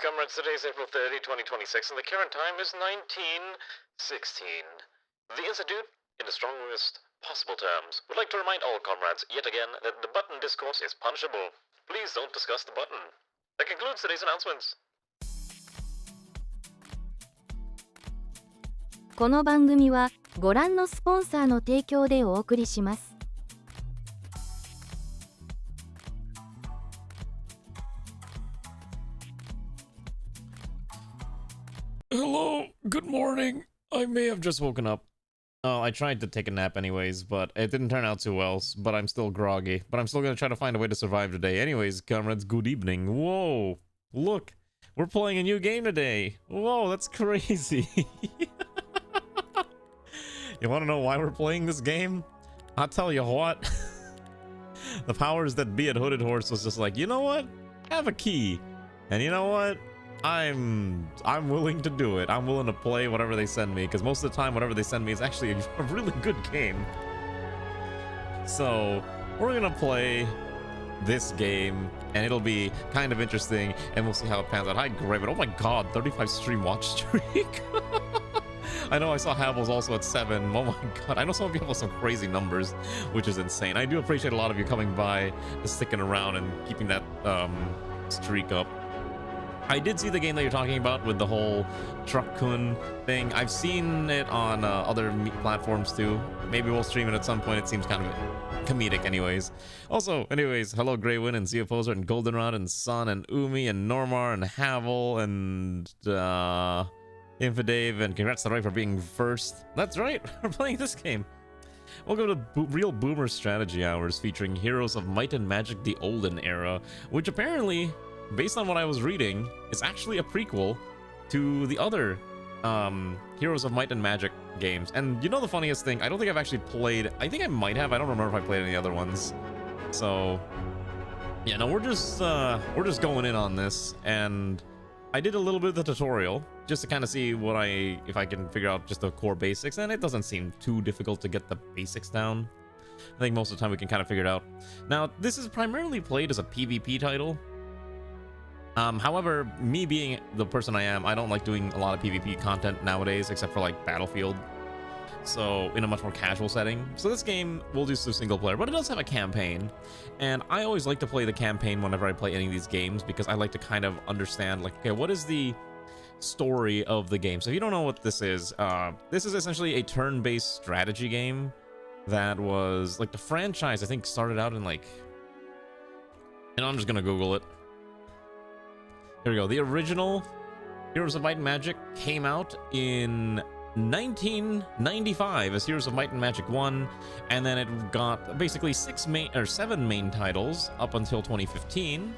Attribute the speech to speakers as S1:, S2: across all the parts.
S1: comrades. Today is April 30, 2026, and the current time is 1916. The Institute, in the strongest possible terms, would like to remind all comrades, yet again, that the button discourse is punishable. Please don't discuss the button. That concludes today's announcements.
S2: この番組はご覧のスポンサーの提供でお送りします。
S3: Hello, good morning. I may have just woken up. I tried to take a nap anyways, but it didn't turn out too well, but I'm still groggy. But I'm still gonna try to find a way to survive today. Anyways, comrades, good evening. Whoa, look, we're playing a new game today. Whoa, that's crazy. You wanna know why we're playing this game? I'll tell you what. The powers that be at Hooded Horse was just like, you know what? Have a key. And you know what? I'm willing to do it. I'm willing to play whatever they send me, because most of the time whatever they send me is actually a really good game. So we're gonna play this game and it'll be kind of interesting and we'll see how it pans out. Hi Graven. Oh my god, 35 stream watch streak. I know I saw Havel's also at 7. Oh my god, I know some of you have some crazy numbers, which is insane. I do appreciate a lot of you coming by, sticking around and keeping that streak up. I did see the game that you're talking about with the whole Truck-kun thing. I've seen it on other platforms too. Maybe we'll stream it at some point. It seems kind of comedic anyways. Also, anyways, hello Greywin and Zeoposer and Goldenrod and Sun and Umi and Normar and Havel and Infidave, and congrats to Roy for being first. That's right, we're playing this game. Welcome to Real Boomer Strategy Hours featuring Heroes of Might and Magic: The Olden Era, which apparently, based on what I was reading, is actually a prequel to the other Heroes of Might and Magic games. And you know the funniest thing, I don't think I've actually played, I think I might have, I don't remember if I played any other ones. So yeah, no, we're just going in on this, and I did a little bit of the tutorial just to kind of see what if I can figure out just the core basics, and it doesn't seem too difficult to get the basics down. I think most of the time we can kind of figure it out. Now, this is primarily played as a PvP title. However, me being the person I am, I don't like doing a lot of PvP content nowadays, except for like Battlefield. So in a much more casual setting. So this game will do some single player, but it does have a campaign. And I always like to play the campaign whenever I play any of these games, because I like to kind of understand, like, okay, what is the story of the game? So if you don't know what this is essentially a turn-based strategy game that was, like, the franchise, I think, started out in, like, and I'm just gonna Google it. Here we go. The original Heroes of Might and Magic came out in 1995 as Heroes of Might and Magic 1, and then it got basically 7 main titles up until 2015,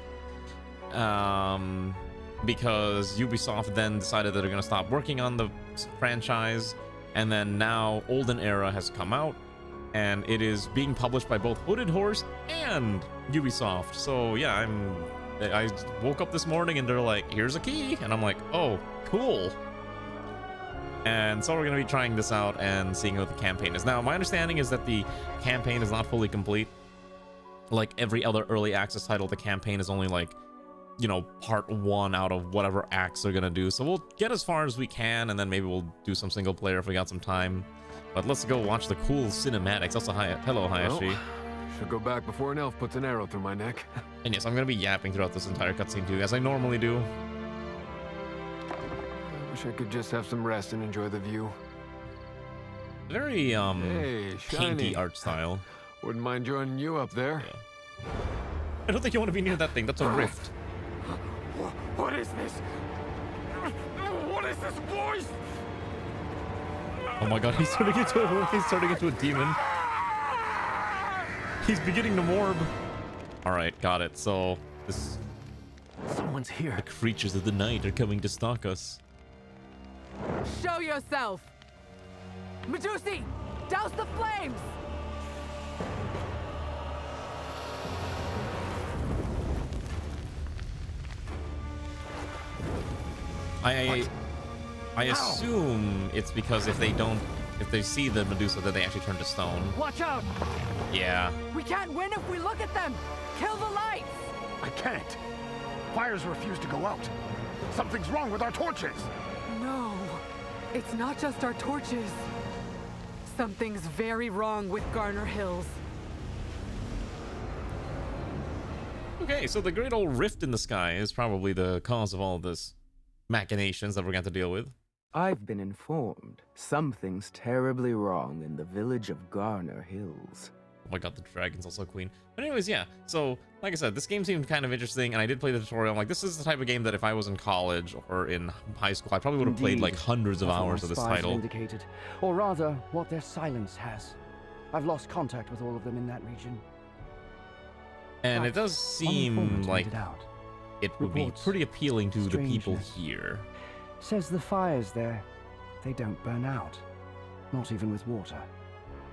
S3: because Ubisoft then decided that they're going to stop working on the franchise, and then now Olden Era has come out, and it is being published by both Hooded Horse and Ubisoft. So yeah, I woke up this morning and they're like, here's a key, and I'm like, oh, cool. And so we're going to be trying this out and seeing what the campaign is. Now, my understanding is that the campaign is not fully complete. Like every other early access title, the campaign is only, like, you know, part 1 out of whatever acts they're going to do. So we'll get as far as we can, and then maybe we'll do some single player if we got some time. But let's go watch the cool cinematics. Also, hello, Hayashi.
S4: Well, should go back before an elf puts an arrow through my neck.
S3: And yes, I'm going to be yapping throughout this entire cutscene too, as I normally do.
S4: Wish I could just have some rest and enjoy the view.
S3: Very
S4: hey,
S3: painty art style.
S4: Wouldn't mind joining you up there.
S3: Yeah. I don't think you want to be near that thing. That's a rift.
S4: What is this? What is this voice?
S3: Oh my god, he's turning into a demon. He's beginning to morb. All right, got it. So this,
S4: someone's here.
S3: The creatures of the night are coming to stalk us.
S5: Show yourself! Medusi! Douse the flames!
S3: I assume it's because if they see the Medusa, then they actually turn to stone.
S5: Watch out!
S3: Yeah.
S5: We can't win if we look at them! Kill the lights!
S6: I can't. Fires refuse to go out.
S4: Something's wrong with our torches.
S5: No, it's not just our torches. Something's very wrong with Garner Hills.
S3: Okay, so the great old rift in the sky is probably the cause of all of this machinations that we're going to deal with.
S6: I've been informed something's terribly wrong in the village of Garner Hills.
S3: Oh my god, the dragon's also queen. But anyways, yeah. So, like I said, this game seemed kind of interesting, and I did play the tutorial. I'm like, this is the type of game that if I was in college or in high school, I probably would have played like hundreds of
S7: That's what
S3: hours
S7: my
S3: of this
S7: spies
S3: title.
S7: indicated, or rather, what their silence has. I've lost contact with all of them in that region.
S3: And it
S7: But
S3: does
S7: one
S3: seem
S7: informant
S3: like
S7: pointed out.
S3: it would be
S7: Reports
S3: pretty appealing to the people
S7: strangeness.
S3: here.
S7: Says the fires there, they don't burn out. Not even with water.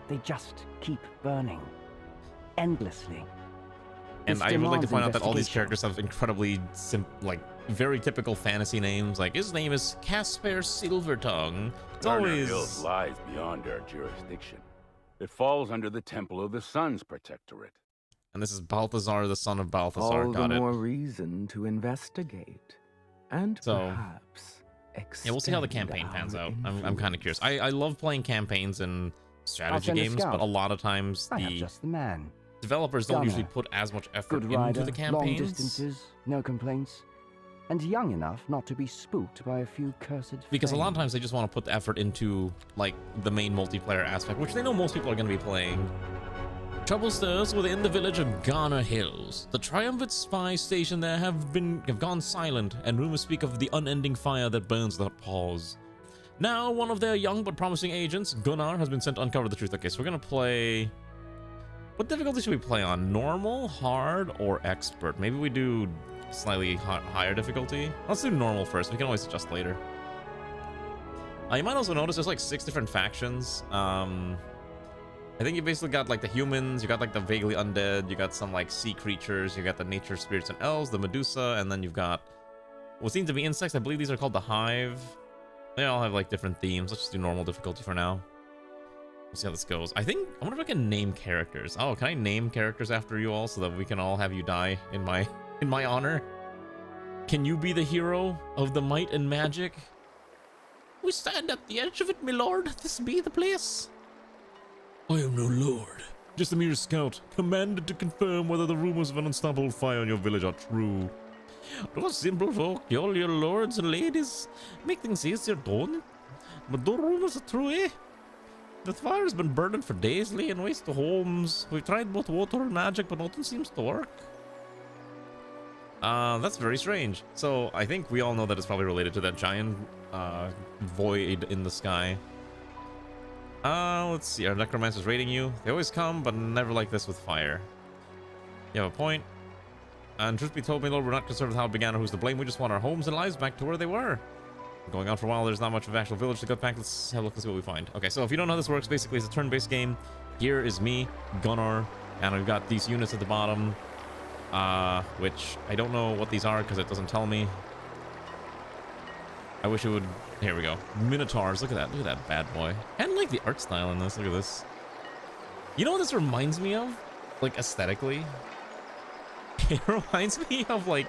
S7: They just keep burning. Endlessly.
S3: And
S7: This
S3: I would like to
S7: demands
S3: point out that all these
S7: investigation.
S3: characters have incredibly, like, very typical fantasy names. Like, his name is Casper Silvertongue. It's
S8: Garner
S3: always...
S8: Hills lies beyond our jurisdiction. It falls under the Temple of the Sun's protectorate.
S3: And this is Balthazar, the son of Balthazar.
S6: All the
S3: Got it.
S6: more reason to investigate. And
S3: So,
S6: perhaps
S3: yeah, we'll see how the
S6: extend
S3: campaign pans
S6: our
S3: out. I'm kind of curious.
S6: influence.
S3: I love playing campaigns and strategy
S7: send a
S3: games, but
S7: scout.
S3: a lot of times
S7: I have
S3: the
S7: just the man.
S3: developers don't
S7: Gunner.
S3: usually put as much effort
S7: Good
S3: into
S7: rider,
S3: the
S7: long
S3: campaigns.
S7: distances, no complaints. And young enough not to be spooked by a few cursed
S3: Because a lot of
S7: flames.
S3: times they just want to put the effort into, like, the main multiplayer aspect, which they know most people are going to be playing. Trouble stirs within the village of Garner Hills. The triumvirate spy station there have gone silent, and rumors speak of the unending fire that burns without pause. Now, one of their young but promising agents, Gunnar, has been sent to uncover the truth. Okay, so we're going to play... What difficulty should we play on? Normal, hard, or expert? Maybe we do slightly higher difficulty. Let's do normal first. We can always adjust later. You might also notice there's like 6 different factions. I think you basically got like the humans, you got like the vaguely undead, you got some like sea creatures, you got the nature spirits and elves, the Medusa, and then you've got what seems to be insects. I believe these are called the Hive. They all have like different themes. Let's just do normal difficulty for now. We'll see how this goes. I wonder if I can name characters. Oh, can I name characters after you all so that we can all have you die in my honor? Can you be the hero of the might and magic? We stand at the edge of it, my lord. This be the place. I am no lord, just a mere scout, commanded to confirm whether the rumors of an unstoppable fire in your village are true. Those simple folk, all your lords and ladies, make things easier, don't it? But the rumors are true, eh? The fire has been burning for days, laying waste to homes. We've tried both water and magic, but nothing seems to work. That's very strange. So, I think we all know that it's probably related to that giant, void in the sky. Let's see. Our necromancer's raiding you. They always come, but never like this with fire. You have a point. And truth be told, my lord, we're not concerned with how it began or who's to blame. We just want our homes and lives back to where they were. Going on for a while, there's not much of an actual village to go back. Let's have a look and see what we find. Okay, so if you don't know how this works, basically it's a turn-based game. Here is me, Gunnar, and we've got these units at the bottom, which I don't know what these are because it doesn't tell me. I wish it would. Here we go. Minotaurs. Look at that bad boy. I kind of like the art style in this. Look at this. You know what this reminds me of? Like, aesthetically? It reminds me of, like,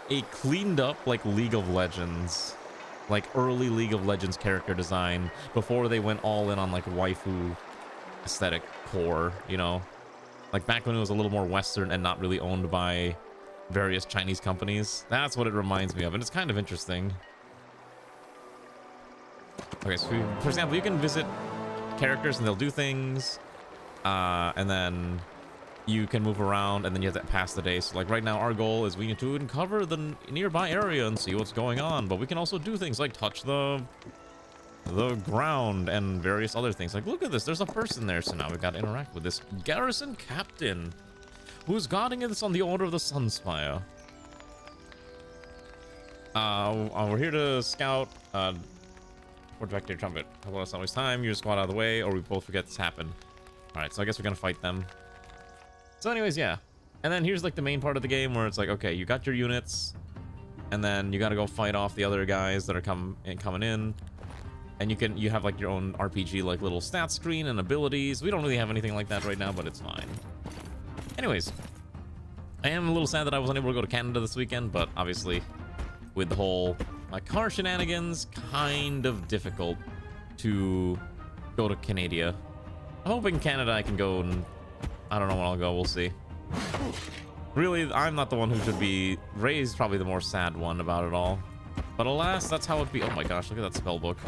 S3: a cleaned up, like, League of Legends. Like, early League of Legends character design before they went all in on, like, waifu aesthetic core, you know? Like, back when it was a little more Western and not really owned by various Chinese companies. That's what it reminds me of, and it's kind of interesting. Okay, so for example, you can visit characters and they'll do things, and then you can move around, and then you have to pass the day. So like right now, our goal is we need to uncover the nearby area and see what's going on, but we can also do things like touch the ground and various other things. Like, look at this, there's a person there, so now we've got to interact with this garrison captain who's guarding us on the order of the Sunspire. We're here to scout. We're back to your trumpet. Well, it's not waste time. You just squat out of the way, or we both forget this happened. All right, so I guess we're gonna fight them. So, anyways, yeah. And then here's like the main part of the game where it's like, okay, you got your units, and then you got to go fight off the other guys that are coming in, and you have like your own RPG like little stat screen and abilities. We don't really have anything like that right now, but it's fine. Anyways, I am a little sad that I was unable to go to Canada this weekend, but obviously with the whole car shenanigans, kind of difficult to go to Canada. I'm hoping Canada I can go, and I don't know when I'll go. We'll see. Really, I'm not the one who should be raised, probably the more sad one about it all. But alas, that's how it be. Oh my gosh, look at that spell book.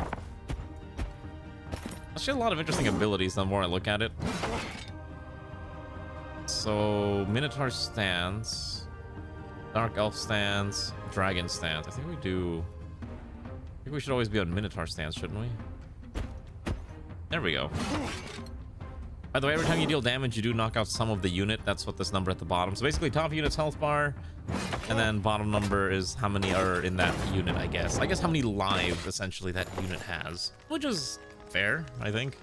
S3: Actually, a lot of interesting abilities the more I look at it. So, Minotaur stance, Dark Elf stance, Dragon stance. I think we should always be on Minotaur stance, shouldn't we? There we go. By the way, every time you deal damage, you do knock out some of the unit. That's what this number at the bottom. So basically, top unit's health bar, and then bottom number is how many are in that unit, I guess. I guess how many lives, essentially, that unit has. Which is fair, I think.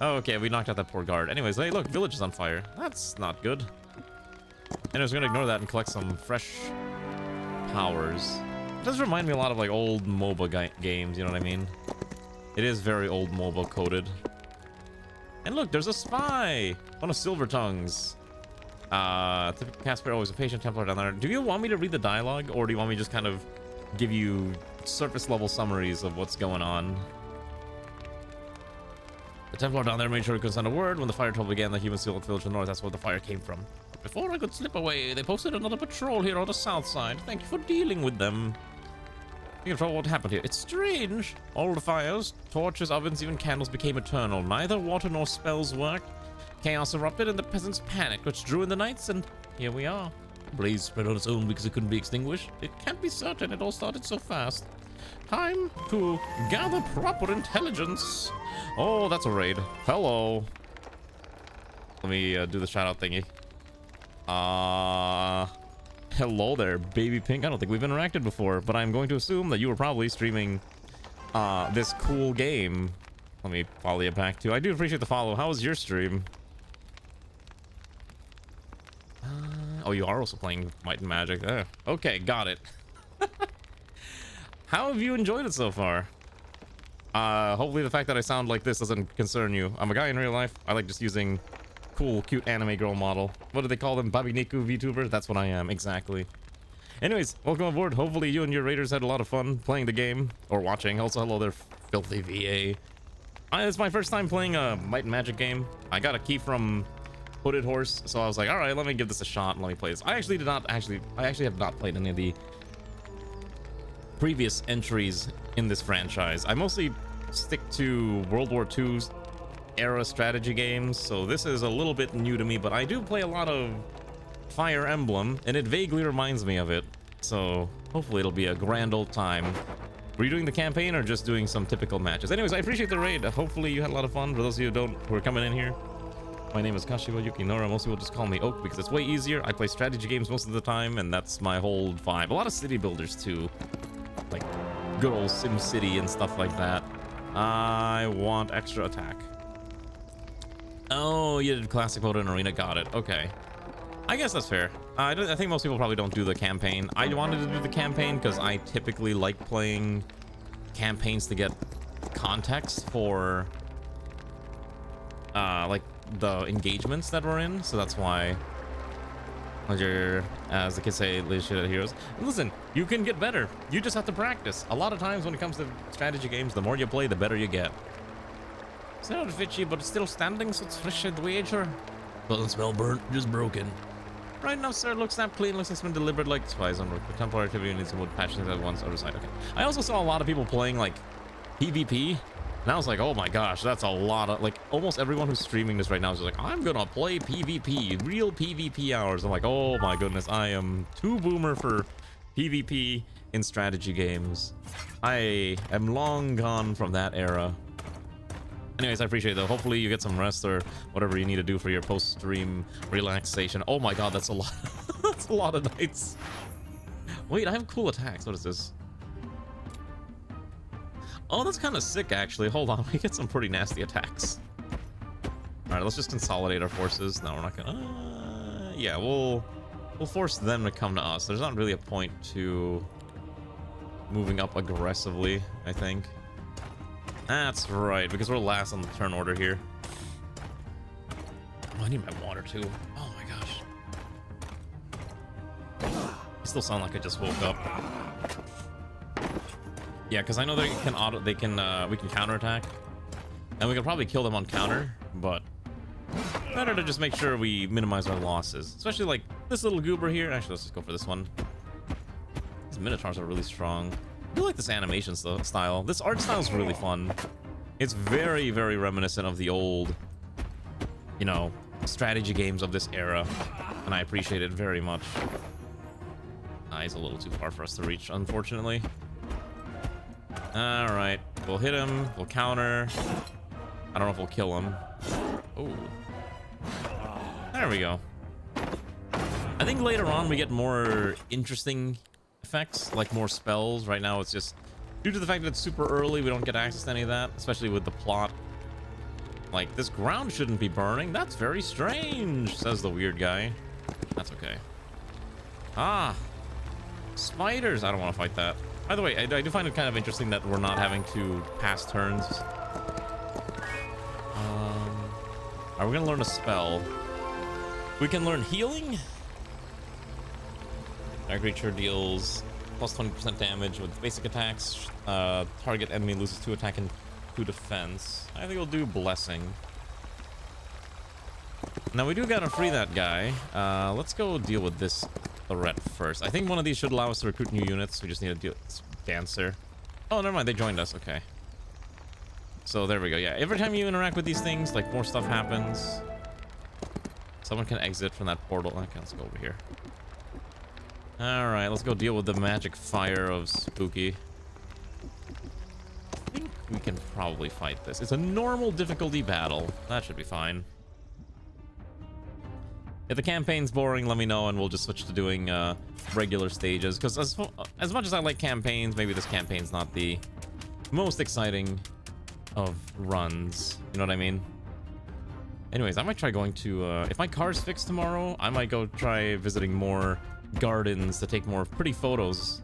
S3: Oh, okay, we knocked out that poor guard. Anyways, hey, look, village is on fire. That's not good. Anyways, we're gonna ignore that and collect some fresh powers. It does remind me a lot of, like, old MOBA games, you know what I mean? It is very old MOBA coded. And look, there's a spy! One of Silver Tongue's. Typical Casper, always a patient Templar down there. Do you want me to read the dialogue, or do you want me to just kind of give you surface level summaries of what's going on? The Templar down there made sure he couldn't send a word. When the fire trouble began, the humans sealed the village to the north. That's where the fire came from. Before I could slip away, they posted another patrol here on the south side. Thank you for dealing with them. You control what happened here. It's strange. All the fires, torches, ovens, even candles became eternal. Neither water nor spells worked. Chaos erupted and the peasants panicked, which drew in the knights, and here we are. Blaze spread on its own because it couldn't be extinguished. It can't be certain it all started so fast. Time to gather proper intelligence. Oh, that's a raid. Hello. Let me do the shout out thingy. Hello there, Baby Pink. I don't think we've interacted before, but I'm going to assume that you were probably streaming this cool game. Let me follow you back too. I do appreciate the follow. How was your stream? Oh, you are also playing Might and Magic. Okay, got it. How have you enjoyed it so far? Hopefully the fact that I sound like this doesn't concern you. I'm a guy in real life. I like just using cool, cute anime girl model. What do they call them? Babiniku VTubers? That's what I am, exactly. Anyways, welcome aboard. Hopefully you and your raiders had a lot of fun playing the game, or watching. Also, hello there, filthy VA. It's my first time playing a Might and Magic game. I got a key from Hooded Horse, so I was like, all right, let me give this a shot and let me play this. I actually have not played any of the previous entries in this franchise. I mostly stick to World War II's era strategy games, so this is a little bit new to me, but I do play a lot of Fire Emblem, and it vaguely reminds me of it, so hopefully it'll be a grand old time. Were you doing the campaign or just doing some typical matches? Anyways, I appreciate the raid. Hopefully you had a lot of fun. For those of you who are coming in here, my name is Kashiwa Yukinora. Most people just call me Oak because it's way easier. I play strategy games most of the time, and that's my whole vibe. A lot of city builders too, like good old Sim City and stuff like that. I want extra attack. Oh, you did classic mode in arena. Got it. Okay. I guess that's fair. I think most people probably don't do the campaign. I wanted to do the campaign because I typically like playing campaigns to get context for like the engagements that we're in. So that's why, as the kids say, lay shit at heroes. And listen, you can get better. You just have to practice. A lot of times when it comes to strategy games, the more you play, the better you get. It's not fishy, but it's still standing, so it's fresh at the wager. Doesn't smell burnt, just broken. Right now, sir, looks not clean. Looks like it's been delivered like spies on work. The temporary activity needs some wood patches at once. Other side, okay. I also saw a lot of people playing like PvP, and I was like, oh my gosh, that's a lot of, like, almost everyone who's streaming this right now is just like, I'm gonna play PvP, real PvP hours. I'm like, oh my goodness, I am too boomer for PvP in strategy games. I am long gone from that era. Anyways, I appreciate it though. Hopefully you get some rest or whatever you need to do for your post-stream relaxation. Oh my god, that's a lot. That's a lot of nights. Wait, I have cool attacks. What is this? Oh, that's kind of sick, actually. Hold on, we get some pretty nasty attacks. All right, let's just consolidate our forces. No, we're not gonna. Yeah, we'll force them to come to us. There's not really a point to moving up aggressively, I think. That's right, because we're last on the turn order here. Oh, I need my water too. Oh my gosh. I still sound like I just woke up. Yeah, because I know we can counterattack, and we can probably kill them on counter, but better to just make sure we minimize our losses, especially like this little goober here. Actually, let's just go for this one. These minotaurs are really strong. I do like this animation style. This art style is really fun. It's very, very reminiscent of the old, you know, strategy games of this era, and I appreciate it very much. He's a little too far for us to reach, unfortunately. All right, we'll hit him. We'll counter. I don't know if we'll kill him. Oh, there we go. I think later on we get more interesting effects, like more spells. Right now it's just due to the fact that it's super early, we don't get access to any of that, especially with the plot. Like, this ground shouldn't be burning. That's very strange, says the weird guy. That's okay. Ah, spiders. I don't want to fight that. By the way, I do find it kind of interesting that we're not having to pass turns. Are we gonna learn a spell? We can learn healing. Our creature deals plus 20% damage with basic attacks. Target enemy loses 2 attack and 2 defense. I think we'll do blessing. Now we do gotta free that guy. Let's go deal with this threat first. I think one of these should allow us to recruit new units. We just need to deal with this dancer. Oh, never mind. They joined us. Okay. So there we go. Yeah, every time you interact with these things, like, more stuff happens. Someone can exit from that portal. Okay, let's go over here. All right, let's go deal with the magic fire of Spooky. I think we can probably fight this. It's a normal difficulty battle. That should be fine. If the campaign's boring, let me know, and we'll just switch to doing regular stages. Because as much as I like campaigns, maybe this campaign's not the most exciting of runs. You know what I mean? Anyways, I might try going to... if my car's fixed tomorrow, I might go try visiting more gardens to take more pretty photos.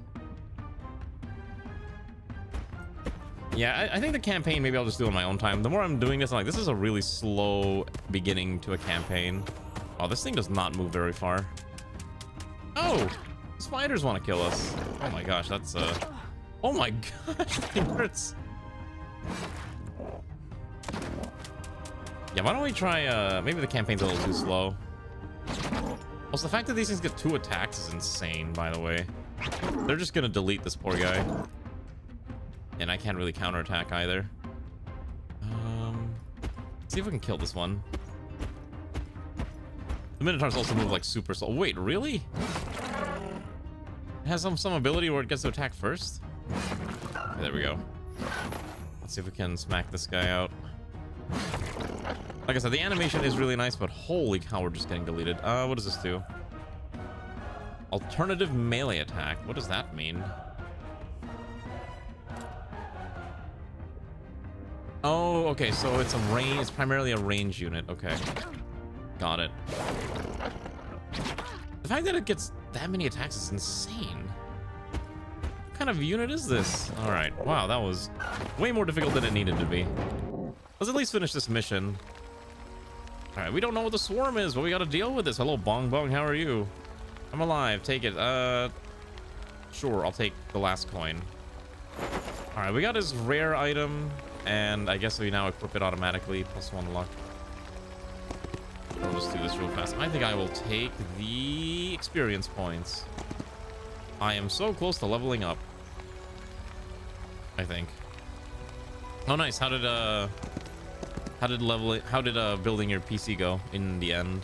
S3: Yeah, I think the campaign, maybe I'll just do it on my own time. The more I'm doing this, I'm like, this is a really slow beginning to a campaign. Oh, this thing does not move very far. Oh, spiders want to kill us. Oh my gosh, that's oh my gosh, it hurts. Yeah, why don't we try maybe the campaign's a little too slow. Also, the fact that these things get 2 attacks is insane, by the way. They're just gonna delete this poor guy. And I can't really counterattack either. See if we can kill this one. The Minotaurs also move like super slow. Wait, really? It has some ability where it gets to attack first? Okay, there we go. Let's see if we can smack this guy out. Like I said, the animation is really nice, but holy cow, we're just getting deleted. What does this do? Alternative melee attack. What does that mean? Oh, okay, so it's a range. It's primarily a range unit. Okay, got it. The fact that it gets that many attacks is insane. What kind of unit is this? All right, wow, that was way more difficult than it needed to be. Let's at least finish this mission. All right, we don't know what the swarm is, but we got to deal with this. Hello, Bong Bong, how are you? I'm alive. Take it. Sure, I'll take the last coin. All right, we got his rare item. And I guess we now equip it automatically, +1 luck. I'll just do this real fast. I think I will take the experience points. I am so close to leveling up, I think. Oh, nice. How did building your PC go in the end?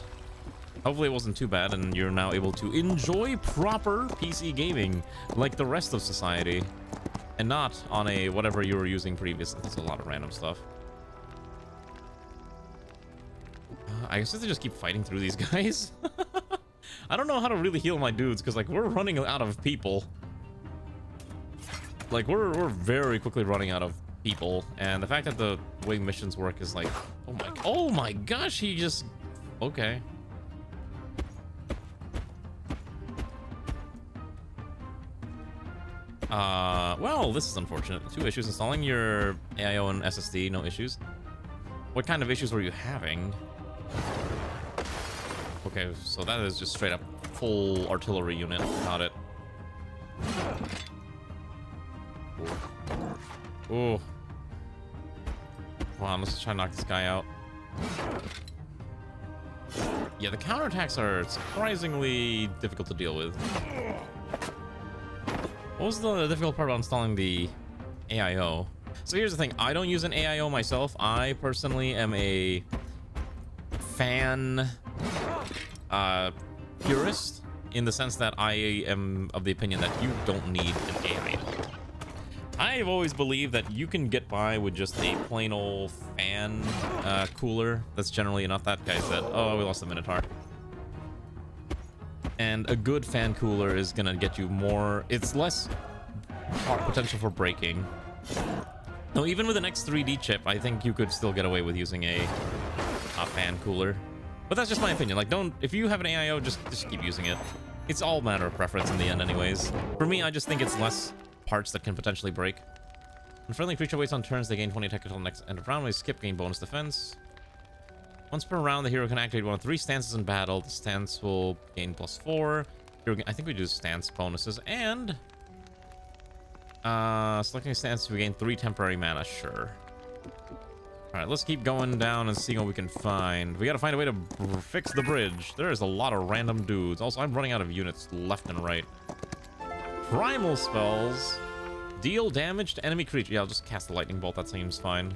S3: Hopefully it wasn't too bad, and you're now able to enjoy proper PC gaming like the rest of society. And not on a whatever you were using previously. That's a lot of random stuff. I guess I have to just keep fighting through these guys. I don't know how to really heal my dudes because, like, we're running out of people. Like, we're very quickly running out of people, and the fact that the way missions work is like, oh my gosh, he just okay. Well, this is unfortunate. 2 issues. Installing your AIO and SSD, no issues. What kind of issues were you having? Okay, so that is just straight up full artillery unit. Got it. Ooh. Come on, let's try to knock this guy out. Yeah, the counterattacks are surprisingly difficult to deal with. What was the difficult part about installing the AIO? So here's the thing. I don't use an AIO myself. I personally am a fan purist in the sense that I am of the opinion that you don't need an AIO. I've always believed that you can get by with just a plain old fan cooler. That's generally enough. That guy said, oh, we lost the Minotaur. And a good fan cooler is gonna get you more, it's less potential for breaking. No, even with an X3D chip, I think you could still get away with using a fan cooler. But that's just my opinion. Like, don't, if you have an AIO, just keep using it. It's all a matter of preference in the end anyways. For me, I just think it's less parts that can potentially break. When friendly creature waits on turns, they gain 20 attack until the next end of round. When they skip, gain bonus defense. Once per round, the hero can activate one of 3 stances in battle. The stance will gain +4. I think we do stance bonuses. And selecting a stance, we gain 3 temporary mana. Sure. Alright, let's keep going down and seeing what we can find. We gotta find a way to fix the bridge. There is a lot of random dudes. Also, I'm running out of units left and right. Primal spells. Deal damage to enemy creature. Yeah, I'll just cast the lightning bolt. That seems fine.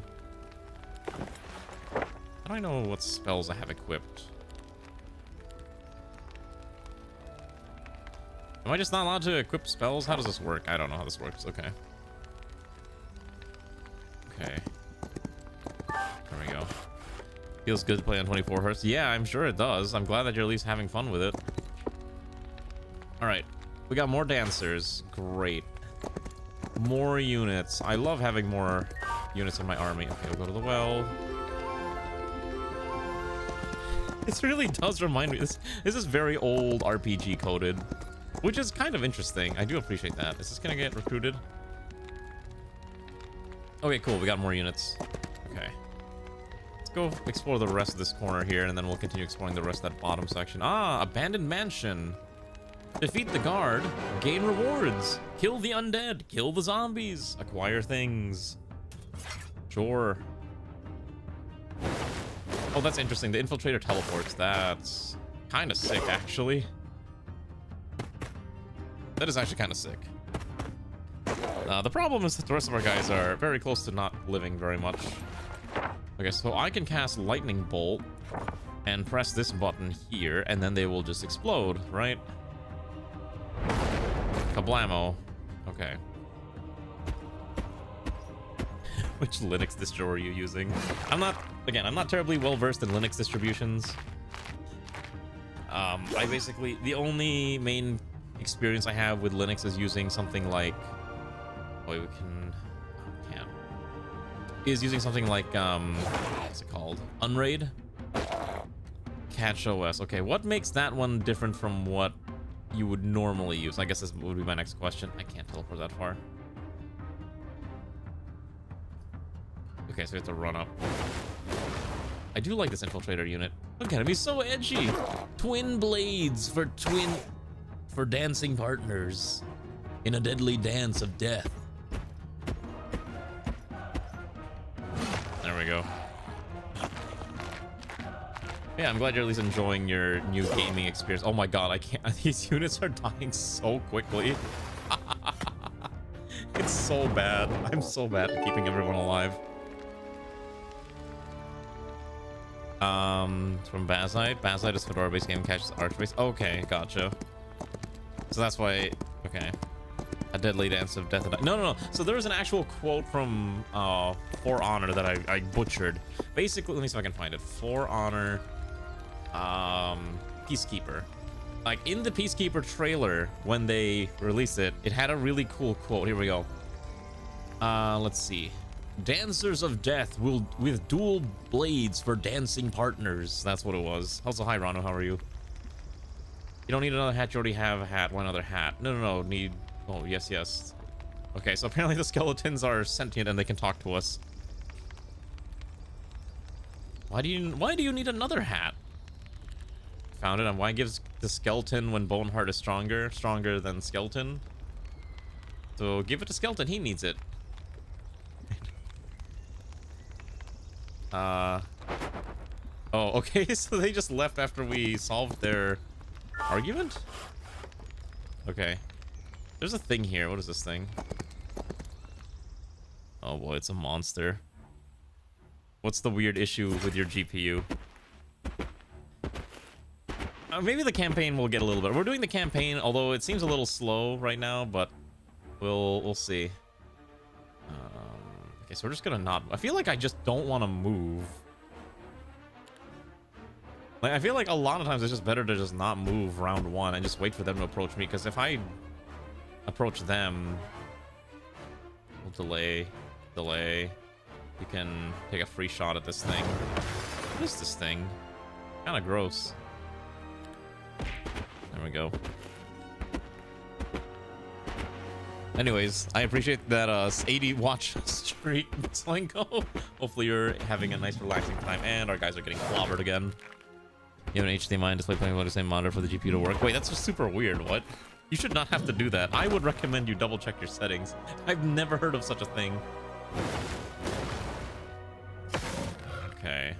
S3: How do I know what spells I have equipped? Am I just not allowed to equip spells? How does this work? I don't know how this works. Okay. Okay. There we go. Feels good to play on 24 Hz. Yeah, I'm sure it does. I'm glad that you're at least having fun with it. Alright. We got more dancers. Great. More units. I love having more units in my army. Okay, we'll go to the well. This really does remind me. This is very old RPG coded, which is kind of interesting. I do appreciate that. Is this gonna get recruited? Okay, cool. We got more units. Okay. Let's go explore the rest of this corner here, and then we'll continue exploring the rest of that bottom section. Ah, abandoned mansion. Defeat the guard. Gain rewards. Kill the undead. Kill the zombies. Acquire things. Sure. Oh, that's interesting. The infiltrator teleports. That's kind of sick, actually. That is actually kind of sick. The problem is that the rest of our guys are very close to not living very much. Okay, so I can cast lightning bolt and press this button here, and then they will just explode, right? Kablamo. Okay. Which Linux distro are you using? I'm not terribly well versed in Linux distributions. I basically, the only main experience I have with Linux is using something like, wait, we can't. Is using something like, what's it called? Unraid? Catch OS. Okay, what makes that one different from what you would normally use? I guess this would be my next question. I can't teleport that far. Okay, so we have to run up. I do like this infiltrator unit. Look at him, he's so edgy. Twin blades for dancing partners in a deadly dance of death. There we go. Yeah, I'm glad you're at least enjoying your new gaming experience. Oh my god, I can't. These units are dying so quickly. It's so bad. I'm so bad at keeping everyone alive. From Bazite. Bazite is Fedora-based game, catches Arch-based. Okay, gotcha. So that's why. Okay. A deadly dance of death. No. So there was an actual quote from For Honor that I butchered. Basically, let me see if I can find it. For Honor. Peacekeeper. Like in the Peacekeeper trailer when they released it, it had a really cool quote. Here we go. Let's see. Dancers of death will with dual blades for dancing partners. That's what it was. Also, hi Rano, how are you? You don't need another hat, you already have a hat. One other hat. No, need. Oh, yes. Okay, so apparently the skeletons are sentient and they can talk to us. Why do you need another hat? Found it. And why gives the skeleton when Boneheart is stronger than skeleton? So give it to skeleton, he needs it. Oh, okay, so they just left after we solved their argument? Okay. There's a thing here. What is this thing? Oh boy, it's a monster. What's the weird issue with your GPU? Maybe the campaign will get a little bit. We're doing the campaign, although it seems a little slow right now, but we'll see. Okay, so we're just gonna not... I feel like I just don't want to move. Like, I feel like a lot of times it's just better to just not move round one and just wait for them to approach me, because if I approach them... We'll delay. You can take a free shot at this thing. What is this thing? Kind of gross. There we go. Anyways, I appreciate that 80 watch streak, Slinko. Hopefully you're having a nice relaxing time, and our guys are getting clobbered again. You have an HDMI and display playing on the same monitor for the GPU to work. Wait, that's just super weird. What? You should not have to do that. I would recommend you double check your settings. I've never heard of such a thing. Okay.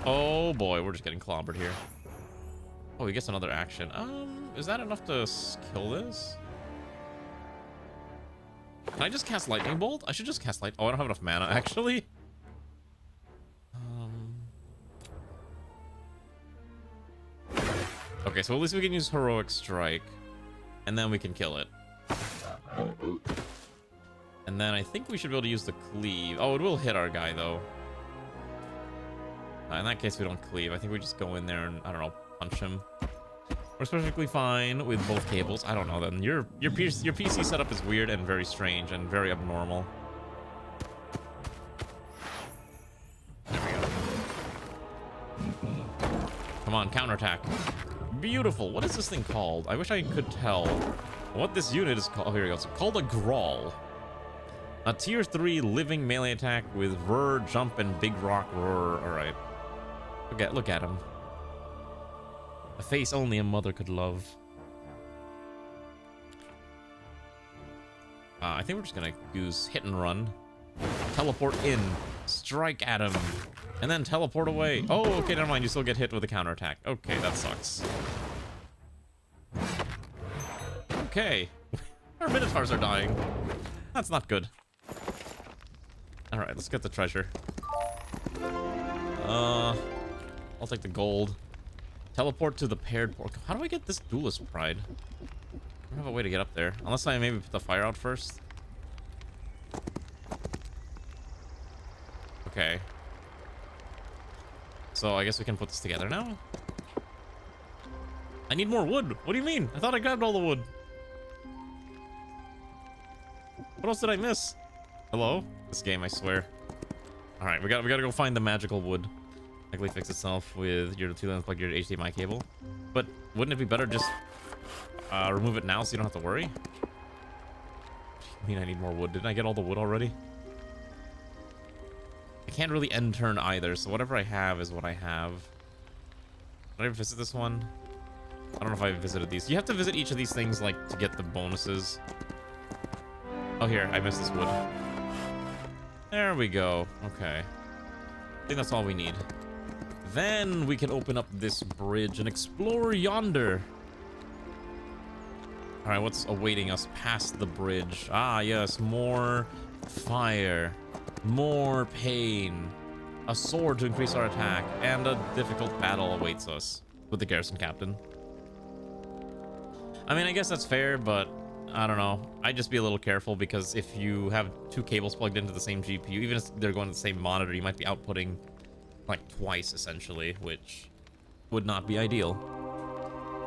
S3: Oh boy, we're just getting clobbered here. Oh, he gets another action. Is that enough to kill this? Can I just cast Lightning Bolt? I should just cast Light. Oh, I don't have enough mana, actually. Okay, so at least we can use Heroic Strike. And then we can kill it. And then I think we should be able to use the Cleave. Oh, it will hit our guy, though. In that case, we don't Cleave. I think we just go in there and, I don't know, punch him. We're perfectly fine with both cables. I don't know, then. Your PC setup is weird and very strange and very abnormal. There we go. Come on, counterattack. Beautiful. What is this thing called? I wish I could tell what this unit is called. Oh, here we go. It's called a Grawl. A tier 3 living melee attack with Whir, Jump, and Big Rock Roar. Alright. Look at him. A face only a mother could love. I think we're just gonna use hit and run. Teleport in. Strike at him. And then teleport away. Oh, okay, never mind. You still get hit with a counterattack. Okay, that sucks. Okay. Our Minotaurs are dying. That's not good. Alright, let's get the treasure. I'll take the gold. Teleport to the paired port. How do I get this duelist pride? I don't have a way to get up there. Unless I maybe put the fire out first. Okay. So I guess we can put this together now. I need more wood. What do you mean? I thought I grabbed all the wood. What else did I miss? Hello? This game, I swear. Alright, we gotta go find the magical wood. Likely fix itself with your 2 lens plug your HDMI cable. But wouldn't it be better just remove it now so you don't have to worry? I mean, I need more wood. Didn't I get all the wood already? I can't really end turn either, so whatever I have is what I have. Did I visit this one? I don't know if I visited these. You have to visit each of these things, like, to get the bonuses. Oh, here. I missed this wood. There we go. Okay. I think that's all we need. Then we can open up this bridge and explore yonder. Alright, what's awaiting us past the bridge? Ah, yes. More fire. More pain. A sword to increase our attack. And a difficult battle awaits us with the garrison captain. I mean, I guess that's fair, but I don't know. I'd just be a little careful, because if you have 2 cables plugged into the same GPU, even if they're going to the same monitor, you might be outputting like twice, essentially, which would not be ideal.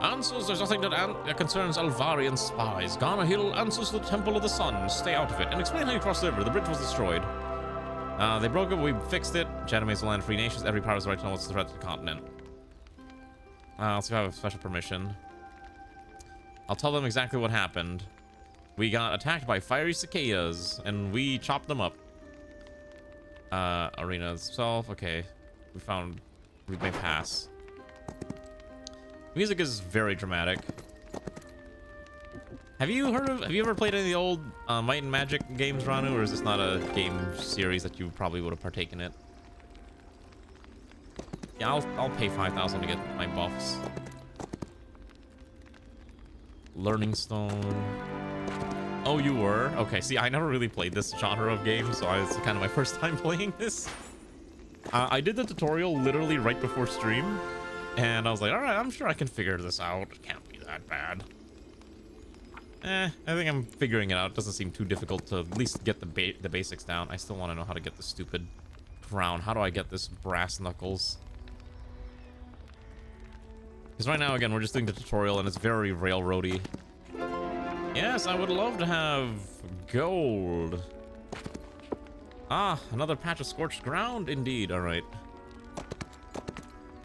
S3: Answers, there's nothing that concerns Alvarian spies. Ghana Hill answers the Temple of the Sun. Stay out of it. And explain how you crossed the river. The bridge was destroyed. They broke it, we fixed it. Chatame's the land of free nations. Every power has the right to know what's the threat to the continent. Let's see if I have a special permission. I'll tell them exactly what happened. We got attacked by fiery cicadas, and we chopped them up. Arena itself. Okay. We may pass. Music is very dramatic. Have you ever played any of the old Might and Magic games, Ranu, or is this not a game series that you probably would have partaken in? Yeah, I'll pay 5,000 to get my buffs. Learning stone. Oh, you were? Okay, see, I never really played this genre of game, so it's kind of my first time playing this. I did the tutorial literally right before stream, and I was like, alright, I'm sure I can figure this out. It can't be that bad. I think I'm figuring it out. It doesn't seem too difficult to at least get the basics down. I still want to know how to get the stupid crown. How do I get this brass knuckles? Because right now, again, we're just doing the tutorial, and it's very railroady. Yes, I would love to have gold. Ah, another patch of scorched ground, indeed. All right.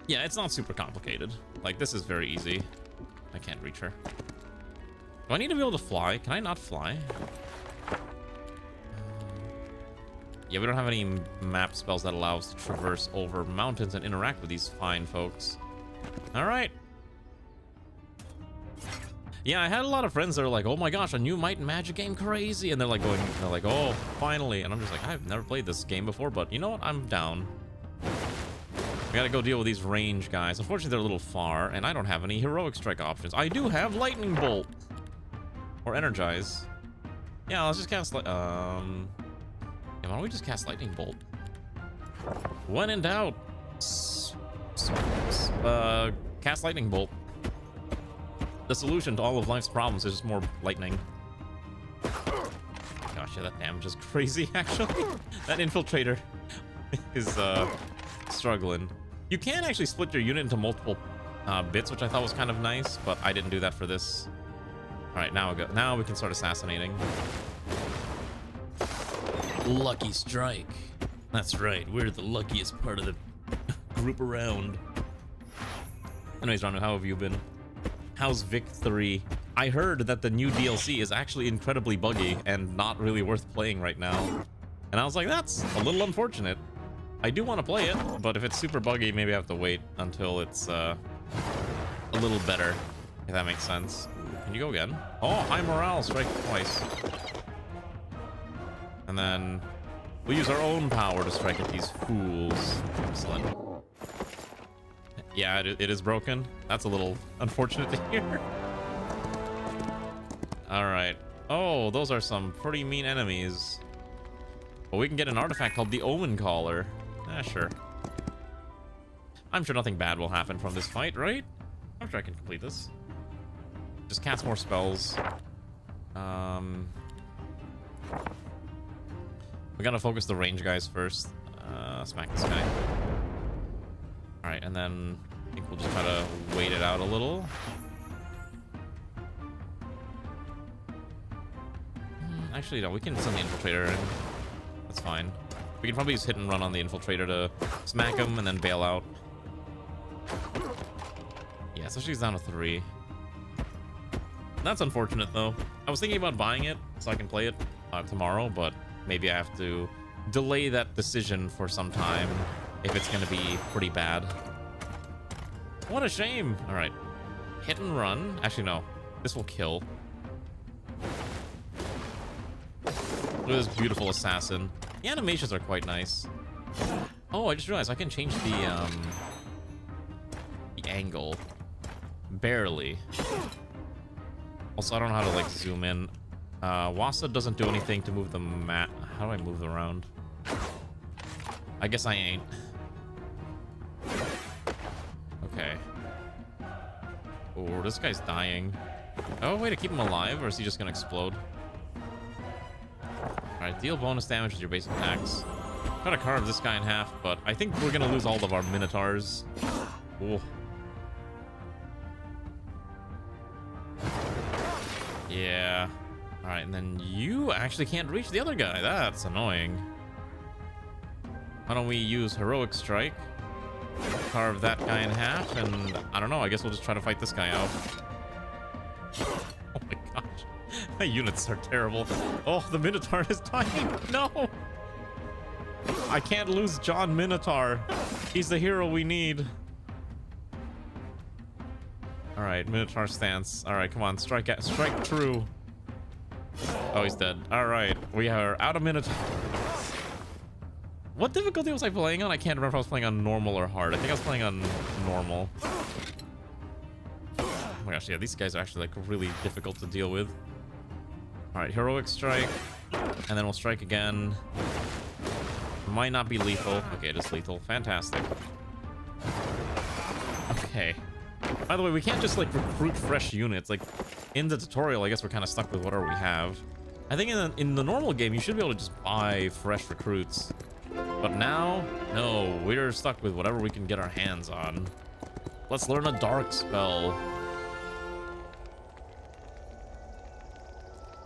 S3: Yeah, it's not super complicated. Like, this is very easy. I can't reach her. Do I need to be able to fly? Can I not fly? Yeah, we don't have any map spells that allow us to traverse over mountains and interact with these fine folks. All right. Yeah, I had a lot of friends that are like, oh my gosh, a new Might and Magic game, crazy. And they're like, oh, finally. And I'm just like, I've never played this game before, but you know what? I'm down. We gotta go deal with these range guys. Unfortunately, they're a little far, and I don't have any heroic strike options. I do have lightning bolt. Or energize. Yeah, let's just cast yeah, why don't we just cast lightning bolt? When in doubt, cast lightning bolt. The solution to all of life's problems is just more lightning. Gosh, yeah, that damage is crazy, actually. That infiltrator is struggling. You can actually split your unit into multiple bits, which I thought was kind of nice, but I didn't do that for this. All right, now we can start assassinating. Lucky strike. That's right, we're the luckiest part of the group around. Anyways, Ron, how have you been? How's Vic 3? I heard that the new DLC is actually incredibly buggy and not really worth playing right now. And I was like, that's a little unfortunate. I do want to play it, but if it's super buggy, maybe I have to wait until it's a little better, if that makes sense. Can you go again? Oh, high morale, strike twice. And then we'll use our own power to strike at these fools. Excellent. Yeah, it is broken. That's a little unfortunate to hear. All right. Oh, those are some pretty mean enemies. But we can get an artifact called the Omen Caller. Sure. I'm sure nothing bad will happen from this fight, right? I'm sure I can complete this. Just cast more spells. We gotta focus the range guys first. Smack this guy. Alright, and then I think we'll just try to wait it out a little. Actually, no, we can send the infiltrator in. That's fine. We can probably use hit and run on the infiltrator to smack him and then bail out. Yeah, so she's down to 3. That's unfortunate, though. I was thinking about buying it so I can play it tomorrow, but maybe I have to delay that decision for some time if it's going to be pretty bad. What a shame. All right. Hit and run. Actually, no. This will kill. Look at this beautiful assassin. The animations are quite nice. Oh, I just realized I can change the angle. Barely. Also, I don't know how to, like, zoom in. Wasa doesn't do anything to move the map. How do I move around? I guess I ain't. Okay. Oh, this guy's dying. Oh, wait, to keep him alive, or is he just gonna explode? Alright, deal bonus damage with your basic attacks. Try to carve this guy in half, but I think we're gonna lose all of our minotaurs. Oh. Yeah. Alright, and then you actually can't reach the other guy. That's annoying. Why don't we use Heroic Strike? Carve that guy in half, and I don't know, I guess we'll just try to fight this guy out. Oh my gosh. My units are terrible. Oh, the Minotaur is dying. No! I can't lose John Minotaur. He's the hero we need. Alright, Minotaur stance. Alright, come on, strike true. Oh, he's dead. Alright, we are out of Minotaur. What difficulty was I playing on? I can't remember if I was playing on normal or hard. I think I was playing on normal. Oh my gosh, yeah, these guys are actually like really difficult to deal with. All right, heroic strike, and then we'll strike again. Might not be lethal. Okay, it is lethal. Fantastic. Okay. By the way, we can't just like recruit fresh units. Like in the tutorial, I guess we're kind of stuck with whatever we have. I think in the normal game, you should be able to just buy fresh recruits. But now, no, we're stuck with whatever we can get our hands on. Let's learn a dark spell.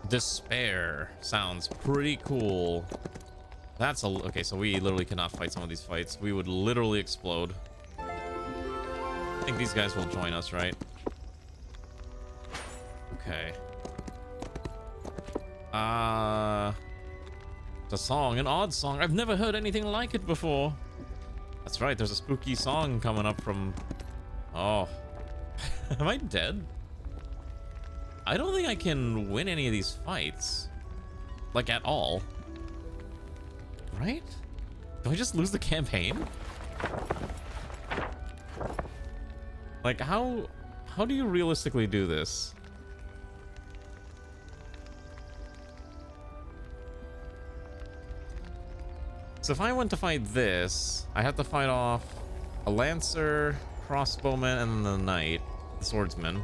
S3: Despair sounds pretty cool. That's okay, so we literally cannot fight some of these fights. We would literally explode. I think these guys will join us, right? Okay. It's a song, an odd song. I've never heard anything like it before. That's right, there's a spooky song coming up from... Oh. Am I dead? I don't think I can win any of these fights. Like, at all. Right? Do I just lose the campaign? Like, how do you realistically do this? So if I went to fight this, I have to fight off a lancer, crossbowman, and the knight, the swordsman.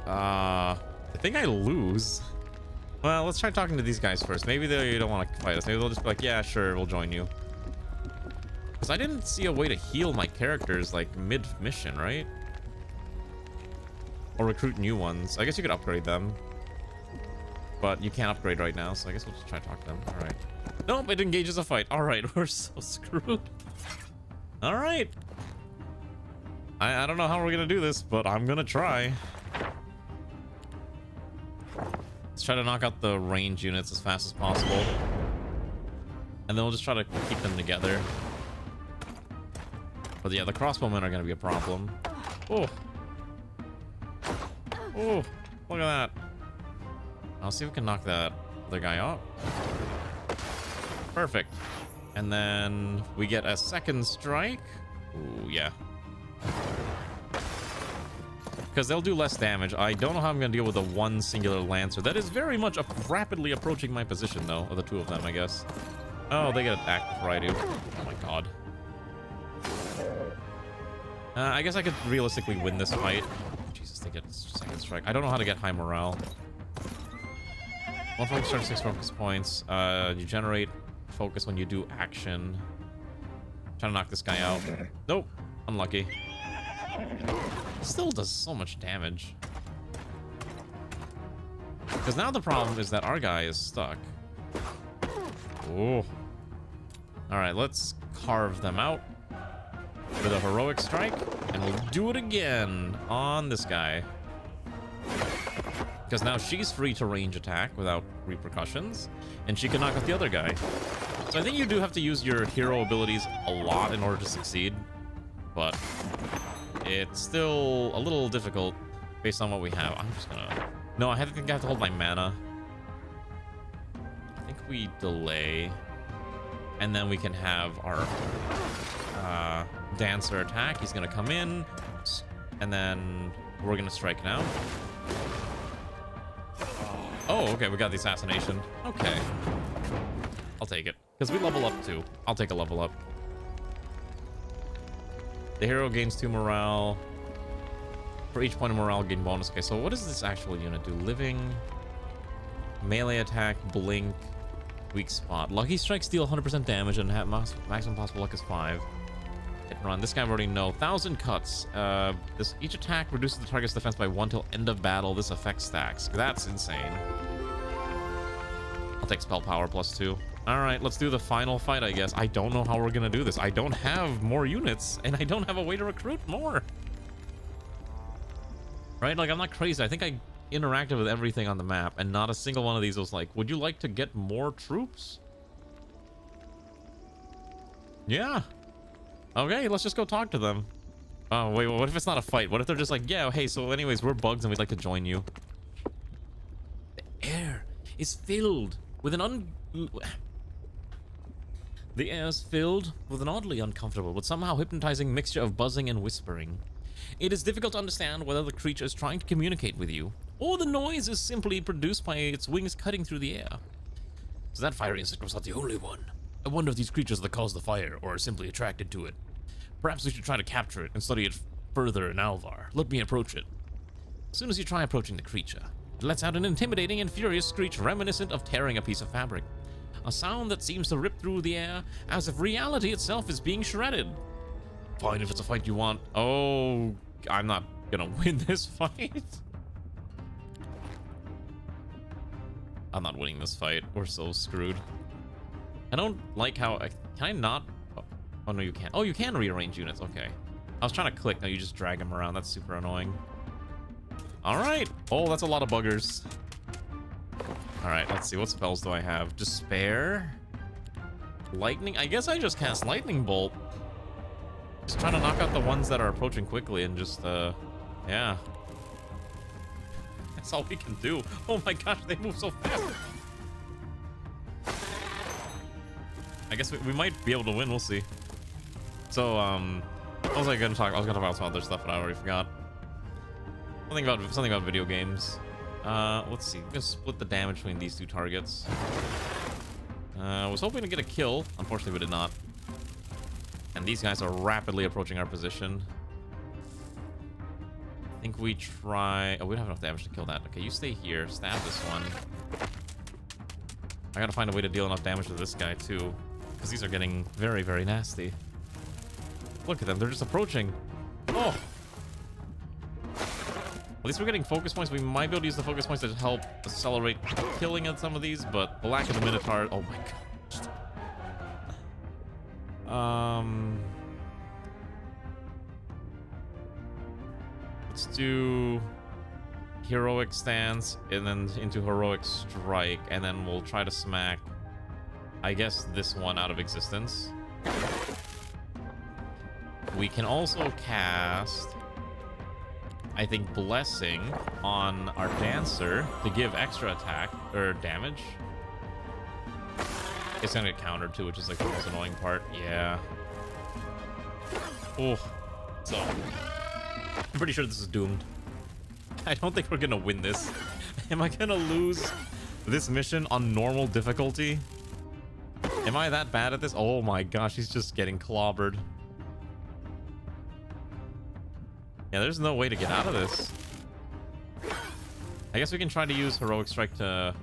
S3: I think I lose. Well, let's try talking to these guys first. Maybe they don't want to fight us. Maybe they'll just be like, yeah, sure, we'll join you. Because I didn't see a way to heal my characters, like, mid-mission, right? Or recruit new ones. I guess you could upgrade them. But you can't upgrade right now, so I guess we'll just try to talk to them. Alright. Nope, it engages a fight. Alright, we're so screwed. Alright. I don't know how we're gonna do this, but I'm gonna try. Let's try to knock out the range units as fast as possible. And then we'll just try to keep them together. But yeah, the crossbowmen are gonna be a problem. Oh. Oh, look at that. I'll see if we can knock that other guy out. Perfect. And then we get a second strike. Ooh, yeah. Because they'll do less damage. I don't know how I'm going to deal with the one singular lancer. That is very much rapidly approaching my position, though, of the two of them, I guess. Oh, they get attacked before I do. Oh my god. I guess I could realistically win this fight. Jesus, they get second strike. I don't know how to get high morale. One focus strike, 6 focus points. You generate focus when you do action. Trying to knock this guy out. Nope. Unlucky. Still does so much damage. Because now the problem is that our guy is stuck. Oh. Alright, let's carve them out with a heroic strike. And we'll do it again on this guy. Because now she's free to range attack without repercussions. And she can knock out the other guy. So I think you do have to use your hero abilities a lot in order to succeed. But it's still a little difficult based on what we have. I'm just gonna... No, I think I have to hold my mana. I think we delay. And then we can have our dancer attack. He's gonna come in. And then we're gonna strike now. Oh, okay, we got the assassination. Okay. I'll take it. Because we level up too. I'll take a level up. The hero gains 2 morale. For each point of morale, gain bonus. Okay, so what does this actual unit do? Living, melee attack, blink, weak spot. Lucky strikes deal 100% damage and have maximum possible luck is 5. Hit and run. This guy I already know. 1,000 cuts. Each attack reduces the target's defense by 1 till end of battle. This effect stacks. That's insane. I'll take spell power plus 2. Alright, let's do the final fight, I guess. I don't know how we're gonna do this. I don't have more units, and I don't have a way to recruit more. Right? Like, I'm not crazy. I think I interacted with everything on the map, and not a single one of these was like, would you like to get more troops? Yeah. Okay, let's just go talk to them. Oh, wait, what if it's not a fight? What if they're just like, yeah, hey, so anyways, we're bugs and we'd like to join you. The air is filled with an The air is filled with an oddly uncomfortable but somehow hypnotizing mixture of buzzing and whispering. It is difficult to understand whether the creature is trying to communicate with you, or the noise is simply produced by its wings cutting through the air. So that fiery insect was not the only one. I wonder if these creatures that cause the fire or are simply attracted to it. Perhaps we should try to capture it and study it further in Alvar. Let me approach it. As soon as you try approaching the creature, it lets out an intimidating and furious screech reminiscent of tearing a piece of fabric. A sound that seems to rip through the air as if reality itself is being shredded. Fine if it's a fight you want. Oh, I'm not gonna win this fight. I'm not winning this fight. We're so screwed. I don't like how... Can I not... Oh, no, you can't. Oh, you can rearrange units. Okay. I was trying to click. No, you just drag them around. That's super annoying. All right. Oh, that's a lot of buggers. All right, let's see. What spells do I have? Despair? Lightning? I guess I just cast Lightning Bolt. Just trying to knock out the ones that are approaching quickly and just, yeah. That's all we can do. Oh my gosh, they move so fast. I guess we might be able to win. We'll see. So, what was I gonna talk? I was gonna talk about some other stuff, but I already forgot. Something about video games. Let's see. We're gonna split the damage between these two targets. I was hoping to get a kill. Unfortunately, we did not. And these guys are rapidly approaching our position. I think we try... Oh, we don't have enough damage to kill that. Okay, you stay here. Stab this one. I gotta find a way to deal enough damage to this guy, too. Because these are getting very, very nasty. Look at them. They're just approaching. Oh! At least we're getting focus points. We might be able to use the focus points to help accelerate killing of some of these, but the lack of the Minotaur... Oh my gosh. Let's do heroic stance and then into heroic strike, and then we'll try to smack, I guess, this one out of existence. We can also cast, I think, Blessing on our Dancer to give extra attack or damage. It's gonna get countered too, which is like the most annoying part. Yeah. Oh. So, I'm pretty sure this is doomed. I don't think we're gonna win this. Am I gonna lose this mission on normal difficulty? Am I that bad at this? Oh my gosh, he's just getting clobbered. Yeah, there's no way to get out of this. I guess we can try to use Heroic Strike to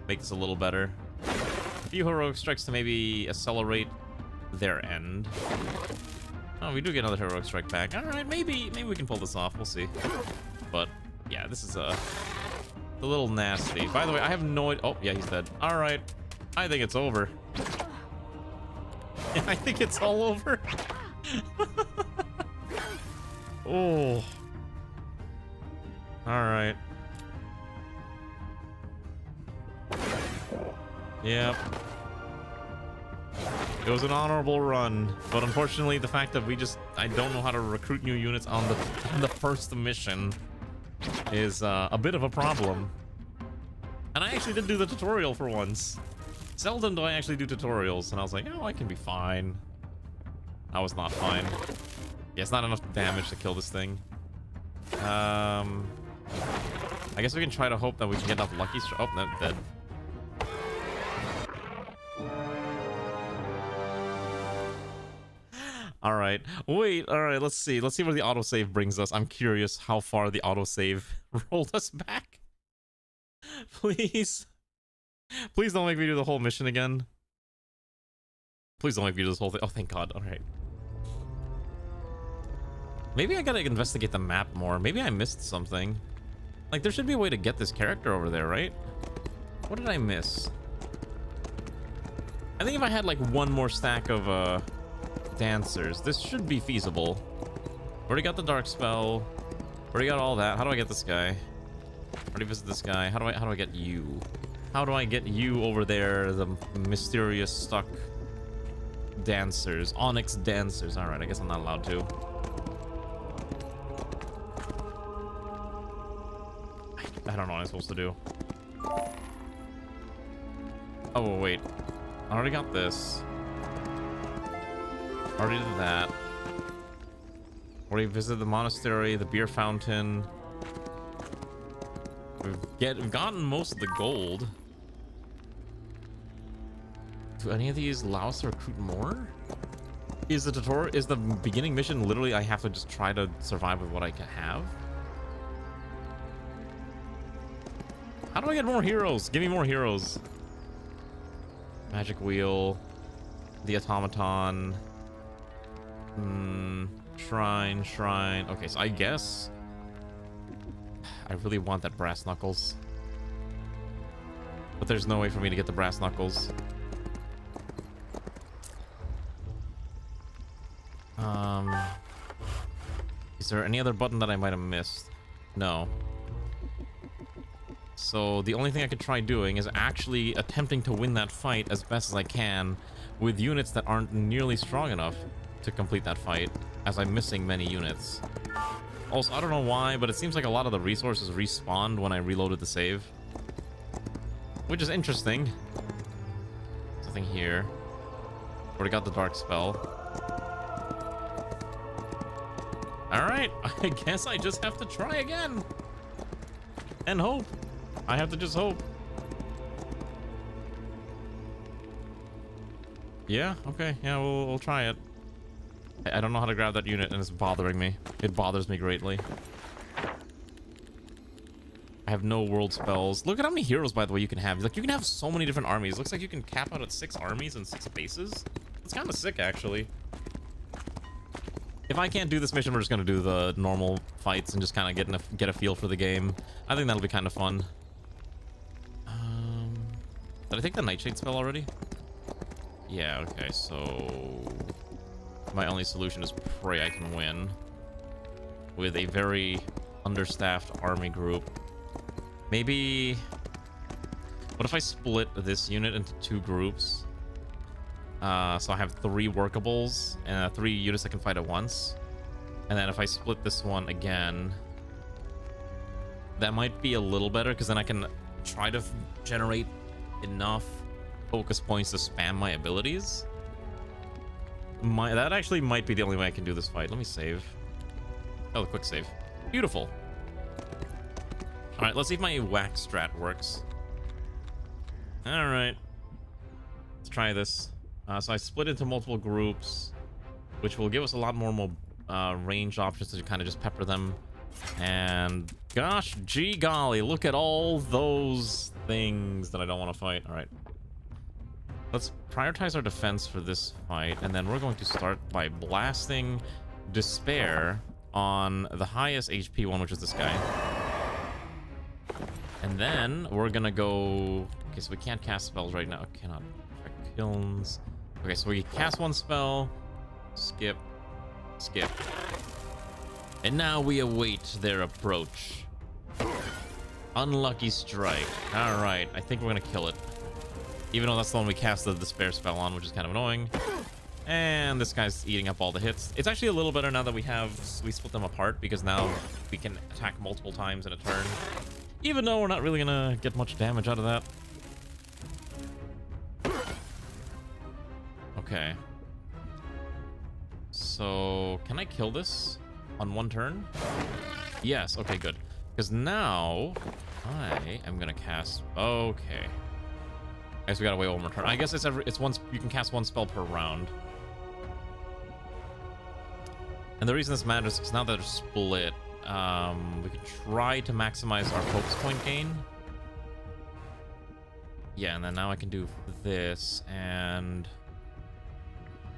S3: make this a little better. A few Heroic Strikes to maybe accelerate their end. Oh, we do get another Heroic Strike back. All right, maybe we can pull this off. We'll see. But yeah, this is a little nasty. By the way, I have no idea. Oh, yeah, he's dead. All right, I think it's over. I think it's all over. Oh. All right. Yep. It was an honorable run, but unfortunately the fact that I don't know how to recruit new units on the first mission is a bit of a problem. And I actually did do the tutorial for once. Seldom do I actually do tutorials, and I was like, oh, I can be fine. I was not fine. Yeah, it's not enough damage to kill this thing. I guess we can try to hope that we can get enough lucky oh, no, dead. All right. Wait. All right. Let's see. Let's see where the autosave brings us. I'm curious how far the autosave rolled us back. Please. Please don't make me do the whole mission again. Please don't make me do this whole thing. Oh, thank God. All right. Maybe I gotta investigate the map more. Maybe I missed something. Like, there should be a way to get this character over there, right? What did I miss? I think if I had, like, one more stack of, dancers, this should be feasible. Already got the dark spell. Already got all that. How do I get this guy? Already visit this guy. How do I get you? How do I get you over there? The mysterious stuck dancers. Onyx dancers. Alright, I guess I'm not allowed to. I don't know what I'm supposed to do. Oh, wait. I already got this. Already did that. Already visited the monastery, the beer fountain. We've gotten most of the gold. Do any of these allow us to recruit more? Is the tutorial, is the beginning mission literally I have to just try to survive with what I can have? How do I get more heroes? Give me more heroes. Magic wheel. The automaton. Shrine. Okay, so I guess I really want that brass knuckles. But there's no way for me to get the brass knuckles. Is there any other button that I might have missed? No. So the only thing I could try doing is actually attempting to win that fight as best as I can with units that aren't nearly strong enough to complete that fight, as I'm missing many units. Also, I don't know why, but it seems like a lot of the resources respawned when I reloaded the save, which is interesting. Nothing here. Already got the dark spell. Alright, I guess I just have to try again. And hope. I have to just hope. Yeah, okay. Yeah, we'll try it. I don't know how to grab that unit, and it's bothering me. It bothers me greatly. I have no world spells. Look at how many heroes, by the way, you can have. Like, you can have so many different armies. Looks like you can cap out at 6 armies and 6 bases. It's kind of sick, actually. If I can't do this mission, we're just gonna do the normal fights and just kind of get a feel for the game. I think that'll be kind of fun. Did I take the Nightshade spell already? Yeah, okay, so my only solution is pray I can win with a very understaffed army group. Maybe... What if I split this unit into 2 groups? So I have 3 workables and 3 units that can fight at once. And then if I split this one again, that might be a little better, because then I can try to generate enough focus points to spam my abilities. That actually might be the only way I can do this fight. Let me save. Oh, the quick save. Beautiful. Alright, let's see if my whack strat works. Alright. Let's try this. So I split into multiple groups, which will give us a lot more range options to kind of just pepper them. And gosh, gee golly, look at all those things that I don't want to fight. All right. Let's prioritize our defense for this fight, and then we're going to start by blasting Despair on the highest HP one, which is this guy. And then we're gonna go... Okay, so we can't cast spells right now. Cannot affect kilns. Okay, so we cast 1 spell, skip, skip. And now we await their approach. Unlucky strike. Alright, I think we're gonna kill it. Even though that's the one we cast the Despair spell on, which is kind of annoying. And this guy's eating up all the hits. It's actually a little better now that we split them apart, because now we can attack multiple times in a turn. Even though we're not really gonna get much damage out of that. Okay. So, can I kill this on 1 turn? Yes, okay, good. Because now, I am gonna cast... Okay. I guess we gotta wait 1 more turn. I guess it's once you can cast 1 spell per round. And the reason this matters is because now that they're split, we can try to maximize our focus point gain. Yeah, and then now I can do this, and...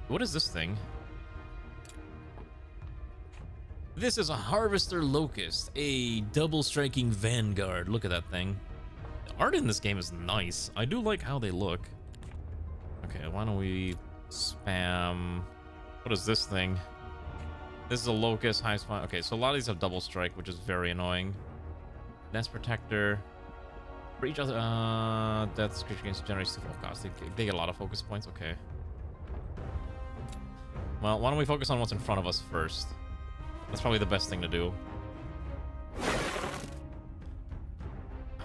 S3: What is this thing? This is a Harvester Locust, a double-striking Vanguard. Look at that thing. The art in this game is nice. I do like how they look. Okay, why don't we spam... What is this thing? This is a Locust, high spine. Okay, so a lot of these have double strike, which is very annoying. Nest Protector. For each other... Death creature against generates 2 focus cost. They get a lot of focus points. Okay. Well, why don't we focus on what's in front of us first? That's probably the best thing to do.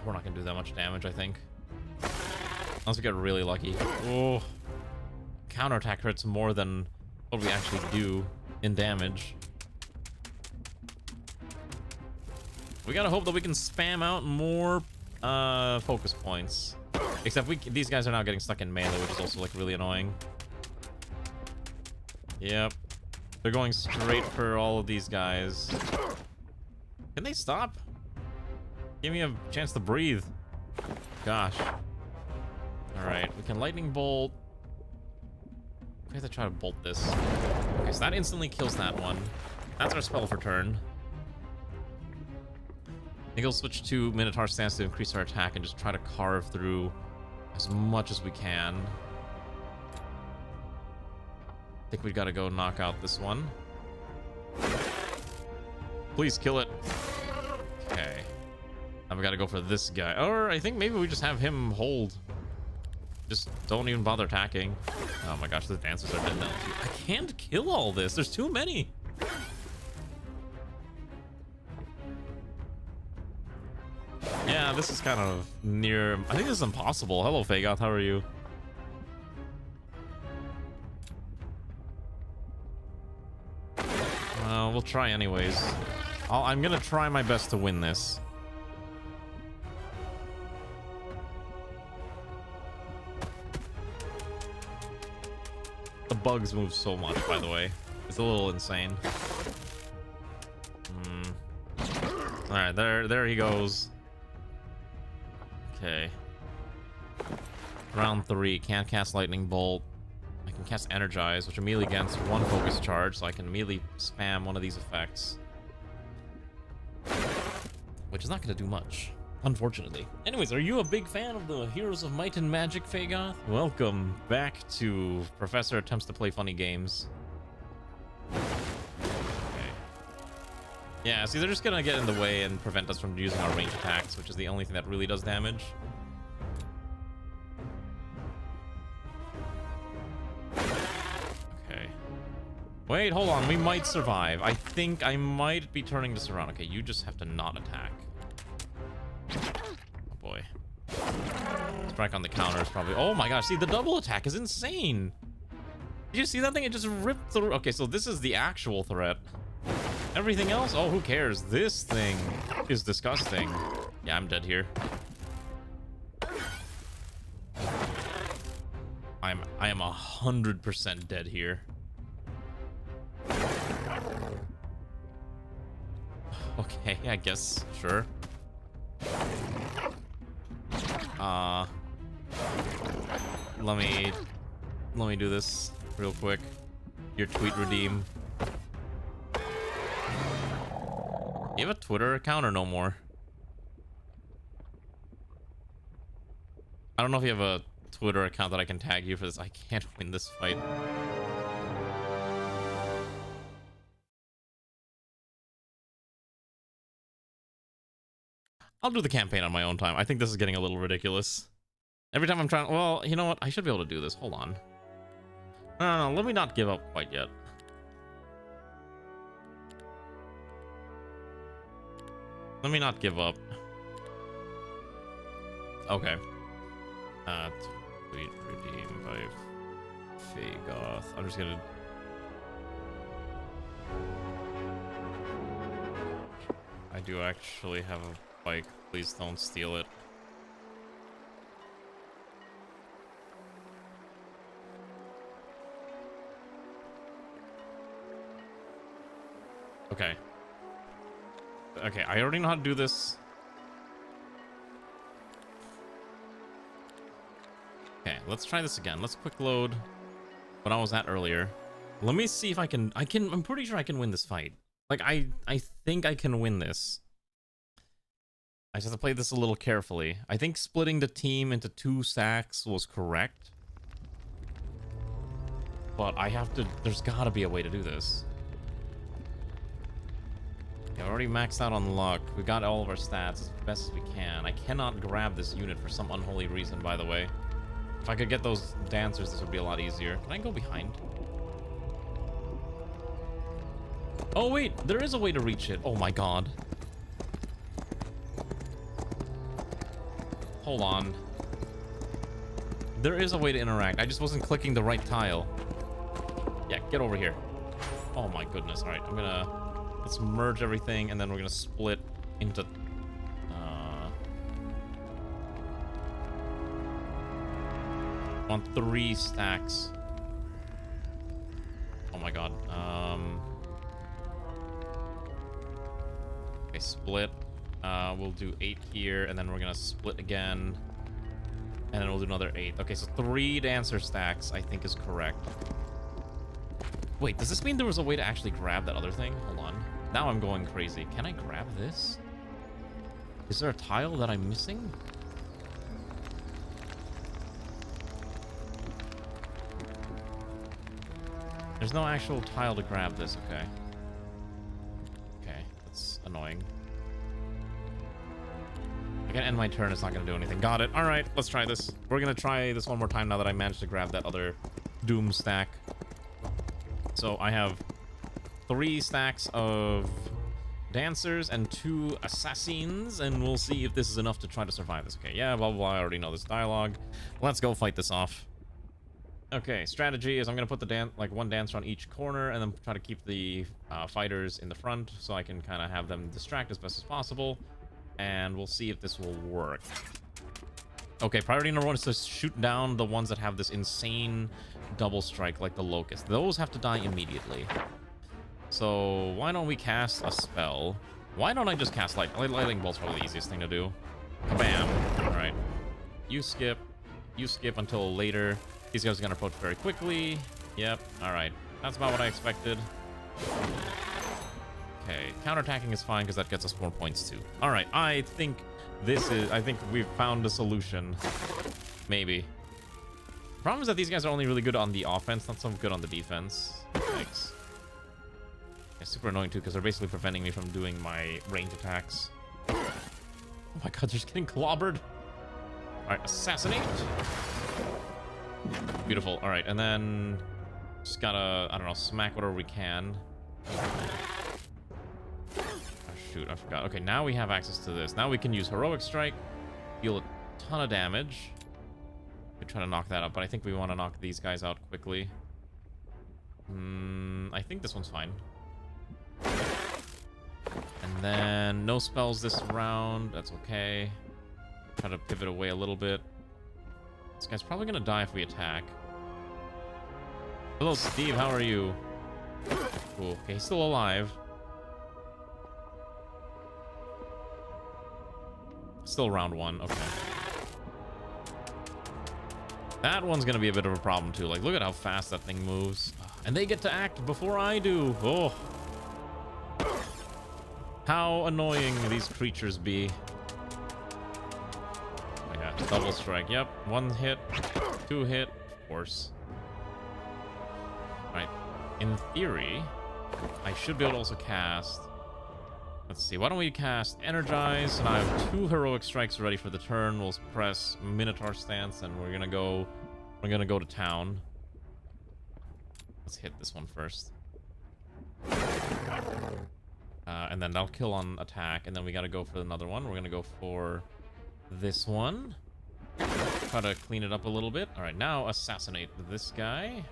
S3: We're not gonna do that much damage, I think. Unless we get really lucky. Oh. Counterattack hurts more than what we actually do in damage. We gotta hope that we can spam out more focus points. Except these guys are now getting stuck in melee, which is also like really annoying. Yep. They're going straight for all of these guys. Can they stop? Give me a chance to breathe. Gosh. Alright, we can lightning bolt. We have to try to bolt this. Okay, so that instantly kills that one. That's our spell for turn. I think we'll switch to Minotaur stance to increase our attack and just try to carve through as much as we can. I think we gotta go knock out this one. Please kill it. Okay. Now we gotta go for this guy. Or I think maybe we just have him hold. Just don't even bother attacking. Oh my gosh, the dancers are dead now too. I can't kill all this. There's too many. Yeah, this is kind of near. I think this is impossible. Hello, Fagoth. How are you? We'll try anyways. I'm gonna try my best to win this. The bugs move so much, by the way. It's a little insane. All right, there he goes. Okay. Round 3, can't cast lightning bolt. I can cast energize, which immediately against one focus charge, so I can immediately spam one of these effects. Which is not going to do much, unfortunately. Anyways, are you a big fan of the Heroes of Might and Magic, Fagoth? Welcome back to Professor Attempts to Play Funny Games. Okay. Yeah, see, they're just going to get in the way and prevent us from using our range attacks, which is the only thing that really does damage. Wait, hold on. We might survive. I think I might be turning this around. Okay, you just have to not attack. Oh, boy. Strike on the counters, probably. Oh, my gosh. See, the double attack is insane. Did you see that thing? It just ripped through. Okay, so this is the actual threat. Everything else? Oh, who cares? This thing is disgusting. Yeah, I'm dead here. I am 100% dead here. Okay, I guess, sure. Let me do this real quick. Your tweet redeem. You have a Twitter account or no more? I don't know if you have a Twitter account that I can tag you for this. I can't win this fight. I'll do the campaign on my own time. I think this is getting a little ridiculous. Every time I'm trying... Well, you know what? I should be able to do this. Hold on. No, let me not give up quite yet. Let me not give up. Okay. Tweet redeem by Fagoth. I'm just gonna... I do actually have a bike. Please don't steal it. Okay. Okay, I already know how to do this. Okay, let's try this again. Let's quick load what I was at earlier. Let me see if I can... I'm pretty sure I can win this fight. Like, I think I can win this. I just have to play this a little carefully. I think splitting the team into 2 stacks was correct. But I have to... There's gotta be a way to do this. Yeah, we're already maxed out on luck. We got all of our stats as best as we can. I cannot grab this unit for some unholy reason, by the way. If I could get those dancers, this would be a lot easier. Can I go behind? Oh, wait. There is a way to reach it. Oh, my God. Hold on. There is a way to interact. I just wasn't clicking the right tile. Yeah, get over here. Oh my goodness. All right, let's merge everything, and then we're gonna split into on 3 stacks. Oh my god. Okay, split. We'll do 8 here, and then we're gonna split again, and then we'll do another 8. Okay, so 3 dancer stacks, I think, is correct. Wait, does this mean there was a way to actually grab that other thing? Hold on. Now I'm going crazy. Can I grab this? Is there a tile that I'm missing? There's no actual tile to grab this, okay. Okay, that's annoying. I can end my turn, it's not gonna do anything. Got it. Alright, let's try this. We're gonna try this one more time now that I managed to grab that other Doom stack. So I have 3 stacks of dancers and 2 assassins, and we'll see if this is enough to try to survive this. Okay, yeah, blah, blah, blah. I already know this dialogue. Let's go fight this off. Okay, strategy is I'm gonna put the one dancer on each corner, and then try to keep the fighters in the front, so I can kind of have them distract as best as possible, and we'll see if this will work. Okay, priority number 1 is to shoot down the ones that have this insane double strike, like the locust. Those have to die immediately. So why don't we cast a spell? Why don't I just cast lightning bolt's probably the easiest thing to do. Kabam! All right, you skip until later. These guys are gonna approach very quickly. Yep. All right, that's about what I expected. Okay, counterattacking is fine because that gets us more points too. All right, I think we've found a solution. Maybe. Problem is that these guys are only really good on the offense, not so good on the defense. Thanks. It's super annoying too because they're basically preventing me from doing my range attacks. Oh my god, they're just getting clobbered. All right, assassinate. Beautiful. All right, and then just gotta, I don't know, smack whatever we can. Oh shoot, I forgot. Okay, now we have access to this. Now we can use heroic strike, deal a ton of damage. We try to knock that out, but I think we want to knock these guys out quickly. I think this one's fine. And then no spells this round. That's okay. Try to pivot away a little bit. This guy's probably gonna die if we attack. Hello, Steve. How are you? Cool. Okay, he's still alive. Still round 1. Okay. That one's gonna be a bit of a problem too. Like, look at how fast that thing moves. And they get to act before I do. Oh. How annoying these creatures be. Oh yeah, double strike. Yep, 1 hit, 2 hit, of course. Right. In theory, I should be able to also cast. Let's see, why don't we cast Energize? And I have 2 heroic strikes ready for the turn. We'll press Minotaur stance, and we're gonna go to town. Let's hit this one first. And then that'll kill on attack, and then we gotta go for another one. We're gonna go for this one. Try to clean it up a little bit. All right, now assassinate this guy.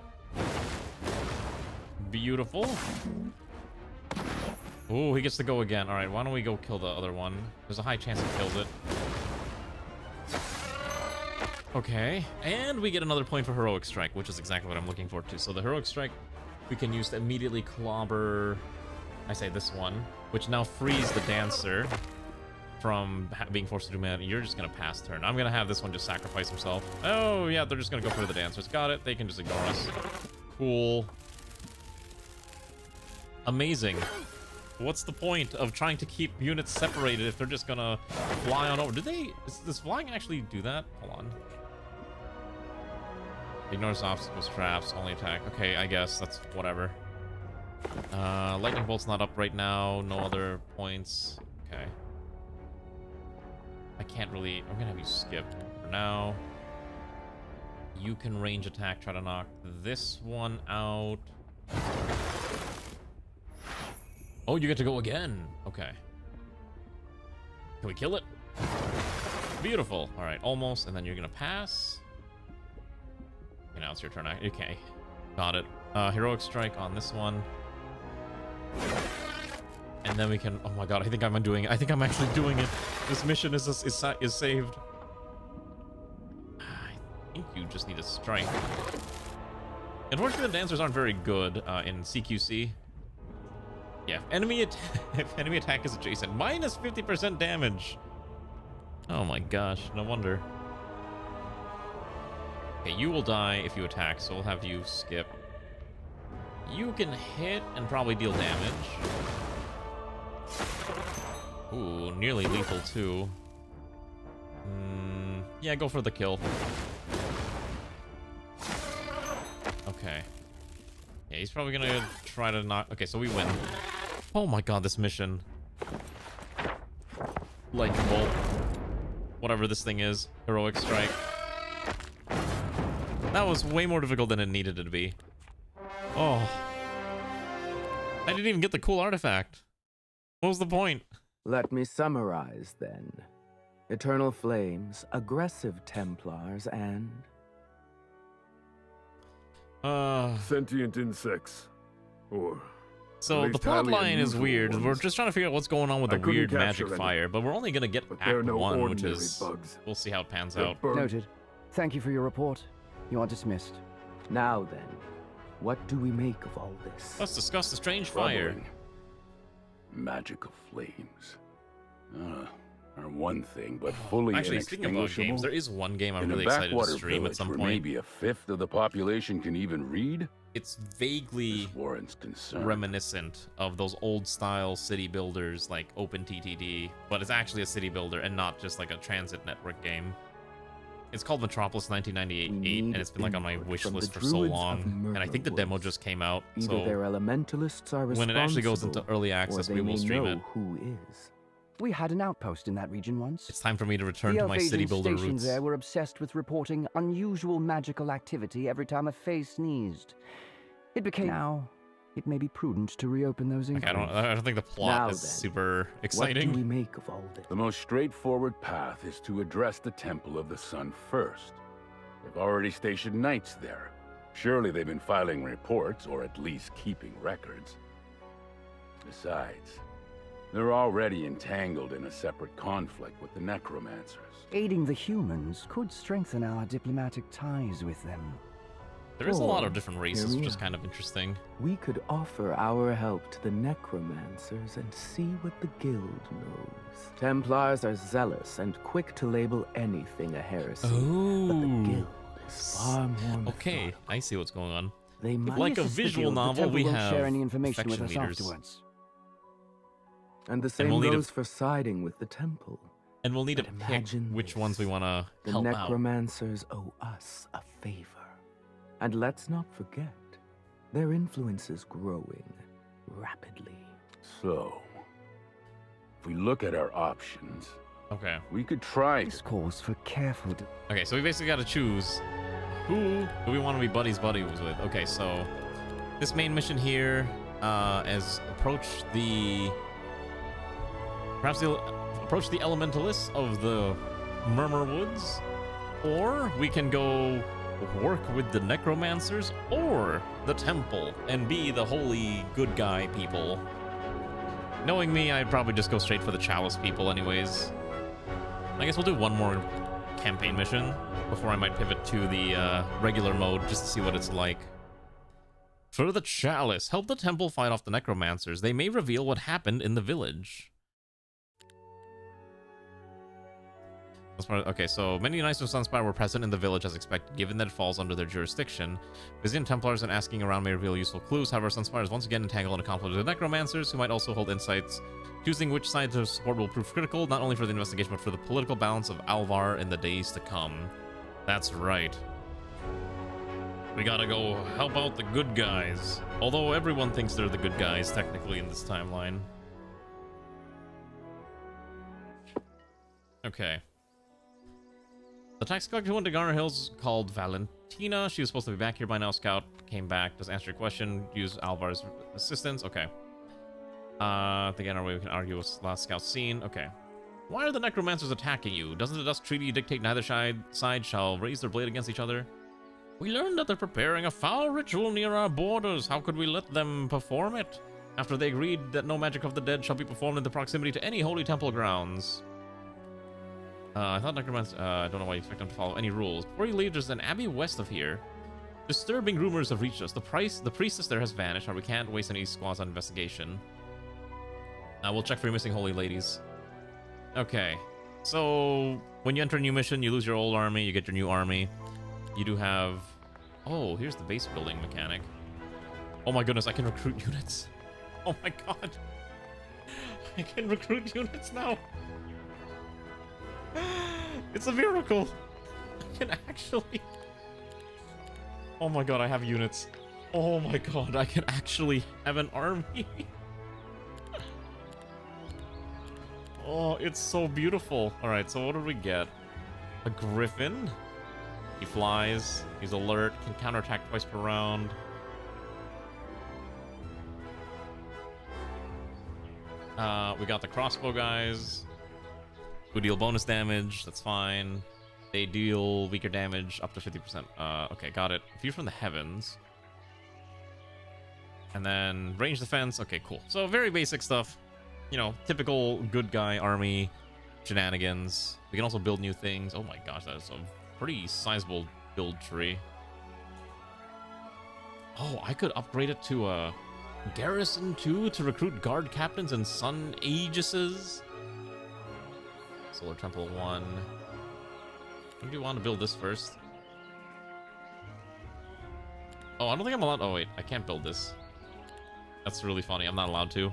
S3: Beautiful. Oh, he gets to go again. All right, why don't we go kill the other one? There's a high chance he kills it. Okay, and we get another point for heroic strike, which is exactly what I'm looking for too. So the heroic strike we can use to immediately clobber, I say this one, which now frees the dancer from being forced to do man. You're just gonna pass turn. I'm gonna have this one just sacrifice himself. Oh yeah, they're just gonna go for the dancers. Got it. They can just ignore us. Cool. Amazing. What's the point of trying to keep units separated if they're just gonna fly on over? Does flying actually do that? Hold on. Ignores obstacles, traps, only attack. Okay, I guess that's whatever. Lightning bolt's not up right now. No other points. Okay. I can't really. I'm gonna have you skip for now. You can range attack. Try to knock this one out. Oh, you get to go again. Okay. Can we kill it? Beautiful. All right, almost. And then you're gonna pass. Okay, now it's your turn. Okay, got it. Heroic strike on this one. And then we can, oh my god, I think I'm actually doing it. This mission is saved. I think you just need a strike. Unfortunately, the dancers aren't very good in CQC. Yeah, if enemy attack is adjacent, minus 50% damage. Oh my gosh, no wonder. Okay, you will die if you attack, so we'll have you skip. You can hit and probably deal damage. Ooh, nearly lethal too. Yeah, go for the kill. Okay. Yeah, he's probably gonna try to knock... Okay, so we win. Oh my god, this mission. Lightning bolt. Whatever this thing is. Heroic strike. That was way more difficult than it needed to be. Oh. I didn't even get the cool artifact. What was the point?
S6: Let me summarize then. Eternal flames, aggressive Templars, and...
S4: Sentient insects. Or...
S3: So the plot line is weird. We're just trying to figure out what's going on with the weird magic fire, but we're only gonna get Act 1, which is...
S4: bugs.
S3: We'll see how it pans out.
S7: Noted. Thank you for your report. You are dismissed.
S6: Now then, what do we make of all this?
S3: Let's discuss the strange fire.
S8: Magical flames. Are one thing, but fully
S3: Actually, speaking of games, there is one game I'm really excited to stream at some point.
S8: Maybe a fifth of the population can even read.
S3: It's vaguely reminiscent of those old style city builders like OpenTTD, but it's actually a city builder and not just like a transit network game. It's called Metropolis 1998, and it's been like on my wish list for so long, and I think the demo just came out, so
S6: their elementalists are
S3: when it actually goes into early access, we will stream it.
S6: Who is.
S7: We had an outpost in that region once.
S3: It's time for me to return to my city builder roots. The elf agents
S7: there were obsessed with reporting unusual magical activity every time a fae sneezed. It became... Now, it may be prudent to reopen those inquiries.
S3: Okay, I don't think the plot is super exciting.
S6: What do we make of all this?
S8: The most straightforward path is to address the Temple of the Sun first. They've already stationed knights there. Surely they've been filing reports, or at least keeping records. Besides, they're already entangled in a separate conflict with the necromancers.
S7: Aiding the humans could strengthen our diplomatic ties with them.
S3: There is a lot of different races, which is kind of interesting.
S6: We could offer our help to the necromancers and see what the guild knows. Templars are zealous and quick to label anything a heresy.
S3: Oh.
S6: But the guild is far more
S3: okay, I see what's going on.
S6: They might
S3: like a visual novel, we have
S7: share any information with us
S3: leaders.
S7: Afterwards.
S6: And the same goes for siding with the temple.
S3: And we'll need to pick which ones we want to help out.
S6: The necromancers owe us a favor. And let's not forget, their influence is growing rapidly.
S8: So, if we look at our options,
S3: okay,
S8: we could try.
S7: This calls for careful.
S3: Okay, so we basically got to choose who do we want to be buddies with. Okay, so this main mission here is approach the elementalists of the Murmur Woods, or we can go work with the necromancers or the temple and be the holy good guy people. Knowing me, I'd probably just go straight for the chalice people anyways. I guess we'll do one more campaign mission before I might pivot to the regular mode just to see what it's like. For the chalice, help the temple fight off the necromancers. They may reveal what happened in the village. Okay, so many Knights of Sunspire were present in the village as expected, given that it falls under their jurisdiction. Visiting Templars and asking around may reveal useful clues. However, Sunspire is once again entangled in a conflict with the Necromancers, who might also hold insights. Choosing which side to support will prove critical, not only for the investigation, but for the political balance of Alvar in the days to come. That's right. We gotta go help out the good guys. Although everyone thinks they're the good guys, technically, in this timeline. Okay. The tax collector who went to Garner Hills called Valentina. She was supposed to be back here by now. Scout came back. Just answer your question. Use Alvar's assistance. Okay. I think in our way we can argue with last scout scene. Okay. Why are the necromancers attacking you? Doesn't the Dust Treaty dictate neither side shall raise their blade against each other? We learned that they're preparing a foul ritual near our borders. How could we let them perform it? After they agreed that no magic of the dead shall be performed in the proximity to any holy temple grounds. I thought necromancy... I don't know why you expect them to follow any rules. Before you leave, there's an abbey west of here. Disturbing rumors have reached us. The priestess there has vanished, or we can't waste any squads on investigation. We'll check for your missing holy ladies. Okay. So, when you enter a new mission, you lose your old army, you get your new army. You do have... Oh, here's the base building mechanic. Oh my goodness, I can recruit units. Oh my god. I can recruit units now. It's a miracle. I can actually... Oh my god, I have units. Oh my god, I can actually have an army. Oh, it's so beautiful. Alright, so what did we get? A griffin. He flies. He's alert. Can counterattack twice per round. We got the crossbow guys. Who deal bonus damage. That's fine. They deal weaker damage up to 50%. Okay, got it. View from the heavens. And then range defense. Okay, cool. So very basic stuff. You know, typical good guy army shenanigans. We can also build new things. Oh my gosh, that is a pretty sizable build tree. Oh, I could upgrade it to a garrison 2 to recruit guard captains and sun aegises. Solar Temple 1. Do you want to build this first? Oh, I don't think I'm allowed. Oh wait, I can't build this. That's really funny. I'm not allowed to.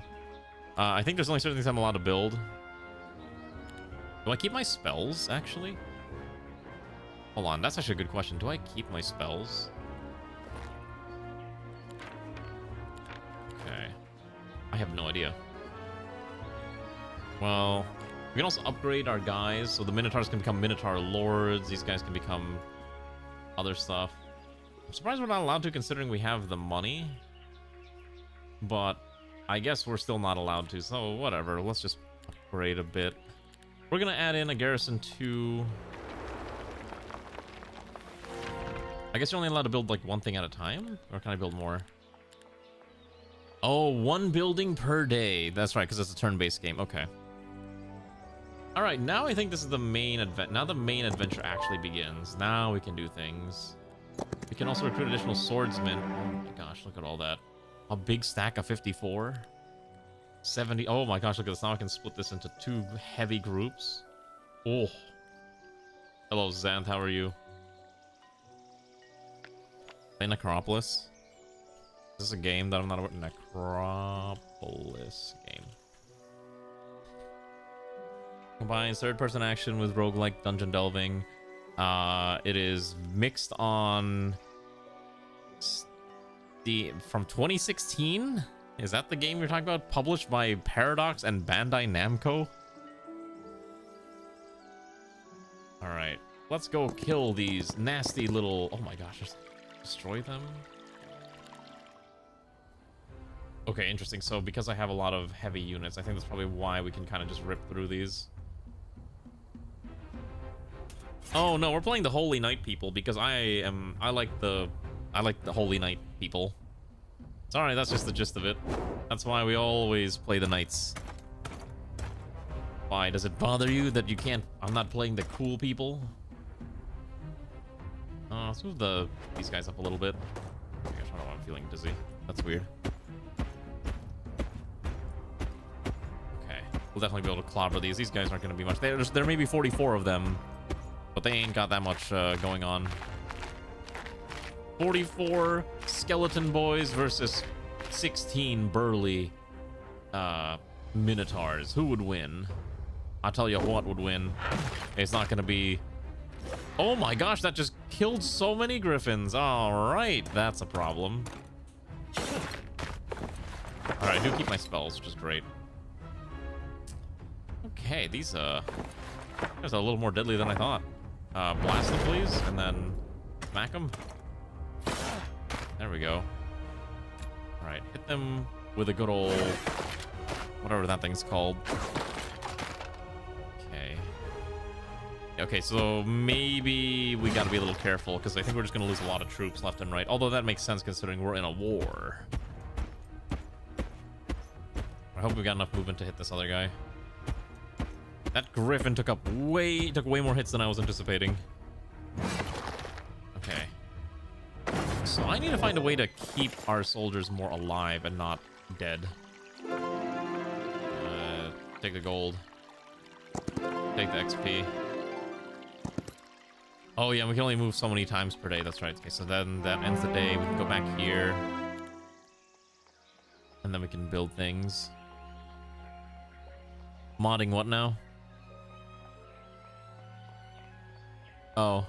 S3: I think there's only certain things I'm allowed to build. Do I keep my spells, actually? Hold on, that's actually a good question. Do I keep my spells? Okay. I have no idea. Well, we can also upgrade our guys, so the Minotaurs can become Minotaur Lords. These guys can become other stuff. I'm surprised we're not allowed to, considering we have the money. But I guess we're still not allowed to, so whatever. Let's just upgrade a bit. We're gonna add in a garrison 2. I guess you're only allowed to build like one thing at a time? Or can I build more? Oh, one building per day. That's right, because it's a turn-based game. Okay. Alright, now I think this is the main event. Now the main adventure actually begins. Now we can do things. We can also recruit additional swordsmen. Oh my gosh, look at all that. A big stack of 54. 70. Oh my gosh, look at this. Now I can split this into 2 heavy groups. Oh. Hello, Xanth. How are you? Play Necropolis. Is this a game that I'm not aware? Necropolis game. Combines third-person action with roguelike dungeon delving. It is mixed on from 2016. Is that the game you're talking about? Published by Paradox and Bandai Namco. All right, let's go kill these nasty little. Oh my gosh, just destroy them. Okay, interesting. So because I have a lot of heavy units, I think that's probably why we can kind of just rip through these. Oh no, we're playing the Holy Knight people because I like the Holy Knight people. It's alright, that's just the gist of it. That's why we always play the knights. Why, does it bother you that you can't... I'm not playing the cool people? Let's move these guys up a little bit. Gosh, I don't know, I'm feeling dizzy. That's weird. Okay, we'll definitely be able to clobber these. These guys aren't going to be much. There may be 44 of them, but they ain't got that much going on. 44 skeleton boys versus 16 burly minotaurs. Who would win? I'll tell you what would win. It's not gonna be... Oh my gosh, that just killed so many griffins. All right, that's a problem. All right, I do keep my spells, which is great. Okay, these are a little more deadly than I thought. Blast them, please, and then smack them. There we go. All right, hit them with a good old whatever that thing's called. Okay. Okay, so maybe we gotta be a little careful, because I think we're just gonna lose a lot of troops left and right. Although that makes sense considering we're in a war. I hope we got enough movement to hit this other guy. That Griffin took way more hits than I was anticipating. Okay. So I need to find a way to keep our soldiers more alive and not dead. Take the gold. Take the XP. Oh yeah, we can only move so many times per day. That's right. Okay, so then that ends the day. We can go back here. And then we can build things. Modding what now? Oh.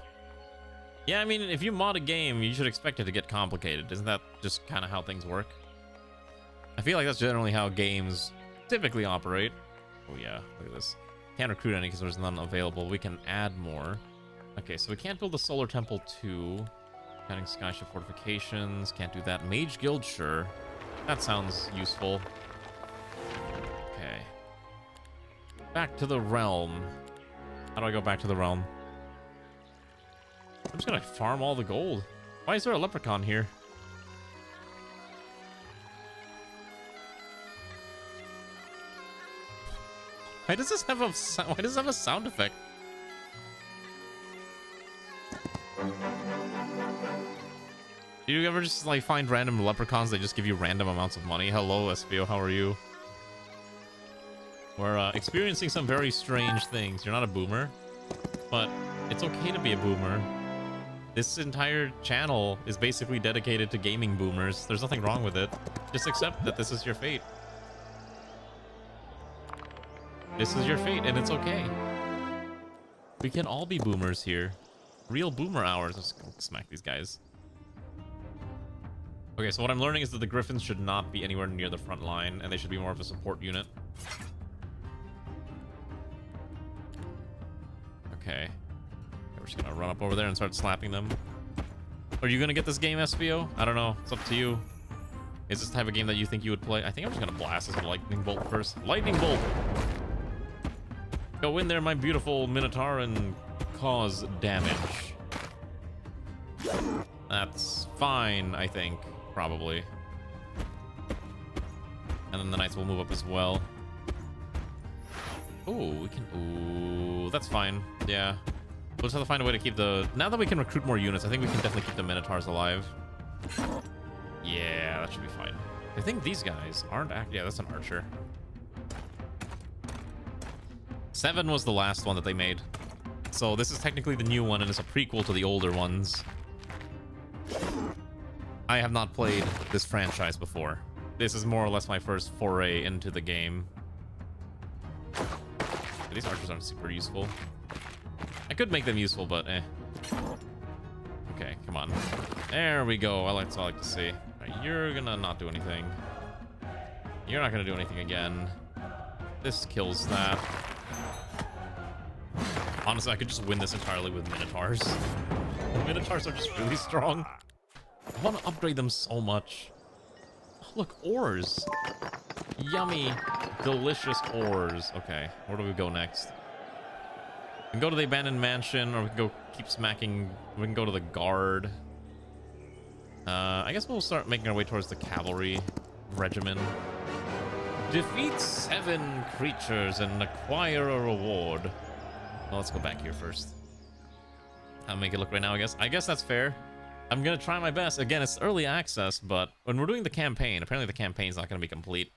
S3: Yeah, I mean, if you mod a game, you should expect it to get complicated. Isn't that just kind of how things work? I feel like that's generally how games typically operate. Oh yeah, look at this. Can't recruit any because there's none available. We can add more. Okay, so we can't build the Solar Temple 2. Adding Skyship Fortifications. Can't do that. Mage Guild, sure. That sounds useful. Okay. Back to the realm. How do I go back to the realm? I'm just gonna farm all the gold. Why is there a leprechaun here? Why does this have a sound effect? Do you ever just like find random leprechauns that just give you random amounts of money? Hello, SBO, how are you? We're experiencing some very strange things. You're not a boomer, but it's okay to be a boomer. This entire channel is basically dedicated to gaming boomers. There's nothing wrong with it. Just accept that this is your fate. This is your fate, and it's okay. We can all be boomers here. Real boomer hours. Let's go smack these guys. Okay, so what I'm learning is that the Griffins should not be anywhere near the front line, and they should be more of a support unit. Okay. We're just gonna run up over there and start slapping them. Are you gonna get this game, SBO? I don't know. It's up to you. Is this the type of game that you think you would play? I think I'm just gonna blast this lightning bolt first. Lightning bolt! Go in there, my beautiful Minotaur, and cause damage. That's fine, I think. Probably. And then the knights will move up as well. Oh, we can... Ooh, that's fine. Yeah. We'll just have to find a way to keep the... Now that we can recruit more units, I think we can definitely keep the Minotaurs alive. Yeah, that should be fine. I think these guys aren't... Yeah, that's an archer. 7 was the last one that they made. So this is technically the new one, and it's a prequel to the older ones. I have not played this franchise before. This is more or less my first foray into the game. These archers aren't super useful. I could make them useful, but eh. Okay, come on. There we go. That's all I like to see. Right, you're gonna not do anything. You're not gonna do anything again. This kills that. Honestly, I could just win this entirely with Minotaurs. The Minotaurs are just really strong. I want to upgrade them so much. Oh, look, ores. Yummy, delicious ores. Okay, where do we go next? We can go to the abandoned mansion, or we can go keep smacking. We can go to the guard. I guess we'll start making our way towards the cavalry regiment. Defeat 7 creatures and acquire a reward. Well, let's go back here first. I'll make it look right now, I guess. I guess that's fair. I'm gonna try my best. Again, it's early access, but when we're doing the campaign, apparently the campaign's not gonna be complete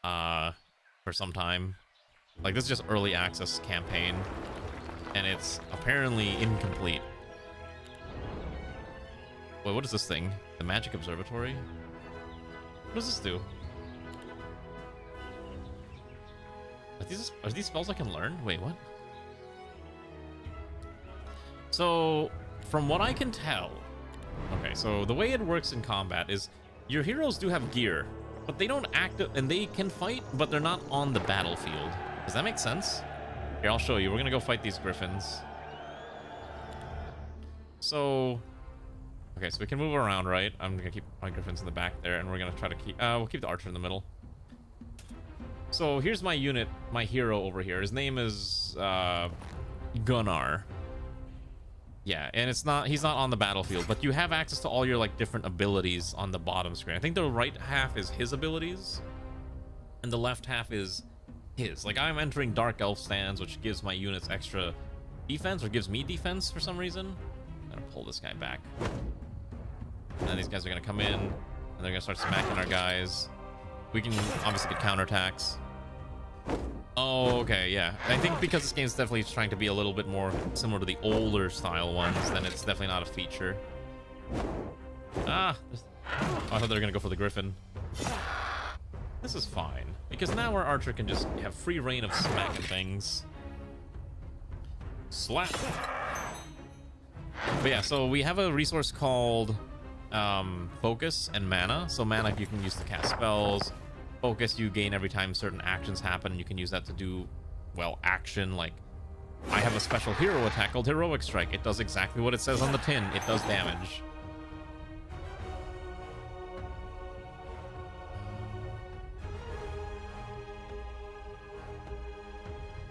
S3: for some time. Like, this is just early access campaign, and it's apparently incomplete. Wait, what is this thing? The Magic Observatory? What does this do? Are these spells I can learn? Wait, what? So, from what I can tell... Okay, so the way it works in combat is your heroes do have gear, but they don't act, and they can fight, but they're not on the battlefield. Does that make sense? Here, I'll show you. We're gonna go fight these griffins. So, okay, so we can move around, right? I'm gonna keep my griffins in the back there, and we're gonna try to keep, we'll keep the archer in the middle. So here's my unit, my hero over here. His name is, Gunnar. Yeah, and he's not on the battlefield, but you have access to all your like different abilities on the bottom screen. I think the right half is his abilities, and the left half is his. Like, I'm entering Dark Elf stands, which gives my units extra defense, or gives me defense for some reason. I'm gonna pull this guy back. And then these guys are gonna come in, and they're gonna start smacking our guys. We can obviously get counterattacks. Oh, okay, yeah. I think because this game's definitely trying to be a little bit more similar to the older style ones, then it's definitely not a feature. Ah! Oh, I thought they were gonna go for the Griffin. This is fine, because now our archer can just have free reign of smacking things. Slap! But yeah, so we have a resource called Focus and Mana. So Mana you can use to cast spells. Focus you gain every time certain actions happen. You can use that to do, well, action. Like, I have a special hero attack called Heroic Strike. It does exactly what it says on the tin. It does damage.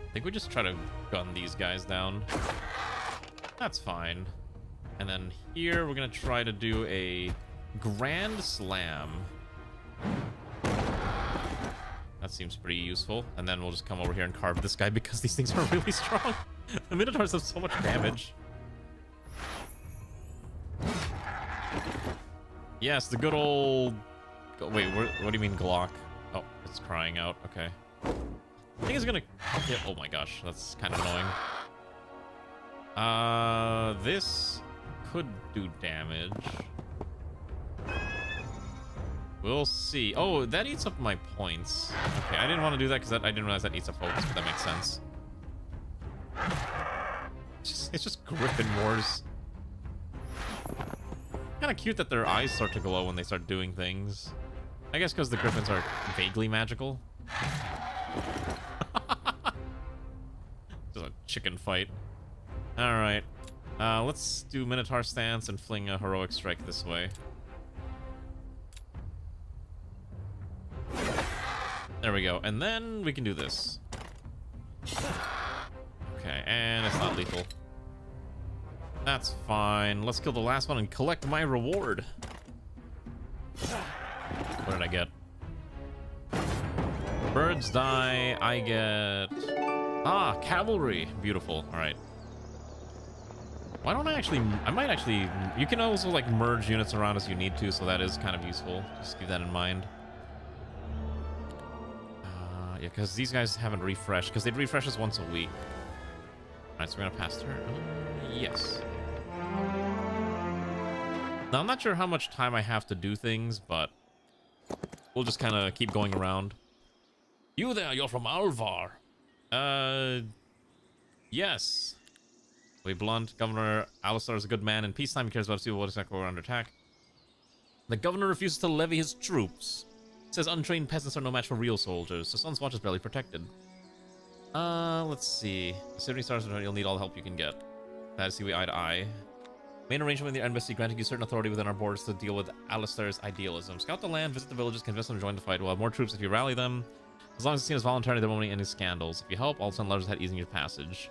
S3: I think we just try to gun these guys down. That's fine. And then here we're gonna try to do a Grand Slam. That seems pretty useful. And then we'll just come over here and carve this guy because these things are really strong. The Minotaurs have so much damage. Yes, the good old... Wait, what do you mean Glock? Oh, it's crying out. Okay. I think it's gonna... Yeah, oh my gosh, that's kind of annoying. This could do damage. We'll see. Oh, that eats up my points. Okay, I didn't want to do that because I didn't realize that eats up focus, but that makes sense. It's just Griffin Wars. Kind of cute that their eyes start to glow when they start doing things. I guess because the Griffins are vaguely magical. Just a chicken fight. Alright. Let's do Minotaur stance and fling a Heroic Strike this way. There we go. And then we can do this. Okay, and it's not lethal. That's fine. Let's kill the last one and collect my reward. What did I get? Birds die. I get... Ah, cavalry. Beautiful. All right. Why don't I actually... I might actually... You can also, like, merge units around as you need to, so that is kind of useful. Just keep that in mind. Yeah, because these guys haven't refreshed, because they'd refresh us once a week. Alright, so we're gonna pass turn. Yes. Now, I'm not sure how much time I have to do things, but we'll just kind of keep going around. You there, you're from Alvar. Yes. To be blunt, Governor Alistar is a good man. In peacetime, he cares about people what exactly we're under attack. The governor refuses to levy his troops. Says untrained peasants are no match for real soldiers. The Sun's Watch is barely protected. Let's see. 70 stars, you'll need all the help you can get. That see we eye to eye. Main arrangement with the embassy granting you certain authority within our borders to deal with Alistar's idealism. Scout the land, visit the villages, convince them to join the fight. We'll have more troops if you rally them. As long as it's seen as voluntary, there won't be any scandals. If you help, I'll send letters ahead easing your passage.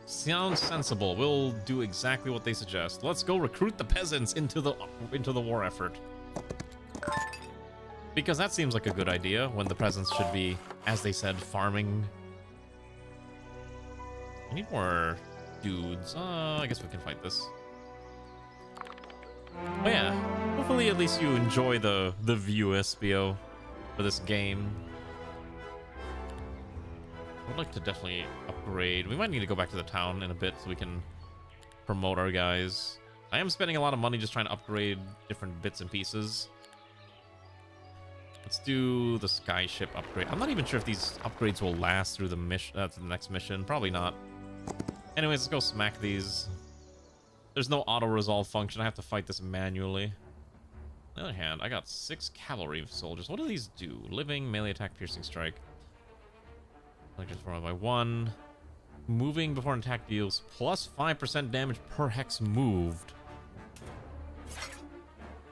S3: Sounds sensible. We'll do exactly what they suggest. Let's go recruit the peasants into the war effort. Because that seems like a good idea when the peasants should be, as they said, farming. I need more dudes. I guess we can fight this. But yeah, hopefully at least you enjoy the view SBO for this game. I'd like to definitely upgrade. We might need to go back to the town in a bit so we can promote our guys. I am spending a lot of money just trying to upgrade different bits and pieces. Let's do the skyship upgrade. I'm not even sure if these upgrades will last through the mission. That's the next mission. Probably not. Anyways, let's go smack these. There's no auto-resolve function. I have to fight this manually. On the other hand, I got 6 cavalry soldiers. What do these do? Living, melee attack, piercing strike. Just 4 by 1. Moving before an attack deals plus 5% damage per hex moved.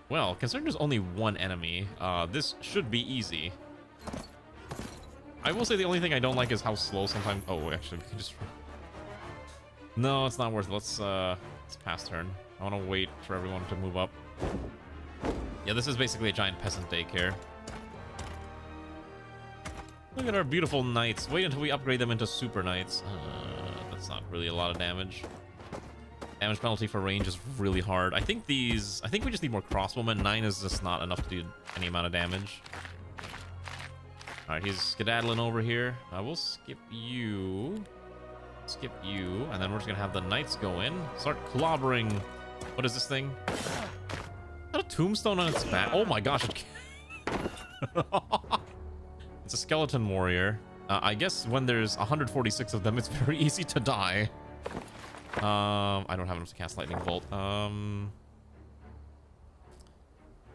S3: Well, considering there's only one enemy, this should be easy. I will say the only thing I don't like is how slow sometimes. Oh, actually, we can just. No, it's not worth it. Let's pass turn. I want to wait for everyone to move up. Yeah, this is basically a giant peasant daycare. Look at our beautiful knights. Wait until we upgrade them into super knights. That's not really a lot of damage. Damage penalty for range is really hard. I think we just need more crossbowmen. 9 is just not enough to do any amount of damage. Alright, he's skedaddling over here. We'll skip you. Skip you. And then we're just gonna have the knights go in. Start clobbering. What is this thing? Is that a tombstone on its back? Oh my gosh. It's a skeleton warrior. I guess when there's 146 of them, it's very easy to die. I don't have enough to cast Lightning Bolt.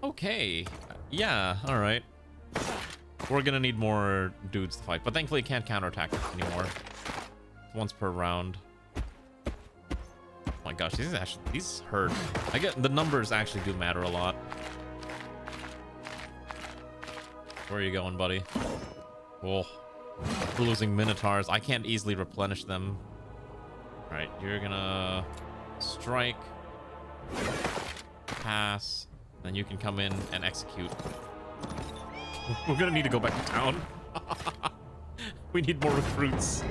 S3: Okay. Yeah, alright. We're gonna need more dudes to fight, but thankfully it can't counterattack anymore. Once per round. Oh my gosh, these hurt. I get the numbers actually do matter a lot. Where are you going, buddy? Oh, we're losing minotaurs. I can't easily replenish them. All right, you're gonna strike, pass, then you can come in and execute. We're gonna need to go back to town. We need more recruits.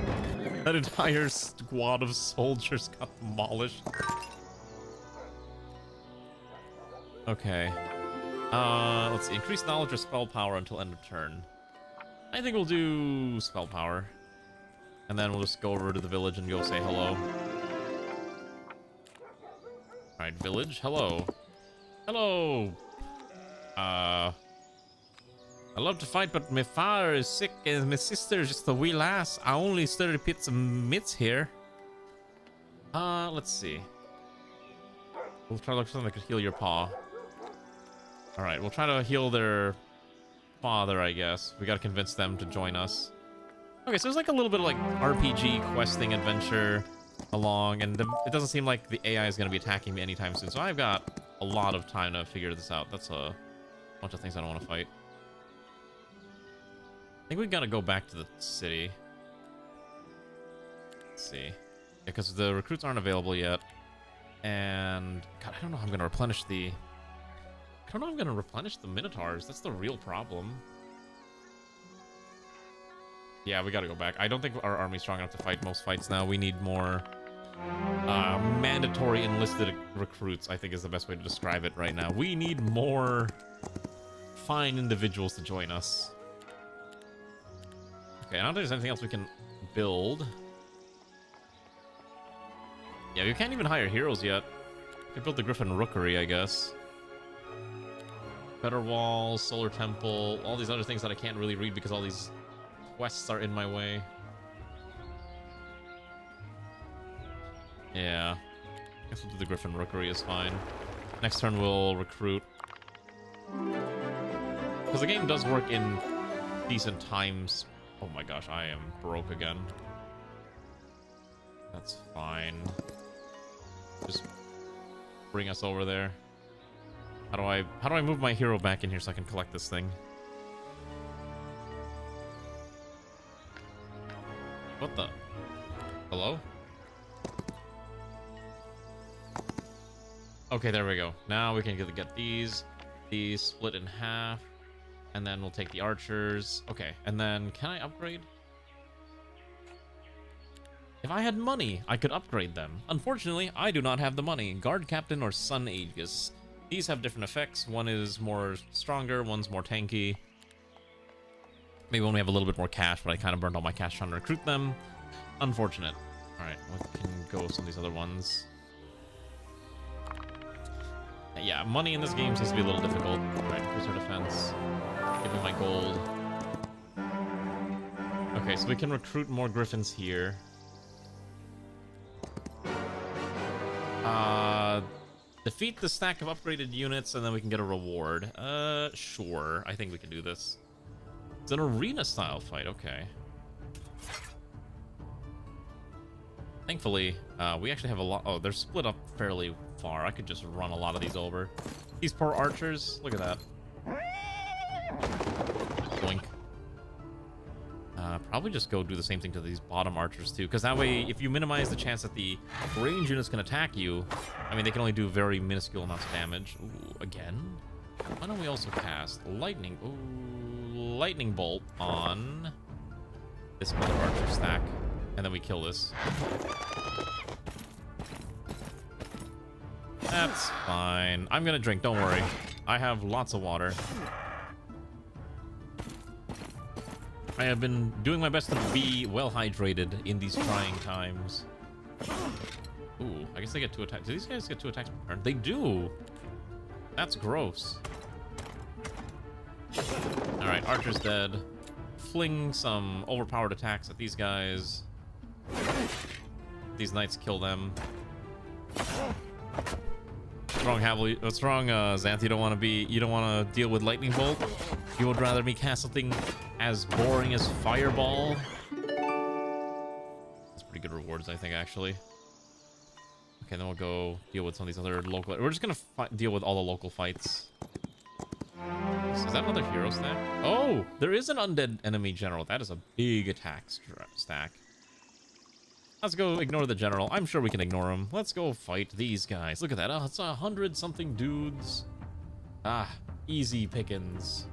S3: That entire squad of soldiers got demolished. Okay. Let's see. Increase knowledge or spell power until end of turn. I think we'll do spell power. And then we'll just go over to the village and go say hello. Alright, village. Hello. Hello. I love to fight, but my father is sick and my sister is just a wee lass. I only started to put some mitts here. Let's see. We'll try to look for something that could heal your paw. Alright, we'll try to heal their father, I guess. We gotta convince them to join us. Okay, so there's like a little bit of like RPG questing adventure along, and it doesn't seem like the AI is gonna be attacking me anytime soon, so I've got a lot of time to figure this out. That's a bunch of things I don't want to fight. I think we gotta go back to the city. Let's see. Yeah, because the recruits aren't available yet. And God, I don't know how I'm gonna replenish the... I don't know how I'm gonna replenish the Minotaurs. That's the real problem. Yeah, we gotta go back. I don't think our army's strong enough to fight most fights now. We need more mandatory enlisted recruits, I think is the best way to describe it right now. We need more fine individuals to join us. Okay, I don't think there's anything else we can build. Yeah, we can't even hire heroes yet. We can build the Griffin Rookery, I guess. Better Walls, Solar Temple, all these other things that I can't really read because all these quests are in my way. Yeah. I guess we'll do the Griffin Rookery is fine. Next turn we'll recruit. Because the game does work in decent times. Oh my gosh, I am broke again. That's fine. Just bring us over there. How do I move my hero back in here so I can collect this thing? What the? Hello? Okay, there we go. Now we can get these split in half. And then we'll take the archers. Okay, and then can I upgrade? If I had money, I could upgrade them. Unfortunately, I do not have the money. Guard Captain or Sun Aegis. These have different effects. One is more stronger, one's more tanky. Maybe when we have a little bit more cash, but I kind of burned all my cash trying to recruit them. Unfortunate. Alright, we can go with some of these other ones. Yeah, money in this game seems to be a little difficult. Alright, increase our defense. Give me my gold. Okay, so we can recruit more griffins here. Defeat the stack of upgraded units and then we can get a reward. Sure. I think we can do this. It's an arena style fight. Okay. Thankfully, we actually have a lot. Oh, they're split up fairly far. I could just run a lot of these over. These poor archers. Look at that. Blink. probably just go do the same thing to these bottom archers too, because that way, if you minimize the chance that the range units can attack you, I mean, they can only do very minuscule amounts of damage. Ooh, again? Why don't we also cast lightning? Ooh, lightning bolt on this other archer stack, and then we kill this. That's fine. I'm gonna drink, don't worry. I have lots of water. I have been doing my best to be well hydrated in these trying times. Ooh, I guess they get 2 attacks. Do these guys get 2 attacks per turn? They do! That's gross. Alright, Archer's dead. Fling some overpowered attacks at these guys. These knights kill them. Strong Xanth, you don't want to deal with lightning bolt. You would rather me cast something as boring as fireball. That's pretty good rewards, I think, actually. Okay, then we'll go deal with some of these other local. We're just gonna deal with all the local fights. Is that another hero stack? Oh, there is an undead enemy general. That is a big attack stack. Let's go ignore the general. I'm sure we can ignore him. Let's go fight these guys. Look at that. Oh, it's 100-something dudes. Ah, easy pickings.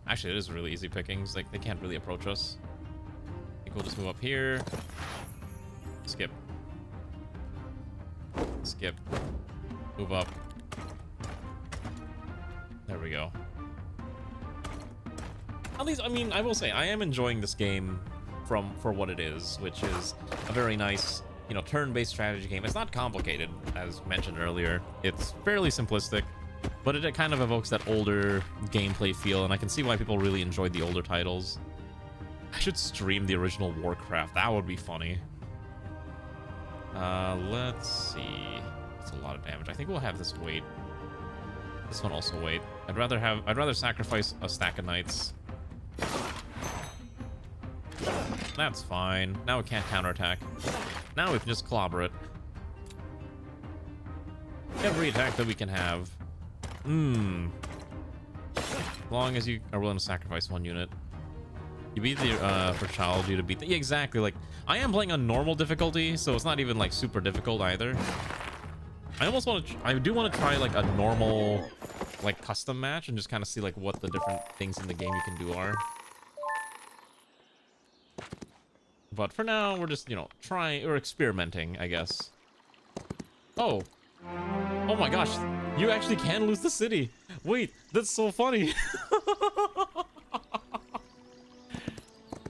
S3: Actually, it is really easy pickings. Like, they can't really approach us. I think we'll just move up here. Skip. Skip. Move up. There we go. At least, I mean, I will say, I am enjoying this game for what it is, which is a very nice, you know, turn-based strategy game. It's not complicated, as mentioned earlier. It's fairly simplistic, but it kind of evokes that older gameplay feel, and I can see why people really enjoyed the older titles. I should stream the original Warcraft. That would be funny. Let's see. That's a lot of damage. I think we'll have this wait. This one also wait. I'd rather sacrifice a stack of knights. That's fine. Now we can't counterattack. Now we can just clobber it. Every attack that we can have. As long as you are willing to sacrifice 1 unit. You beat the, for child, you to beat the... Yeah, exactly. Like, I am playing on normal difficulty, so it's not even, like, super difficult either. I almost want to... I do want to try, like, a normal, like, custom match and just kind of see, like, what the different things in the game you can do are. But for now, we're just, you know, trying or experimenting, I guess. Oh. Oh my gosh. You actually can lose the city. Wait, that's so funny.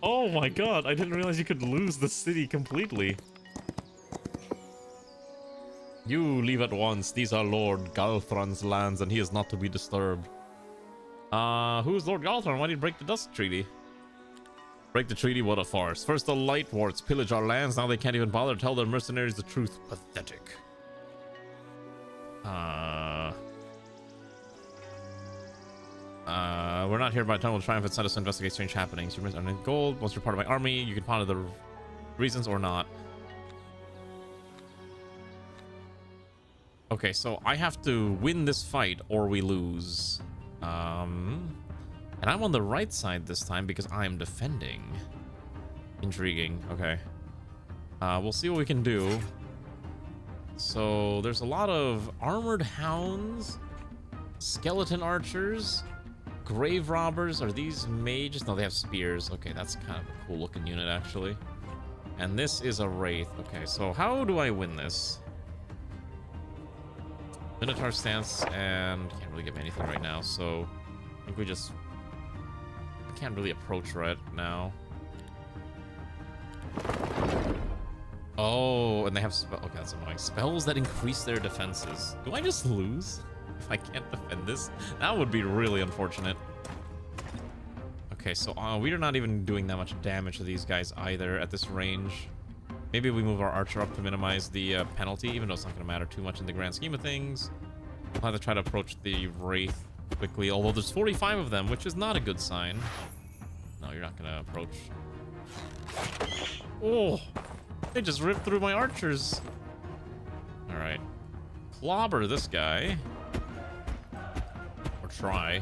S3: Oh my god, I didn't realize you could lose the city completely. You leave at once. These are Lord Galthron's lands, and he is not to be disturbed. Who's Lord Galthron? Why did he break the Dusk Treaty? Break the treaty? What a farce. First the Light Wards pillage our lands, now they can't even bother to tell their mercenaries the truth. Pathetic. We're not here by eternal triumph. It's sent us to investigate strange happenings. You're missing gold. Once you're part of my army, you can ponder the reasons or not. Okay, so I have to win this fight or we lose. And I'm on the right side this time because I'm defending. Intriguing. Okay. We'll see what we can do. So there's a lot of armored hounds, skeleton archers, grave robbers. Are these mages? No, they have spears. Okay, that's kind of a cool looking unit actually. And this is a wraith. Okay, so how do I win this? Minotaur stance, and can't really get me anything right now, so I think we just can't really approach right now. Oh, and they have okay, that's annoying. Spells that increase their defenses. Do I just lose if I can't defend this? That would be really unfortunate. Okay, so we are not even doing that much damage to these guys either at this range. Maybe we move our archer up to minimize the penalty, even though it's not going to matter too much in the grand scheme of things. We'll have to try to approach the wraith quickly, although there's 45 of them, which is not a good sign. No, you're not going to approach. Oh, they just ripped through my archers. All right. Clobber this guy. Or try.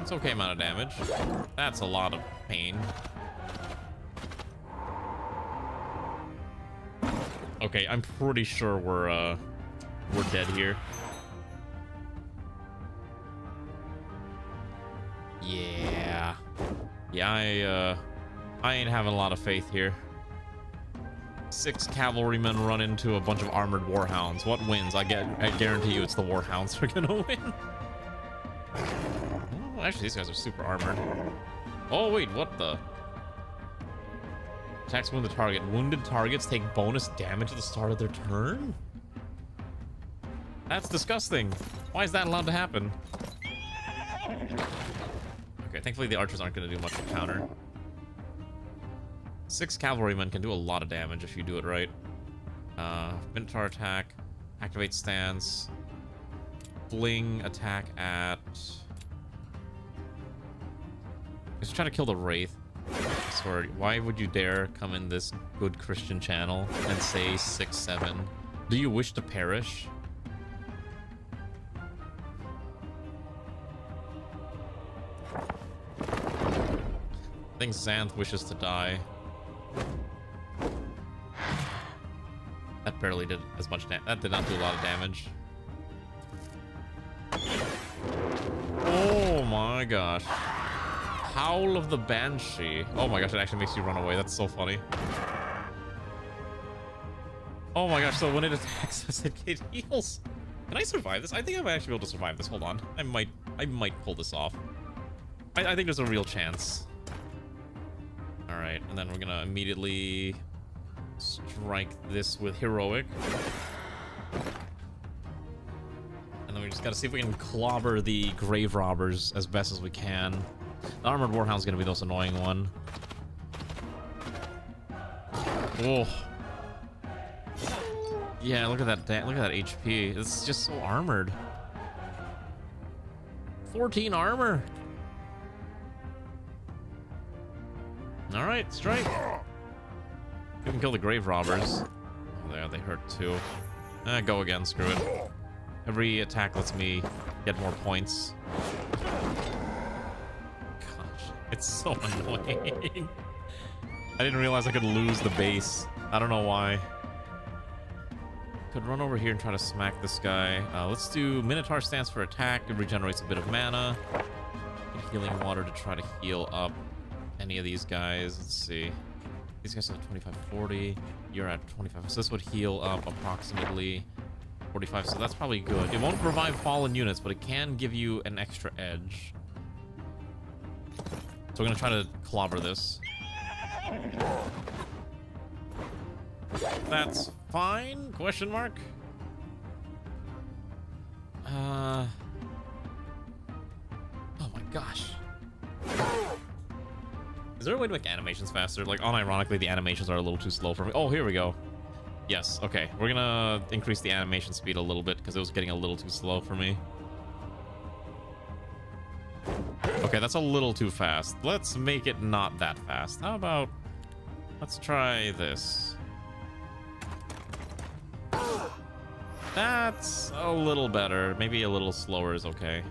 S3: It's okay amount of damage. That's a lot of pain. Okay, I'm pretty sure we're dead here. Yeah. Yeah, I ain't having a lot of faith here. 6 cavalrymen run into a bunch of armored warhounds. What wins? I guarantee you it's the warhounds are gonna win. Oh, actually, these guys are super armored. Oh, wait, what the? Attacks wound the target. Wounded targets take bonus damage at the start of their turn? That's disgusting. Why is that allowed to happen? Okay, thankfully the archers aren't going to do much to counter. 6 cavalrymen can do a lot of damage if you do it right. Minotaur attack, activate stance, fling attack at... Let's try to kill the wraith. Sorry, why would you dare come in this good Christian channel and say 6-7? Do you wish to perish? I think Xanth wishes to die. That barely did as much damage. That did not do a lot of damage. Oh my gosh. Howl of the Banshee. Oh my gosh, it actually makes you run away. That's so funny. Oh my gosh, so when it attacks us, it heals. Can I survive this? I think I might actually be able to survive this. Hold on. I might pull this off. I think there's a real chance. Alright, and then we're gonna immediately strike this with heroic. And then we just gotta see if we can clobber the grave robbers as best as we can. The armored warhound's gonna be the most annoying one. Oh. Yeah, look at that HP. It's just so armored. 14 armor. All right, strike. You can kill the grave robbers. Oh, there, they hurt too. Go again, screw it. Every attack lets me get more points. Gosh, it's so annoying. I didn't realize I could lose the base. I don't know why. Could run over here and try to smack this guy. Let's do Minotaur stance for attack. It regenerates a bit of mana. Get healing water to try to heal up any of these guys. Let's see. These guys have 25-40. You're at 25. So this would heal up approximately 45. So that's probably good. It won't revive fallen units, but it can give you an extra edge. So we're gonna try to clobber this. That's fine? Question mark? Oh my gosh. Is there a way to make animations faster? Like, unironically, the animations are a little too slow for me. Oh, here we go. Yes, okay. We're gonna increase the animation speed a little bit because it was getting a little too slow for me. Okay, that's a little too fast. Let's make it not that fast. How about... Let's try this. That's a little better. Maybe a little slower is okay.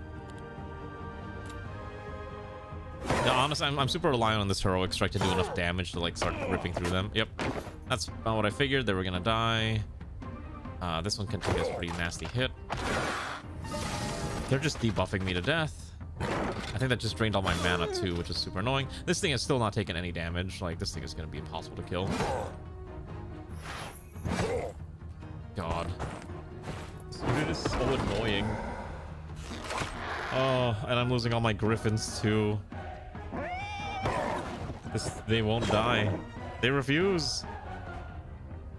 S3: Yeah, honestly, I'm super reliant on this heroic strike to do enough damage to like start ripping through them. Yep, that's about what I figured. They were gonna die. This one can take a pretty nasty hit. They're just debuffing me to death. I think that just drained all my mana too, which is super annoying. This thing has still not taken any damage. Like, this thing is gonna be impossible to kill. God. It is so annoying. Oh, and I'm losing all my griffins too. They won't die. They refuse.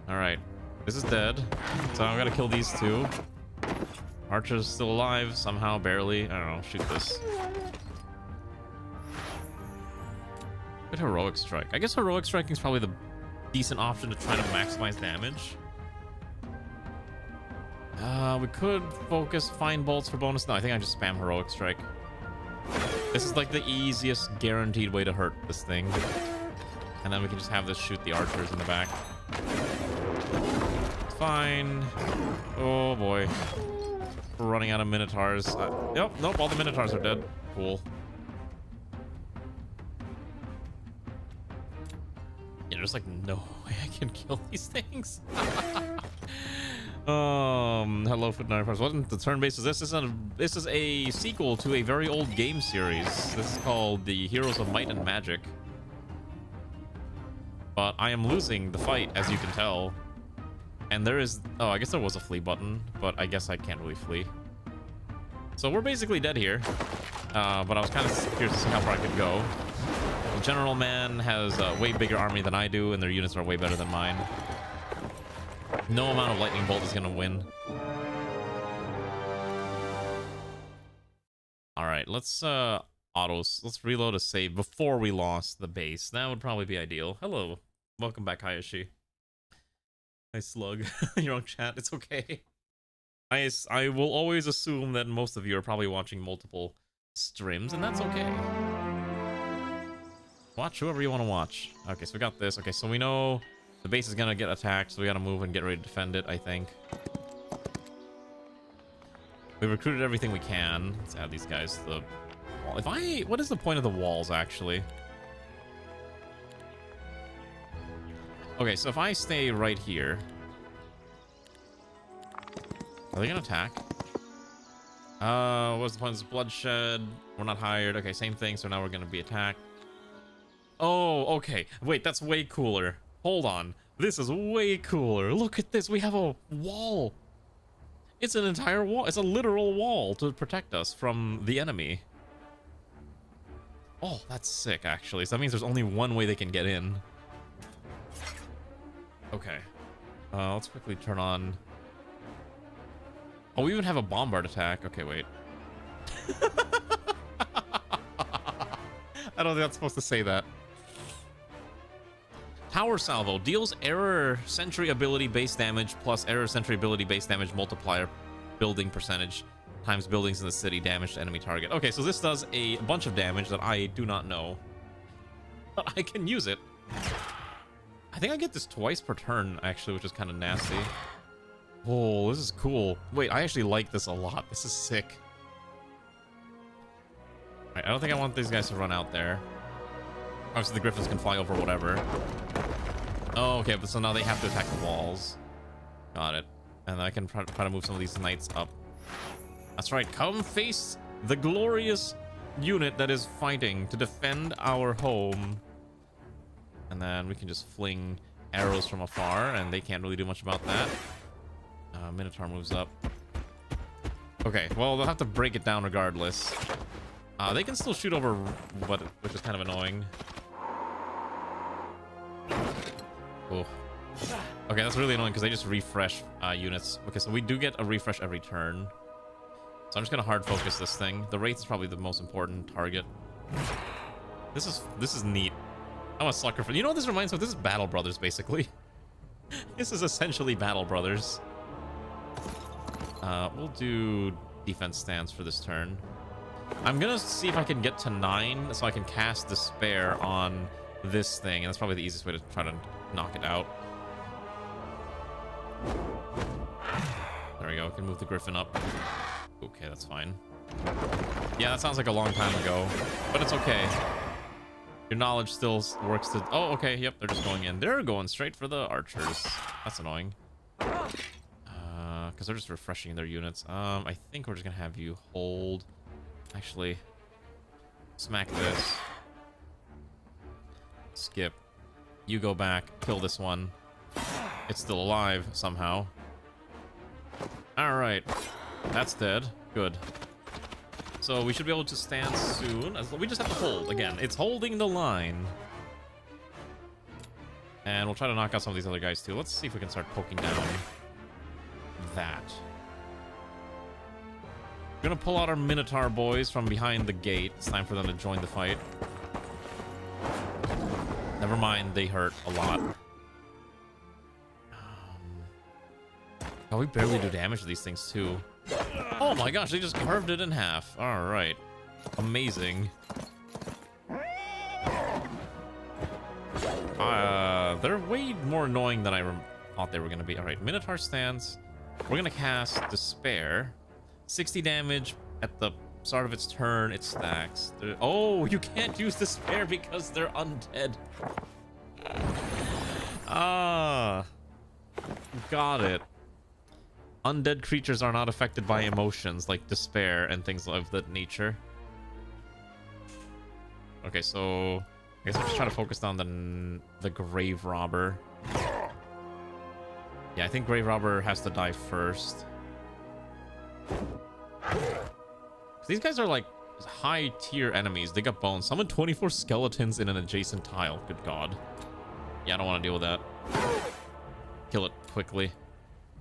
S3: Alright. This is dead. So I've got to kill these two. Archer's still alive somehow, barely. I don't know. Shoot this. Good heroic strike. I guess heroic striking is probably the decent option to try to maximize damage. We could focus fine bolts for bonus. No, I think I just spam heroic strike. This is like the easiest guaranteed way to hurt this thing. And then we can just have this shoot the archers in the back. It's fine. Oh boy. We're running out of minotaurs. Yep, nope, all the minotaurs are dead. Cool. there's like no way I can kill these things. Hello, Footnote. What the turn-based is this? This is a sequel to a very old game series. This is called the Heroes of Might and Magic. But I am losing the fight, as you can tell. And there is... Oh, I guess there was a flee button, but I guess I can't really flee. So we're basically dead here. But I was kind of curious to see how far I could go. The General Man has a way bigger army than I do, and their units are way better than mine. No amount of lightning bolt is gonna win. All right, let's reload a save before we lost the base. That would probably be ideal. Hello, welcome back, Hayashi. Hi, Slug. You're on chat. It's okay. I will always assume that most of you are probably watching multiple streams, and that's okay. Watch whoever you want to watch. Okay, so we got this. Okay, so we know the base is gonna get attacked, so we gotta move and get ready to defend it, I think. We recruited everything we can. Let's add these guys to the wall. What is the point of the walls, actually? Okay, so if I stay right here... Are they gonna attack? What's the point of this bloodshed? We're not hired. Okay, same thing, so now we're gonna be attacked. Oh, okay. Wait, that's way cooler. Hold on. This is way cooler. Look at this. We have a wall. It's an entire wall. It's a literal wall to protect us from the enemy. Oh, that's sick, actually. So that means there's only one way they can get in. Okay. Let's quickly turn on... Oh, we even have a bombard attack. Okay, wait. I don't think I'm supposed to say that. Tower Salvo deals error sentry ability base damage plus error sentry ability base damage multiplier building percentage times buildings in the city damage to enemy target. Okay, so this does a bunch of damage that I do not know. But I can use it. I think I get this twice per turn, actually, which is kind of nasty. Oh, this is cool. Wait, I actually like this a lot. This is sick. Alright, I don't think I want these guys to run out there. Obviously, the Griffins can fly over whatever. Oh, okay, but so now they have to attack the walls. Got it. And I can try to move some of these knights up. That's right. Come face the glorious unit that is fighting to defend our home. And then we can just fling arrows from afar, and they can't really do much about that. Minotaur moves up. Okay, well, they'll have to break it down regardless. They can still shoot over, which is kind of annoying. Oh. Okay, that's really annoying because they just refresh units. Okay, so we do get a refresh every turn. So I'm just gonna hard focus this thing. The Wraith is probably the most important target. This is neat. I'm a sucker for... You know what this reminds me of? This is Battle Brothers, basically. This is essentially Battle Brothers. We'll do defense stance for this turn. I'm gonna see if I can get to 9 so I can cast Despair on this thing, and that's probably the easiest way to try to knock it out. There we go. We can move the Griffin up. Okay, that's fine. Yeah, that sounds like a long time ago, but it's okay. Your knowledge still works to... Oh, okay, yep, they're just going in. They're going straight for the archers. That's annoying. Because they're just refreshing their units. I think we're just gonna have you hold... Actually, smack this. Skip. You go back, kill this one. It's still alive somehow. Alright. That's dead. Good. So we should be able to stand soon. We just have to hold. Again, it's holding the line. And we'll try to knock out some of these other guys too. Let's see if we can start poking down that. We're gonna pull out our Minotaur boys from behind the gate. It's time for them to join the fight. Never mind, they hurt a lot. Oh, we barely do damage to these things too. Oh my gosh, they just carved it in half. All right, amazing. They're way more annoying than I thought they were gonna be. All right, Minotaur stance. We're gonna cast Despair. 60 damage at the start of its turn. It stacks. Oh, you can't use Despair because they're undead. Ah, got it. Undead creatures are not affected by emotions like despair and things of that nature. Okay, so I guess I'm just trying to focus on the grave robber. Yeah, I think grave robber has to die first. These guys are like high tier enemies. They got bones. Summon 24 skeletons in an adjacent tile. Good god. Yeah, I don't want to deal with that. Kill it quickly.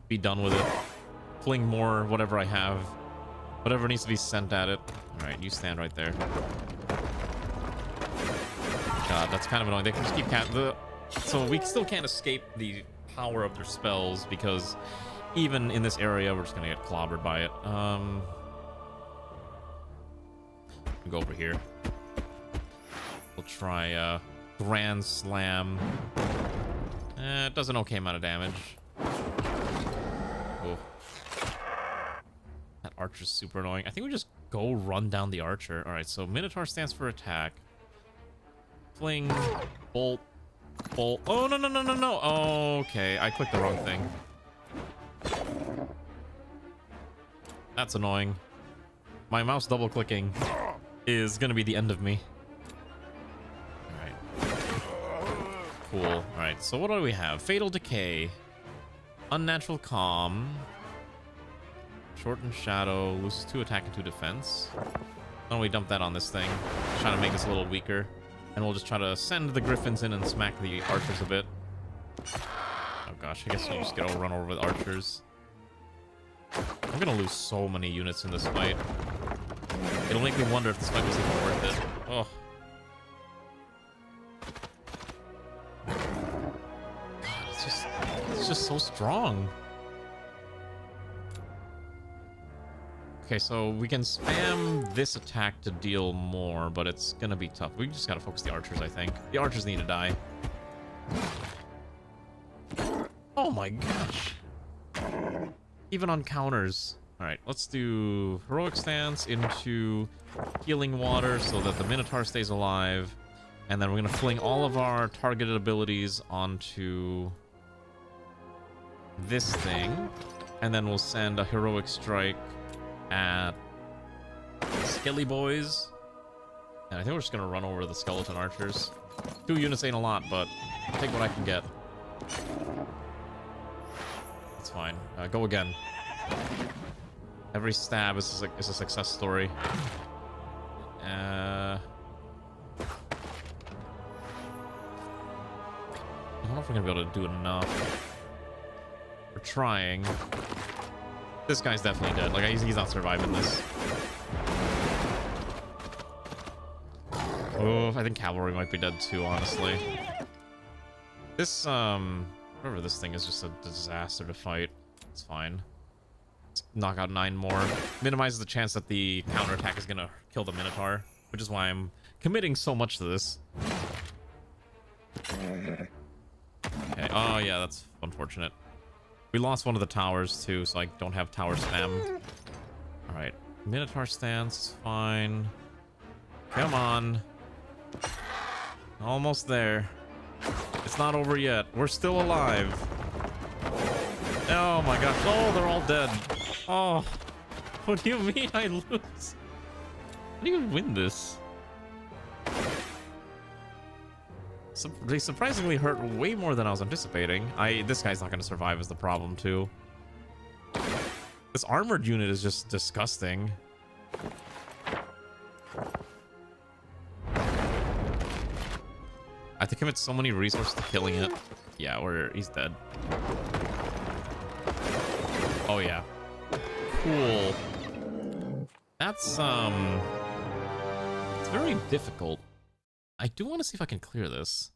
S3: Be done with it. Fling more whatever I have. Whatever needs to be sent at it. Alright, you stand right there. God, that's kind of annoying. They can just keep so we still can't escape the power of their spells because even in this area we're just gonna get clobbered by it. Go over here. We'll try Grand Slam. It does an okay amount of damage. Oh. That archer's super annoying. I think we just go run down the archer. Alright, so Minotaur stands for attack. Fling, bolt, bolt. Oh, no, no, no, no, no. Okay, I clicked the wrong thing. That's annoying. My mouse double clicking is gonna be the end of me. Alright. Cool. Alright, so what do we have? Fatal Decay. Unnatural Calm. Shortened Shadow. Loses 2 attack and 2 defense. Why don't we dump that on this thing? Try to make this a little weaker. And we'll just try to send the griffins in and smack the archers a bit. Oh gosh, I guess we'll just get run over with archers. I'm gonna lose so many units in this fight. It'll make me wonder if this fight was even worth it. Oh. God, it's just so strong. Okay, so we can spam this attack to deal more, but it's gonna be tough. We just gotta focus the archers, I think. The archers need to die. Oh my gosh. Even on counters. Alright, let's do heroic stance into healing water so that the Minotaur stays alive. And then we're gonna fling all of our targeted abilities onto this thing. And then we'll send a heroic strike at Skelly Boys. And I think we're just gonna run over the skeleton archers. 2 units ain't a lot, but I'll take what I can get. That's fine. Go again. Every stab is a success story. I don't know if we're gonna be able to do enough. We're trying. This guy's definitely dead. Like, he's not surviving this. Oh, I think cavalry might be dead too, honestly. This, whatever this thing is, just a disaster to fight. It's fine. Let's knock out 9 more. Minimizes the chance that the counterattack is gonna kill the Minotaur, which is why I'm committing so much to this. Okay. Oh, yeah, that's unfortunate. We lost one of the towers, too, so I don't have tower spam. Alright. Minotaur stance, fine. Come on. Almost there. It's not over yet. We're still alive. Oh my gosh. Oh, they're all dead. Oh. What do you mean I lose? How do you win this? They surprisingly hurt way more than I was anticipating. This guy's not going to survive is the problem, too. This armored unit is just disgusting. I have to commit so many resources to killing it. Yeah, he's dead. Oh, yeah. Cool. That's, it's very difficult. I do want to see if I can clear this.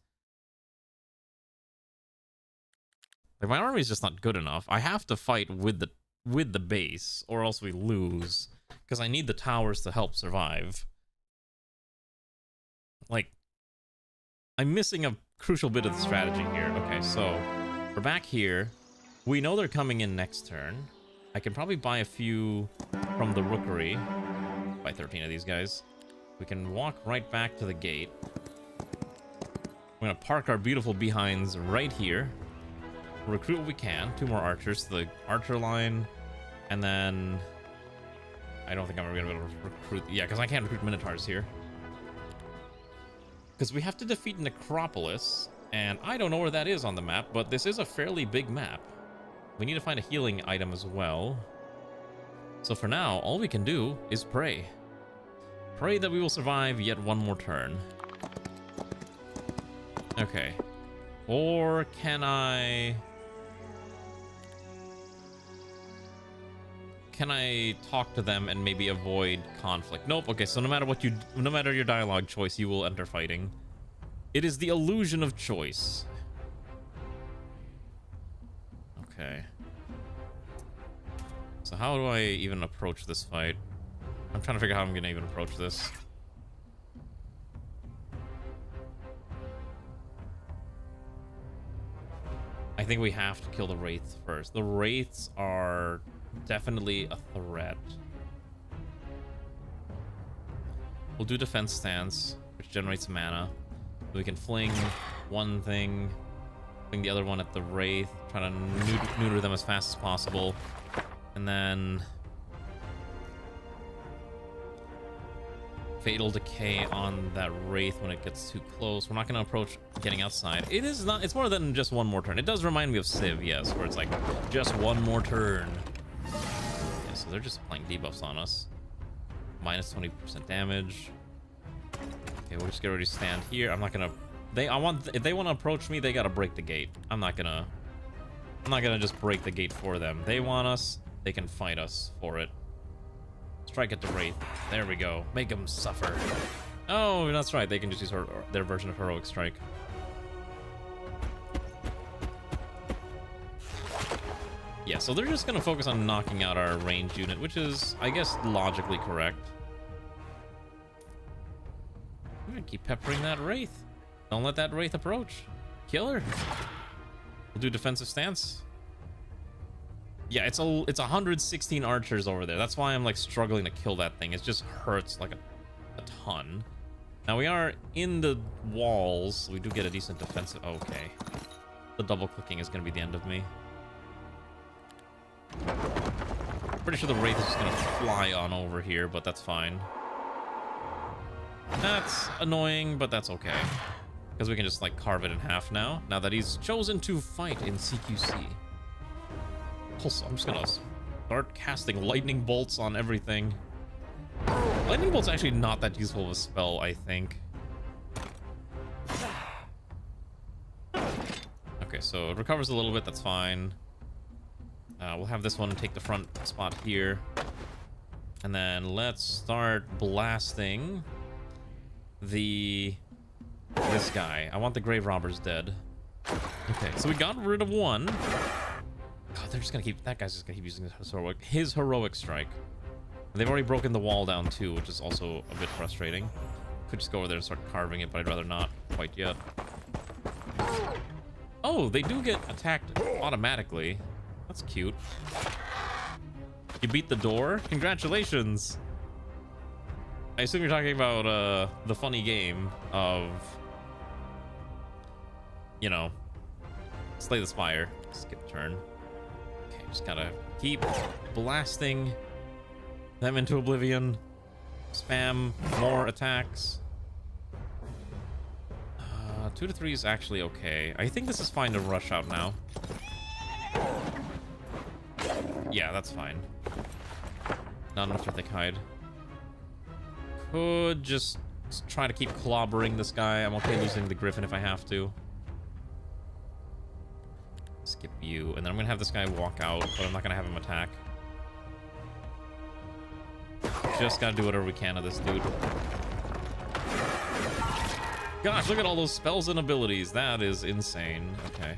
S3: Like, my army is just not good enough. I have to fight with the base, or else we lose. Because I need the towers to help survive. Like, I'm missing a crucial bit of the strategy here. Okay, so we're back here. We know they're coming in next turn. I can probably buy a few from the rookery. Buy 13 of these guys. We can walk right back to the gate. We're gonna park our beautiful behinds right here. Recruit what we can. 2 more archers to the archer line. And then... I don't think I'm ever gonna be able to recruit... Yeah, because I can't recruit Minotaurs here. Because we have to defeat Necropolis. And I don't know where that is on the map, but this is a fairly big map. We need to find a healing item as well. So for now, all we can do is pray. Pray that we will survive yet one more turn. Okay. Or can I... Can I talk to them and maybe avoid conflict? Nope. Okay, so no matter your dialogue choice, you will enter fighting. It is the illusion of choice. Okay. So how do I even approach this fight? I'm trying to figure out how I'm gonna even approach this. I think we have to kill the Wraiths first. The Wraiths are definitely a threat. We'll do defense stance, which generates mana. We can fling one thing, fling the other one at the Wraith, try to neuter them as fast as possible. And then Fatal Decay on that Wraith when it gets too close. We're not going to approach getting outside. It is not, it's more than just one more turn. It does remind me of Civ, yes, where it's like just one more turn. Yeah, so they're just applying debuffs on us. Minus 20% damage. Okay, we'll just get ready to stand here. I'm not gonna... if they want to approach me, they gotta break the gate. I'm not gonna just break the gate for them. They want us, they can fight us for it. Strike at the Wraith. There we go. Make them suffer. Oh, that's right. They can just use their version of Heroic Strike. Yeah, so they're just gonna focus on knocking out our ranged unit, which is, I guess, logically correct. I'm gonna keep peppering that Wraith. Don't let that Wraith approach. Kill her. We'll do defensive stance. Yeah, it's 116 archers over there. That's why I'm like struggling to kill that thing. It just hurts like a ton. Now we are in the walls. So we do get a decent defensive. Okay. The double clicking is gonna be the end of me. Pretty sure the Wraith is just gonna fly on over here, but that's fine. That's annoying, but that's okay. Because we can just like carve it in half now that he's chosen to fight in CQC. Also, I'm just gonna start casting lightning bolts on everything. Lightning bolt's actually not that useful of a spell, I think. Okay, so it recovers a little bit, that's fine. We'll have this one take the front spot here. And then let's start blasting this guy. I want the grave robbers dead. Okay, so we got rid of one. God, they're just gonna keep, that guy's just gonna keep using his heroic strike. And they've already broken the wall down too, which is also a bit frustrating. Could just go over there and start carving it, but I'd rather not quite yet. Oh, they do get attacked automatically. That's cute. You beat the door? Congratulations! I assume you're talking about the funny game of, you know, Slay the Spire. Skip turn. Okay, just gotta keep blasting them into oblivion. Spam more attacks. 2 to 3 is actually okay. I think this is fine to rush out now. Yeah, that's fine. Not enough to thick hide. Could just try to keep clobbering this guy. I'm okay losing the Griffin if I have to. Skip you, and then I'm gonna have this guy walk out, but I'm not gonna have him attack. Just gotta do whatever we can to this dude. Gosh, look at all those spells and abilities. That is insane. Okay.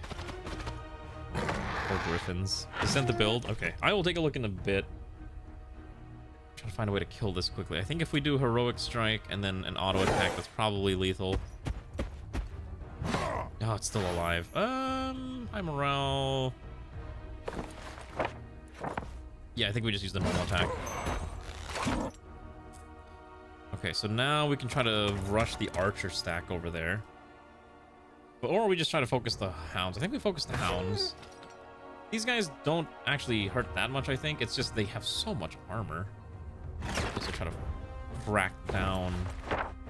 S3: Poor Griffins. Descent the build. Okay, I will take a look in a bit. Try to find a way to kill this quickly. I think if we do heroic strike and then an auto attack, that's probably lethal. Oh, it's still alive. High morale. Yeah, I think we just use the normal attack. Okay, so now we can try to rush the archer stack over there. Or we just try to focus the hounds. I think we focus the hounds. These guys don't actually hurt that much, I think. It's just they have so much armor. Let's try to crack down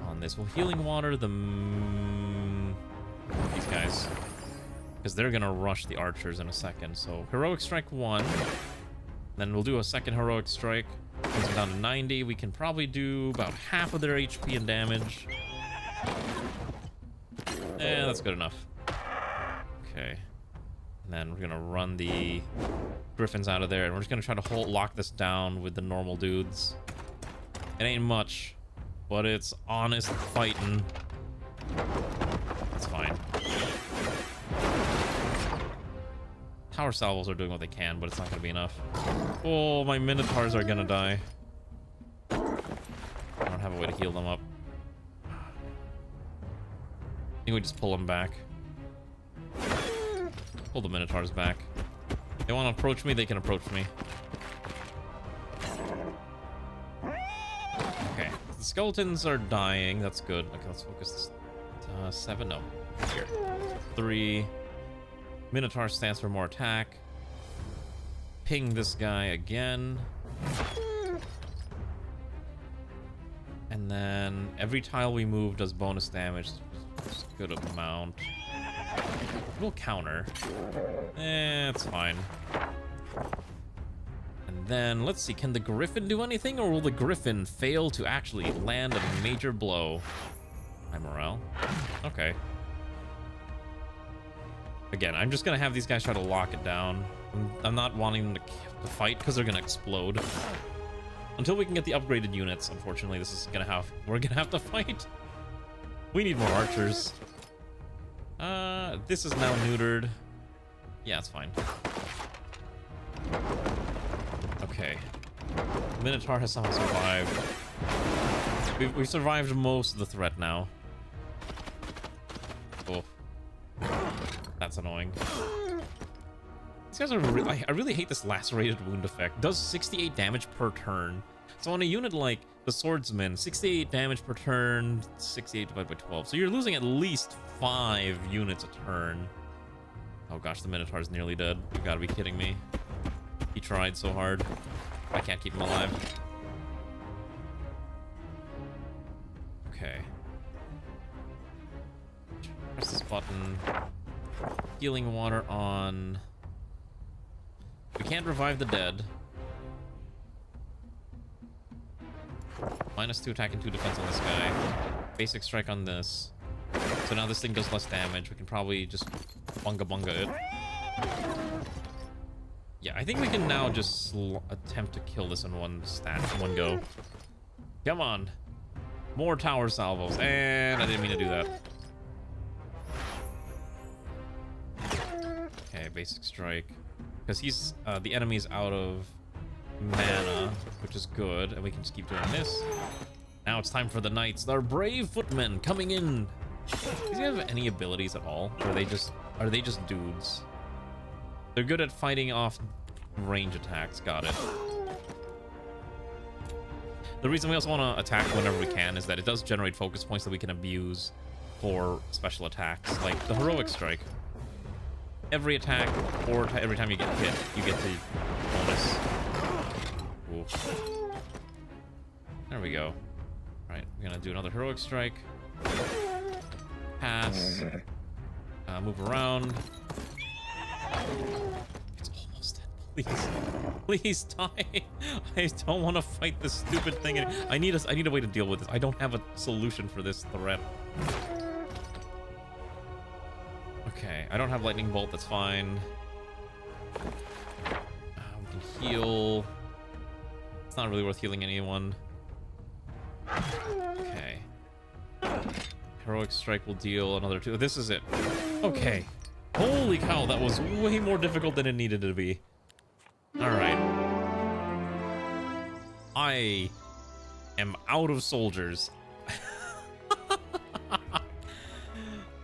S3: on this. Well, healing water these guys, because they're gonna rush the archers in a second. So heroic strike 1, then we'll do a second heroic strike. Brings them down to 90. We can probably do about half of their HP and damage. Yeah, that's good enough. Okay. And then we're gonna run the griffins out of there, and we're just gonna try to lock this down with the normal dudes. It ain't much, but it's honest fighting. That's fine. Tower salvos are doing what they can, but it's not gonna be enough. Oh, my minotaurs are gonna die. I don't have a way to heal them up. I think we just pull them back. Pull the minotaurs back. They want to approach me, they can approach me. Okay, the skeletons are dying. That's good. Okay, let's focus this. 7, no. Here. 3. Minotaur stands for more attack. Ping this guy again. And then every tile we move does bonus damage. It's a good amount. We'll counter. It's fine. And then, let's see, can the griffin do anything, or will the griffin fail to actually land a major blow? High morale. Okay. Again, I'm just gonna have these guys try to lock it down. I'm not wanting them to fight because they're gonna explode. Until we can get the upgraded units, unfortunately, we're gonna have to fight. We need more archers. This is now neutered. Yeah, it's fine. Okay. The Minotaur has somehow survived. We've survived most of the threat now. Oh. That's annoying. These guys are I really hate this lacerated wound effect. Does 68 damage per turn. So on a unit like the swordsman, 68 damage per turn, 68 divided by 12. So you're losing at least 5 units a turn. Oh gosh, the Minotaur's nearly dead. You gotta be kidding me. He tried so hard. I can't keep him alive. Okay. Press this button. Healing water on. We can't revive the dead. -2 attack and 2 defense on this guy. Basic strike on this. So now this thing does less damage. We can probably just bunga it. Yeah, I think we can now just attempt to kill this in one go. Come on. More tower salvos. And I didn't mean to do that. Okay, basic strike. Because he's the enemy's out of mana, which is good, and we can just keep doing this. Now it's time for the knights. They're brave footmen coming in. Do these guys have any abilities at all? Or are they just dudes? They're good at fighting off range attacks. Got it. The reason we also want to attack whenever we can is that it does generate focus points that we can abuse for special attacks, like the heroic strike. Every attack or every time you get hit, you get the bonus. Ooh. There we go. Right, we're gonna do another heroic strike. Pass. Move around. It's almost dead. Please die. I don't want to fight this stupid thing. I need a way to deal with this. I don't have a solution for this threat. Okay, I don't have lightning bolt. That's fine. We can heal. It's not really worth healing anyone. Okay. Heroic strike will deal another 2. This is it. Okay. Holy cow, that was way more difficult than it needed to be. Alright. I am out of soldiers.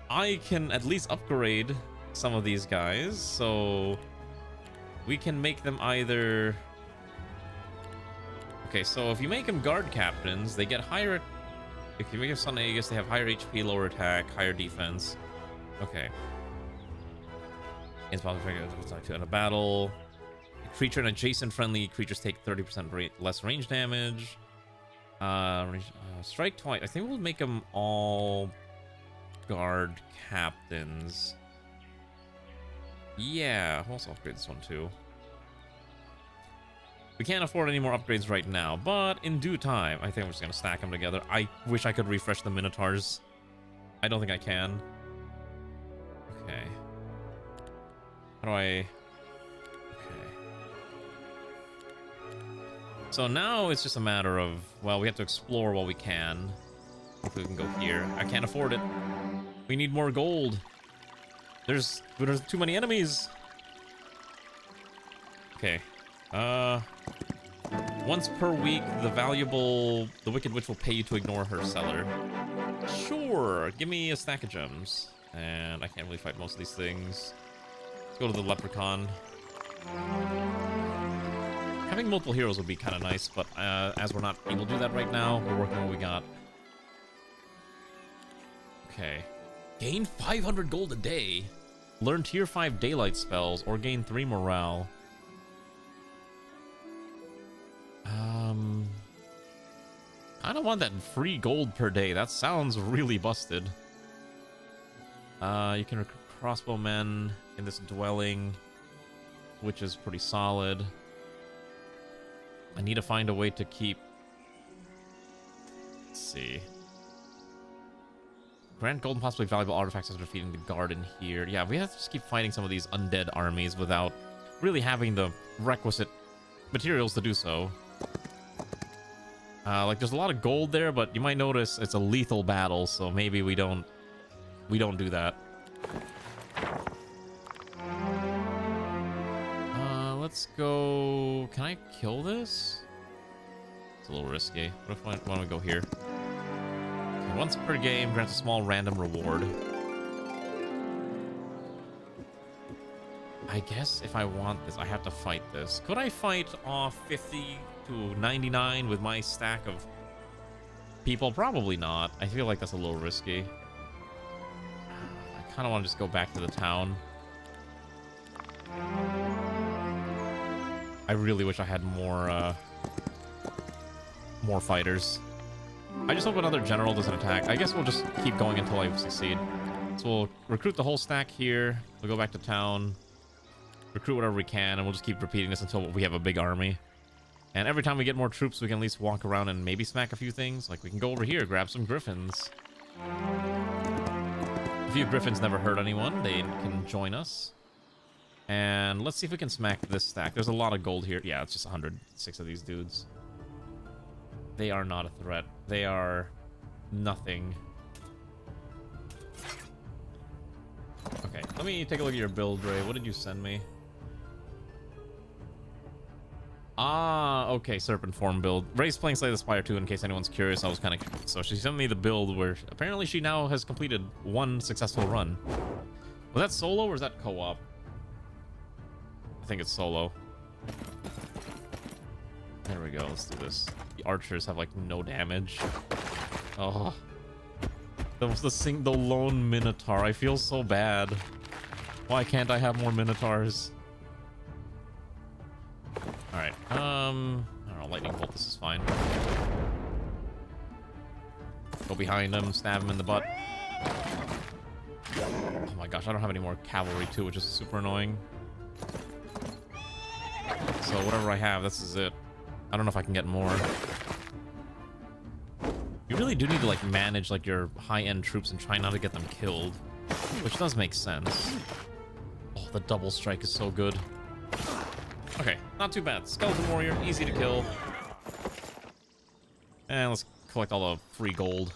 S3: I can at least upgrade some of these guys, so we can make them either... Okay, so if you make them guard captains, they get higher... If you make them Sun Aegis, they have higher HP, lower attack, higher defense. Okay. It's possible to end a battle. Creature and adjacent friendly creatures take 30% less range damage. Strike twice. I think we'll make them all guard captains. Yeah, we'll also upgrade this one too. We can't afford any more upgrades right now, but in due time, I think we're just gonna stack them together. I wish I could refresh the Minotaurs. I don't think I can. Okay. How do I... Okay. So now it's just a matter of, well, we have to explore while we can. Hopefully we can go here. I can't afford it. We need more gold. There's too many enemies. Okay. Once per week, the Wicked Witch will pay you to ignore her seller. Sure, give me a stack of gems. And I can't really fight most of these things. Let's go to the Leprechaun. Having multiple heroes would be kind of nice, but as we're not able to do that right now, we're working with what we got. Okay. Gain 500 gold a day. Learn tier 5 daylight spells, or gain 3 morale. I don't want that free gold per day. That sounds really busted. You can recruit crossbowmen in this dwelling, which is pretty solid. I need to find a way to keep... Let's see. Grant gold and possibly valuable artifacts after defeating the garden here. Yeah, we have to just keep fighting some of these undead armies without really having the requisite materials to do so. Like, there's a lot of gold there, but you might notice it's a lethal battle, so maybe we don't do that. Let's go... Can I kill this? It's a little risky. What if why don't we go here? Okay, once per game, grants a small random reward. I guess if I want this, I have to fight this. Could I fight off 50 to 99 with my stack of people? Probably not. I feel like that's a little risky. I kind of want to just go back to the town. I really wish I had more fighters. I just hope another general doesn't attack. I guess we'll just keep going until I succeed. So we'll recruit the whole stack here. We'll go back to town. Recruit whatever we can, and we'll just keep repeating this until we have a big army. And every time we get more troops, we can at least walk around and maybe smack a few things. Like, we can go over here, grab some griffins. A few griffins never hurt anyone. They can join us. And let's see if we can smack this stack. There's a lot of gold here. Yeah, it's just 106 of these dudes. They are not a threat. They are nothing. Okay, let me take a look at your build, Ray. What did you send me? Ah, okay, Serpent Form build. Ray's playing Slay the Spire 2, in case anyone's curious. I was kind of... So she sent me the build where apparently she now has completed one successful run. Was that solo or is that co-op? I think it's solo. There we go, let's do this. The archers have, like, no damage. Oh. The lone Minotaur. I feel so bad. Why can't I have more Minotaurs? Alright, I don't know, lightning bolt, this is fine. Go behind him, stab him in the butt. Oh my gosh, I don't have any more cavalry too, which is super annoying. So whatever I have, this is it. I don't know if I can get more. You really do need to, like, manage, like, your high-end troops and try not to get them killed. Which does make sense. Oh, the double strike is so good. Okay, not too bad. Skeleton warrior, easy to kill. And let's collect all the free gold.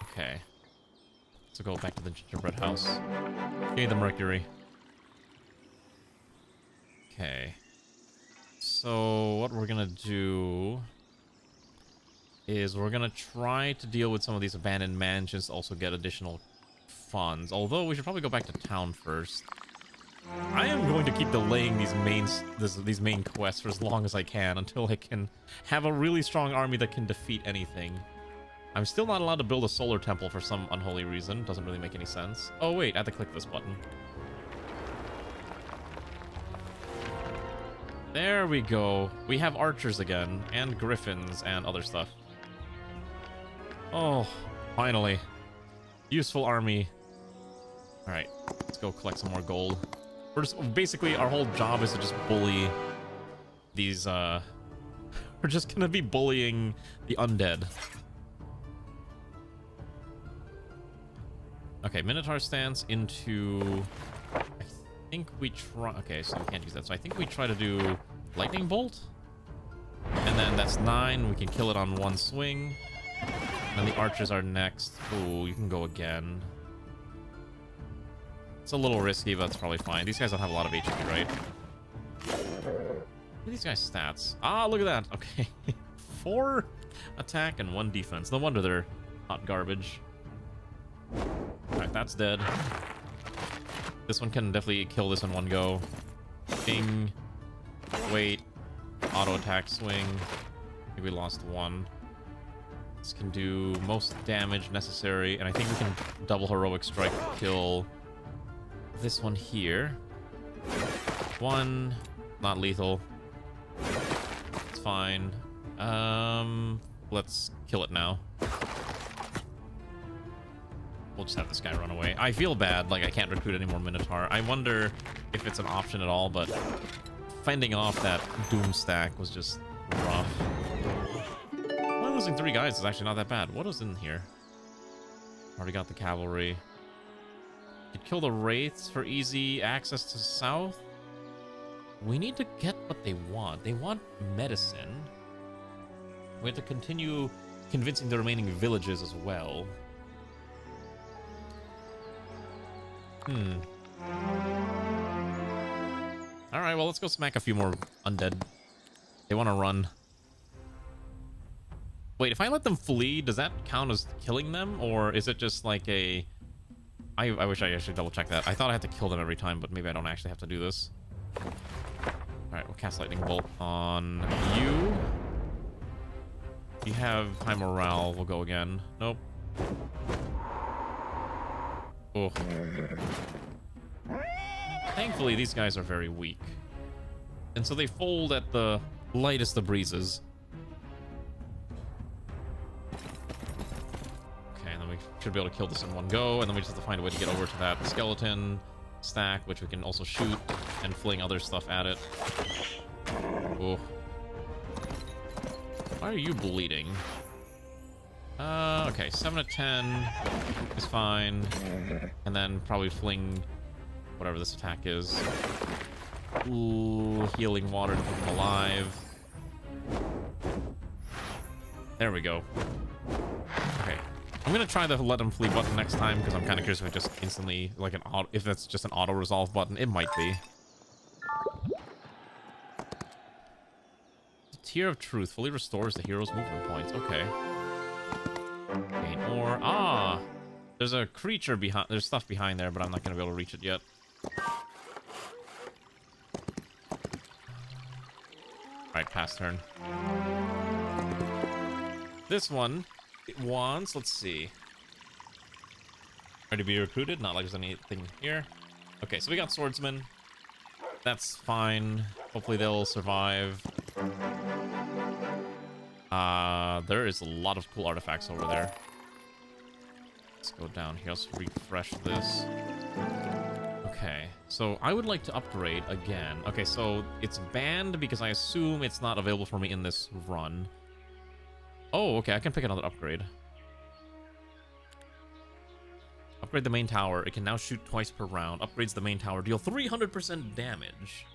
S3: Okay. So go back to the gingerbread house. Give me the mercury. Okay. So what we're gonna do is we're gonna try to deal with some of these abandoned mansions, also get additional funds. Although we should probably go back to town first. I am going to keep delaying these main quests for as long as I can until I can have a really strong army that can defeat anything. I'm still not allowed to build a solar temple for some unholy reason. Doesn't really make any sense. Oh, wait, I have to click this button. There we go. We have archers again, and griffins, and other stuff. Oh, finally. Useful army. Alright, let's go collect some more gold. We're just, basically, our whole job is to just bully these, we're just gonna be bullying the undead. Okay, Minotaur stance into... I think we try... Okay, so we can't use that. So I think we try to do Lightning Bolt. And then that's 9. We can kill it on one swing. And then the archers are next. Ooh, you can go again. It's a little risky, but that's probably fine. These guys don't have a lot of HP, right? What are these guys' stats? Ah, look at that. Okay. 4 attack and 1 defense. No wonder they're hot garbage. Alright, that's dead. This one can definitely kill this in one go. Ding. Wait. Auto attack swing. I think we lost 1. This can do most damage necessary, and I think we can double heroic strike to kill this one here. 1. Not lethal. It's fine. Let's kill it now. We'll just have this guy run away. I feel bad, like I can't recruit any more Minotaur. I wonder if it's an option at all, but fending off that Doom stack was just rough. Well, losing 3 guys is actually not that bad. What is in here? Already got the cavalry. Could kill the wraiths for easy access to south. We need to get what they want. They want medicine. We have to continue convincing the remaining villages as well. Alright, well, let's go smack a few more undead. They want to run. Wait, if I let them flee, does that count as killing them? Or is it just like a... I wish I actually double check that. I thought I had to kill them every time, but maybe I don't actually have to do this. Alright, we'll cast Lightning Bolt on you. If you have high morale, we'll go again. Nope. Oh. Thankfully, these guys are very weak. And so they fold at the lightest of breezes. Okay, and then we should be able to kill this in one go, and then we just have to find a way to get over to that skeleton stack, which we can also shoot and fling other stuff at it. Oh. Why are you bleeding? Okay, 7 to 10 is fine. And then probably fling whatever this attack is. Ooh, healing water to keep him alive. There we go. Okay. I'm gonna try the let him flee button next time, because I'm kind of curious if it just instantly, like an auto, if that's just an auto resolve button. It might be. The Tear of Truth fully restores the hero's movement points. Okay. Gain ore. Ah! There's a creature behind. There's stuff behind there, but I'm not gonna be able to reach it yet. Alright, pass turn. This one, it wants, let's see. Ready to be recruited? Not like there's anything here. Okay, so we got swordsmen. That's fine. Hopefully they'll survive. There is a lot of cool artifacts over there. Let's go down here. Let's refresh this. Okay, so I would like to upgrade again. Okay, so it's banned because I assume it's not available for me in this run. Oh, okay, I can pick another upgrade. Upgrade the main tower. It can now shoot twice per round. Upgrades the main tower. Deal 300% damage.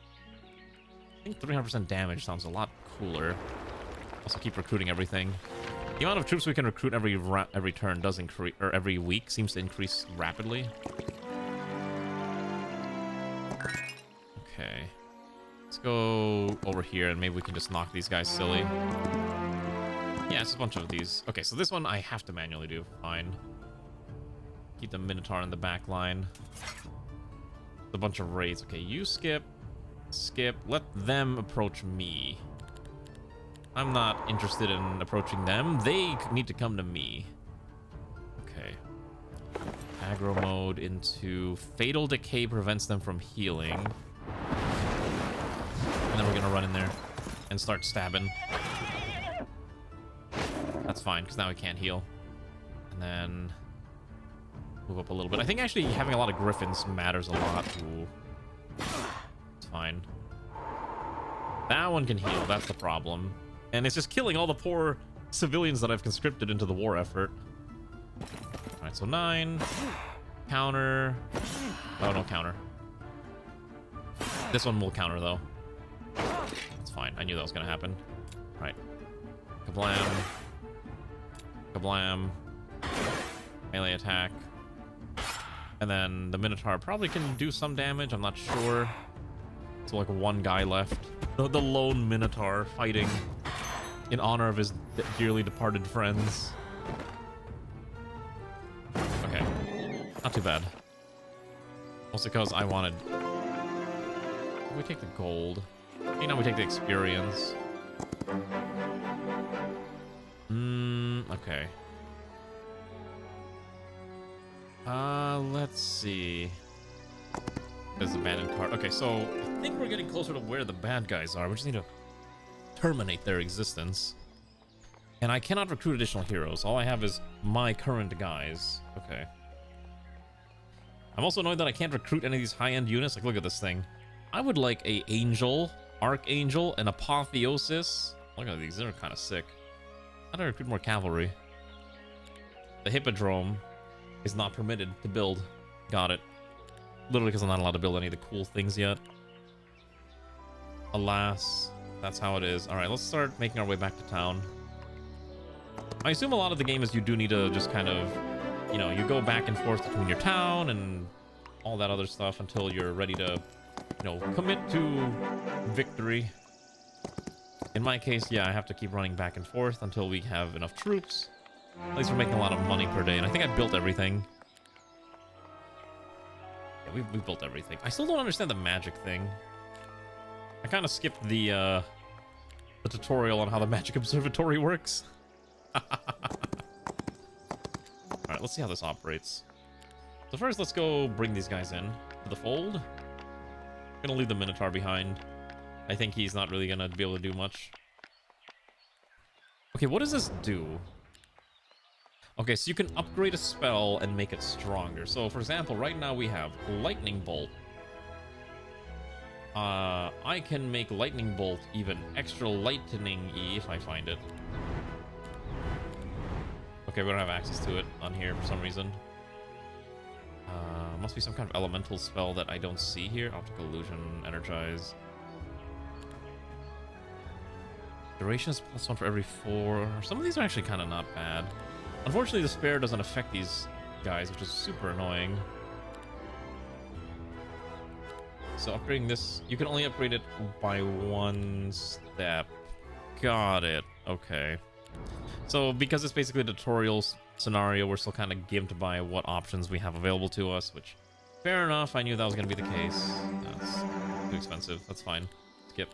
S3: I think 300% damage sounds a lot cooler. Also keep recruiting everything. The amount of troops we can recruit every turn does increase, or every week seems to increase rapidly. Okay. Let's go over here and maybe we can just knock these guys silly. Yeah, it's a bunch of these. Okay, so this one I have to manually do. Fine. Keep the Minotaur in the back line. A bunch of raids. Okay, you skip. Skip. Let them approach me. I'm not interested in approaching them. They need to come to me. Okay. Aggro mode into fatal decay prevents them from healing. And then we're gonna run in there and start stabbing. That's fine, because now we can't heal. And then move up a little bit. I think actually having a lot of griffins matters a lot. Ooh. It's fine. That one can heal, that's the problem. And it's just killing all the poor civilians that I've conscripted into the war effort. Alright, so 9. Counter. Oh, no counter. This one will counter, though. That's fine. I knew that was going to happen. Alright. Kablam. Kablam. Melee attack. And then the Minotaur probably can do some damage. I'm not sure. So, like, one guy left. The lone Minotaur fighting in honor of his dearly departed friends. Okay. Not too bad. Also because I wanted... We take the gold. You know, we take the experience. Okay. Let's see. There's the abandoned cart. Okay, so I think we're getting closer to where the bad guys are. We just need to terminate their existence. And I cannot recruit additional heroes. All I have is my current guys. Okay. I'm also annoyed that I can't recruit any of these high-end units. Like, look at this thing. I would like a Angel, Archangel, and Apotheosis. Look at these. They're kind of sick. How do I recruit more cavalry? The Hippodrome is not permitted to build. Got it. Literally because I'm not allowed to build any of the cool things yet. Alas, that's how it is. Alright, let's start making our way back to town. I assume a lot of the game is you do need to just kind of, you know, you go back and forth between your town and all that other stuff until you're ready to, you know, commit to victory. In my case, yeah, I have to keep running back and forth until we have enough troops. At least we're making a lot of money per day, and I think I built everything. Yeah, we built everything. I still don't understand the magic thing. I kind of skipped the tutorial on how the magic observatory works. Alright, let's see how this operates. So first, let's go bring these guys in to the fold. I'm gonna leave the Minotaur behind. I think he's not really gonna be able to do much. Okay, what does this do? Okay, so you can upgrade a spell and make it stronger. So, for example, right now we have Lightning Bolt. I can make Lightning Bolt even extra lightning-y if I find it. Okay, we don't have access to it on here for some reason. Must be some kind of elemental spell that I don't see here. Optical Illusion, Energize. Duration is +1 for every 4. Some of these are actually kind of not bad. Unfortunately, the spare doesn't affect these guys, which is super annoying. So upgrading this, you can only upgrade it by 1 step. Got it. Okay. So because it's basically a tutorial scenario, we're still kind of gimped by what options we have available to us, which, fair enough, I knew that was going to be the case. That's too expensive. That's fine. Skip.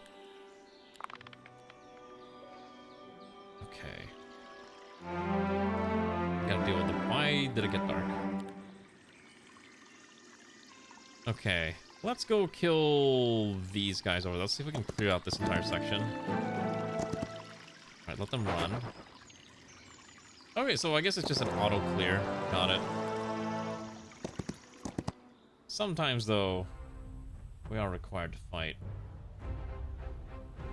S3: Okay. Gotta deal with the... Why did it get dark? Okay. Let's go kill these guys over there. Let's see if we can clear out this entire section. Alright, let them run. Okay, so I guess it's just an auto clear. Got it. Sometimes, though, we are required to fight.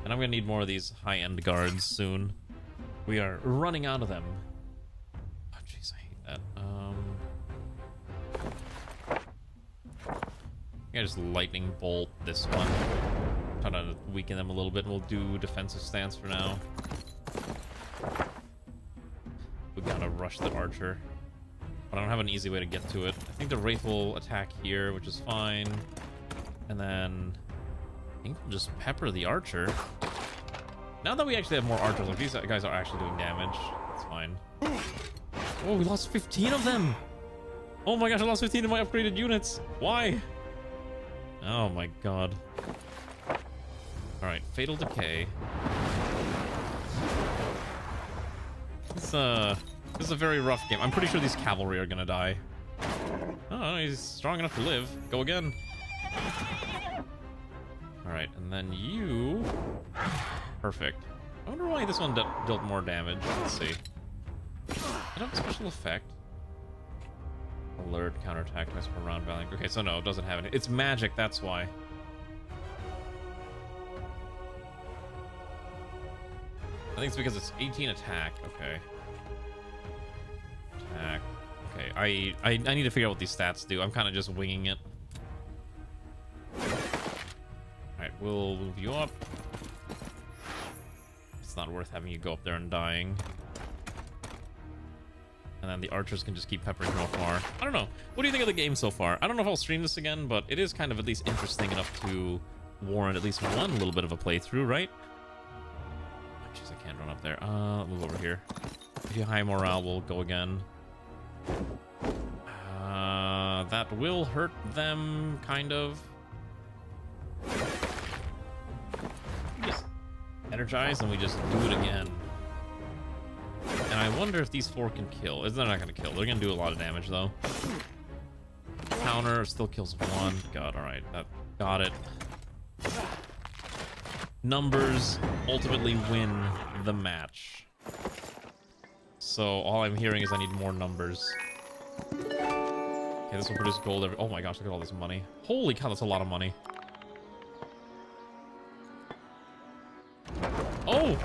S3: And I'm gonna need more of these high-end guards soon. We are running out of them. Oh, jeez, I hate that. I just lightning bolt this one. Try to weaken them a little bit, and we'll do defensive stance for now. We gotta rush the archer, but I don't have an easy way to get to it. I think the wraith will attack here, which is fine, and then I think we'll just pepper the archer. Now that we actually have more archers, like these guys are actually doing damage. That's fine. Oh, we lost 15 of them! Oh my gosh, I lost 15 of my upgraded units! Why? Oh my god. Alright, Fatal Decay. this is a very rough game. I'm pretty sure these cavalry are gonna die. Oh, he's strong enough to live. Go again. Alright, and then you... Perfect. I wonder why this one dealt more damage. Let's see. I don't have a special effect. Alert, counterattack, twice per round, valiant. Okay, so no, it doesn't have any. It's magic, that's why. I think it's because it's 18 attack. Okay. Attack. Okay, I need to figure out what these stats do. I'm kind of just winging it. Alright, we'll move you up. It's not worth having you go up there and dying. And then the archers can just keep peppering from afar. I don't know. What do you think of the game so far? I don't know if I'll stream this again, but it is kind of at least interesting enough to warrant at least one little bit of a playthrough, right? Oh, jeez, I can't run up there. Move over here. If you high morale, we'll go again. That will hurt them, kind of. Just energize and we just do it again. And I wonder if these four can kill. They're not going to kill. They're going to do a lot of damage, though. Counter still kills one. God, all right. That got it. Numbers ultimately win the match. So all I'm hearing is I need more numbers. Okay, this will produce gold every... Oh my gosh, look at all this money. Holy cow, that's a lot of money. Oh!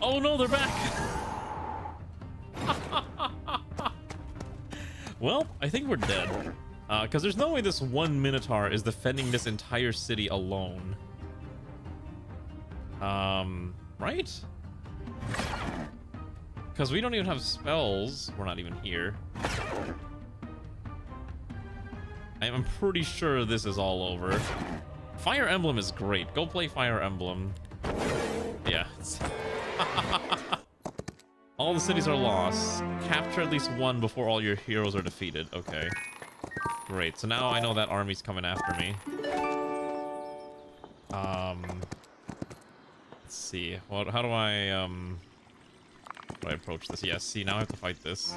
S3: Oh no, they're back! Well, I think we're dead. Because there's no way this one Minotaur is defending this entire city alone. Right? Because we don't even have spells. We're not even here. I'm pretty sure this is all over. Fire Emblem is great. Go play Fire Emblem. Yeah. All the cities are lost. Capture at least one before all your heroes are defeated. Okay. Great. So now I know that army's coming after me. Let's see. How do I approach this? Yes, see, now I have to fight this.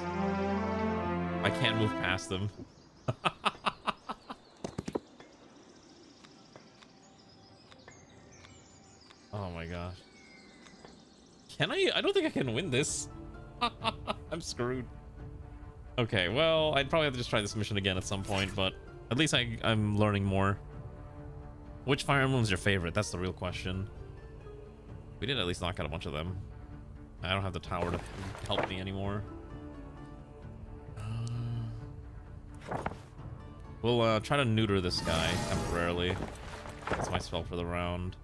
S3: I can't move past them. Oh my gosh. Can I? I don't think I can win this. I'm screwed. Okay, well, I'd probably have to just try this mission again at some point, but at least I'm learning more. Which Fire Emblem is your favorite? That's the real question. We did at least knock out a bunch of them. I don't have the tower to help me anymore. We'll try to neuter this guy temporarily. That's my spell for the round.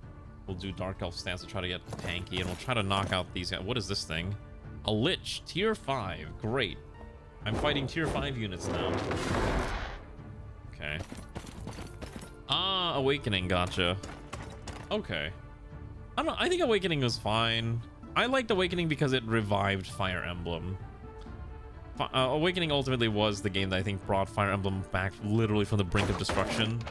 S3: We'll do Dark Elf Stance to try to get tanky, and we'll try to knock out these guys. What is this thing? A Lich, tier 5. Great. I'm fighting tier 5 units now. Okay. Ah, Awakening, gotcha. Okay. I don't know, I think Awakening was fine. I liked Awakening because it revived Fire Emblem. Awakening ultimately was the game that I think brought Fire Emblem back literally from the brink of destruction.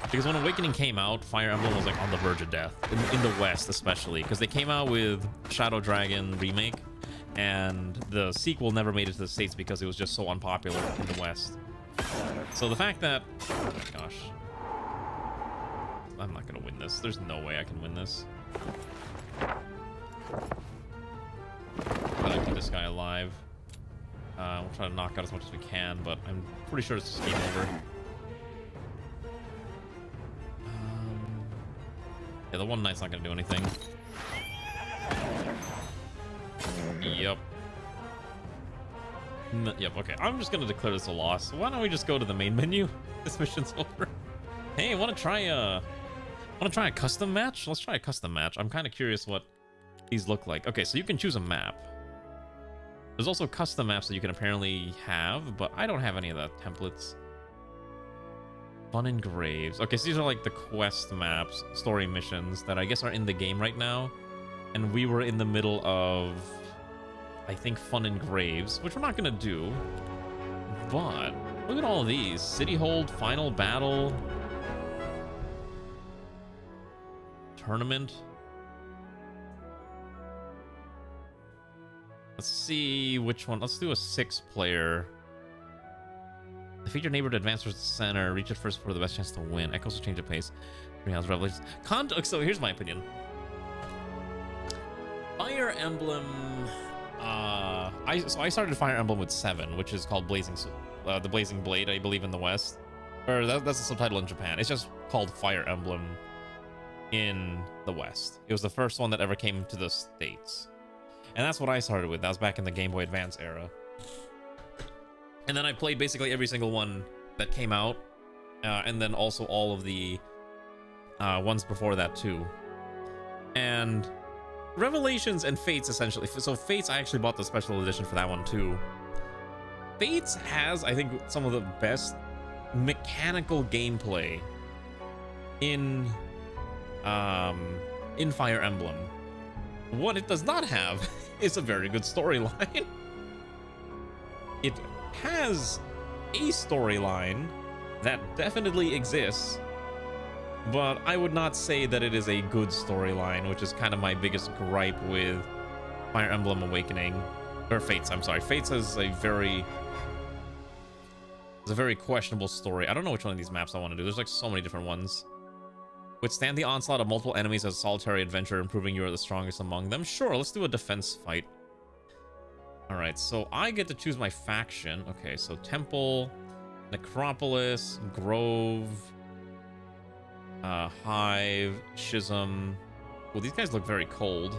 S3: Because when Awakening came out, Fire Emblem was like on the verge of death, in the West especially, because they came out with Shadow Dragon Remake, and the sequel never made it to the States because it was just so unpopular in the West. So the fact that... Oh my gosh. I'm not going to win this. There's no way I can win this. Gotta keep this guy alive. We'll try to knock out as much as we can, but I'm pretty sure it's just game over. Yeah, the one knight's not gonna do anything. Yep. Yep, okay. I'm just gonna declare this a loss. Why don't we just go to the main menu? This mission's over. Hey, wanna try a custom match? Let's try a custom match. I'm kind of curious what these look like. Okay, so you can choose a map. There's also custom maps that you can apparently have, but I don't have any of the templates. Fun and Graves. Okay, so these are like the quest maps, story missions that I guess are in the game right now. And we were in the middle of, I think, Fun and Graves, which we're not gonna do. But look at all of these. City Hold, Final Battle, Tournament. Let's see which one. Let's do a 6-player. Defeat your neighbor to advance towards the center. Reach it first for the best chance to win. Echoes will change the pace. Treehouse Revelations. So here's my opinion. Fire Emblem. I started Fire Emblem with 7, which is called the Blazing Blade, I believe, in the West. Or that's the subtitle in Japan. It's just called Fire Emblem in the West. It was the first one that ever came to the States. And that's what I started with. That was back in the Game Boy Advance era. And then I played basically every single one that came out. And then also all of the ones before that too. And Revelations and Fates, essentially. So Fates, I actually bought the special edition for that one too. Fates has, I think, some of the best mechanical gameplay in Fire Emblem. What it does not have is a very good storyline. It has a storyline that definitely exists, but I would not say that it is a good storyline, which is kind of my biggest gripe with Fire Emblem Awakening. Or Fates, I'm sorry. Fates is a very questionable story. I don't know which one of these maps I want to do. There's like so many different ones. Withstand the onslaught of multiple enemies as a solitary adventurer, improving you are the strongest among them. Sure, let's do a defense fight. Alright, so I get to choose my faction. Okay, so Temple, Necropolis, Grove, Hive, Schism. Well, these guys look very cold.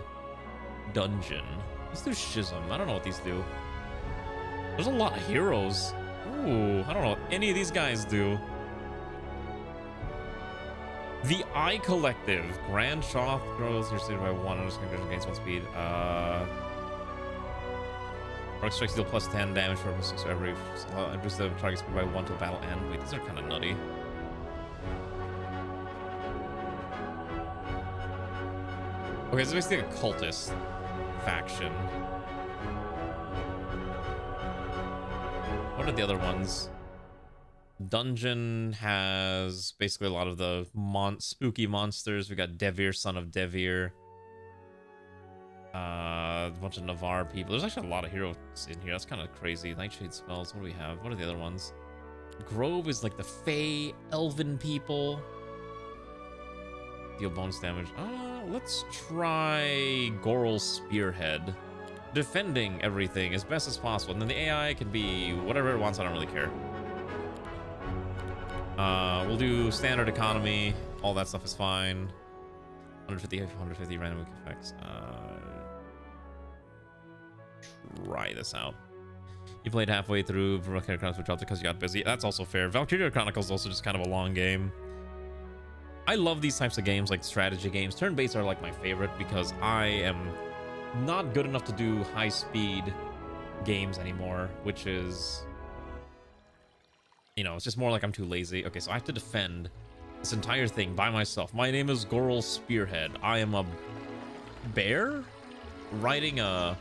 S3: Dungeon. Let's do Schism. I don't know what these do. There's a lot of heroes. Ooh, I don't know what any of these guys do. The Eye Collective. Grand Shoth grows your state by 1. I'm just going to gain 1 speed. Rock strikes deal plus 10 damage for so every. Boost the target speed by 1 till battle end. Wait, these are kind of nutty. Okay, it's basically a cultist faction. What are the other ones? Dungeon has basically a lot of the spooky monsters. We got Devir, son of Devir. A bunch of Navarre people. There's actually a lot of heroes in here. That's kind of crazy. Nightshade spells. What do we have? What are the other ones? Grove is like the Fey, Elven people. Deal bonus damage. Let's try Goral's Spearhead. Defending everything as best as possible. And then the AI can be whatever it wants. I don't really care. We'll do standard economy. All that stuff is fine. 150 random weak effects. Try this out. You played halfway through Valkyria Chronicles, which dropped because you got busy. That's also fair. Valkyria Chronicles is also just kind of a long game. I love these types of games, like strategy games. Turn-based are like my favorite because I am not good enough to do high-speed games anymore, which is, you know, it's just more like I'm too lazy. Okay, so I have to defend this entire thing by myself. My name is Goral Spearhead. I am a bear riding a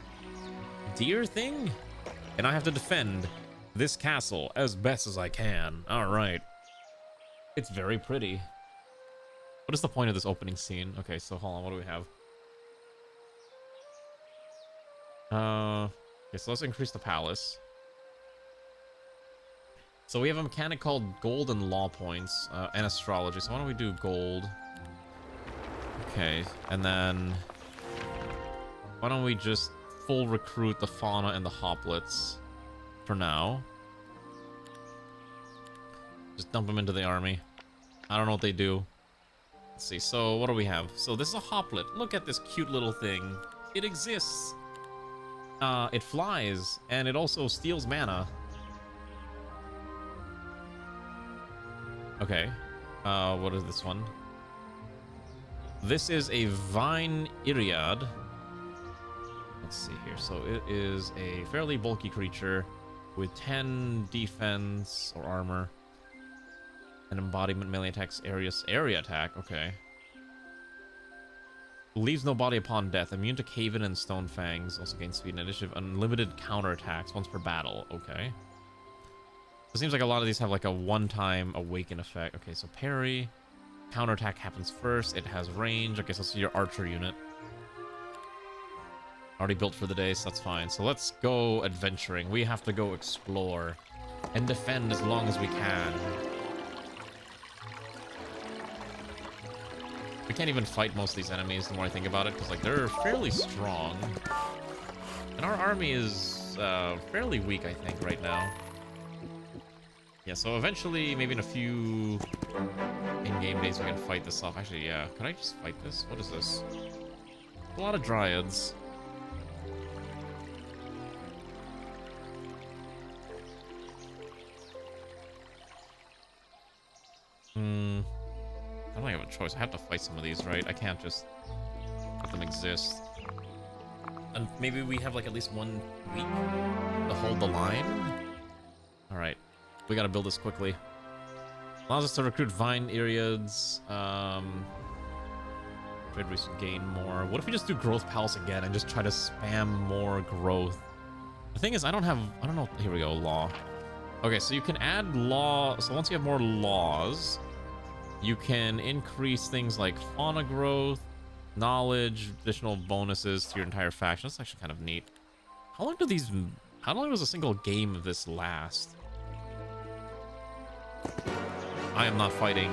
S3: deer thing, and I have to defend this castle as best as I can. All right. It's very pretty. What is the point of this opening scene? Okay, so hold on. What do we have? Okay, so let's increase the palace. So we have a mechanic called gold and law points and astrology. So why don't we do gold? Okay, and then why don't we just full recruit the fauna and the hoplets for now? Just dump them into the army. I don't know what they do. Let's see. So what do we have? So this is a hoplet. Look at this cute little thing. It exists. It flies, and it also steals mana. Okay. What is this one? This is a Vine Iriad. Let's see here. So it is a fairly bulky creature with 10 defense or armor. An embodiment melee attacks area attack. Okay. Leaves no body upon death. Immune to Cave-In and Stone Fangs. Also gains speed and initiative. Unlimited counterattacks once per battle. Okay. It seems like a lot of these have like a one-time awaken effect. Okay, so parry. Counterattack happens first. It has range. Okay, so it's your archer unit. Already built for the day, so that's fine. So let's go adventuring. We have to go explore and defend as long as we can. We can't even fight most of these enemies the more I think about it, because like they're fairly strong. And our army is fairly weak, I think, right now. Yeah, so eventually, maybe in a few in-game days, we can fight this off. Actually, yeah. Could I just fight this? What is this? A lot of dryads. I don't have a choice. I have to fight some of these, right? I can't just let them exist. And maybe we have like at least 1 week to hold the line. All right, we gotta build this quickly. Allows us to recruit vine Eriads. Trade race gain more. What if we just do growth palace again and just try to spam more growth? The thing is, I don't know. Here we go, law. Okay, so you can add law. So once you have more laws, you can increase things like fauna growth, knowledge, additional bonuses to your entire faction. That's actually kind of neat. How long does a single game of this last? I am not fighting.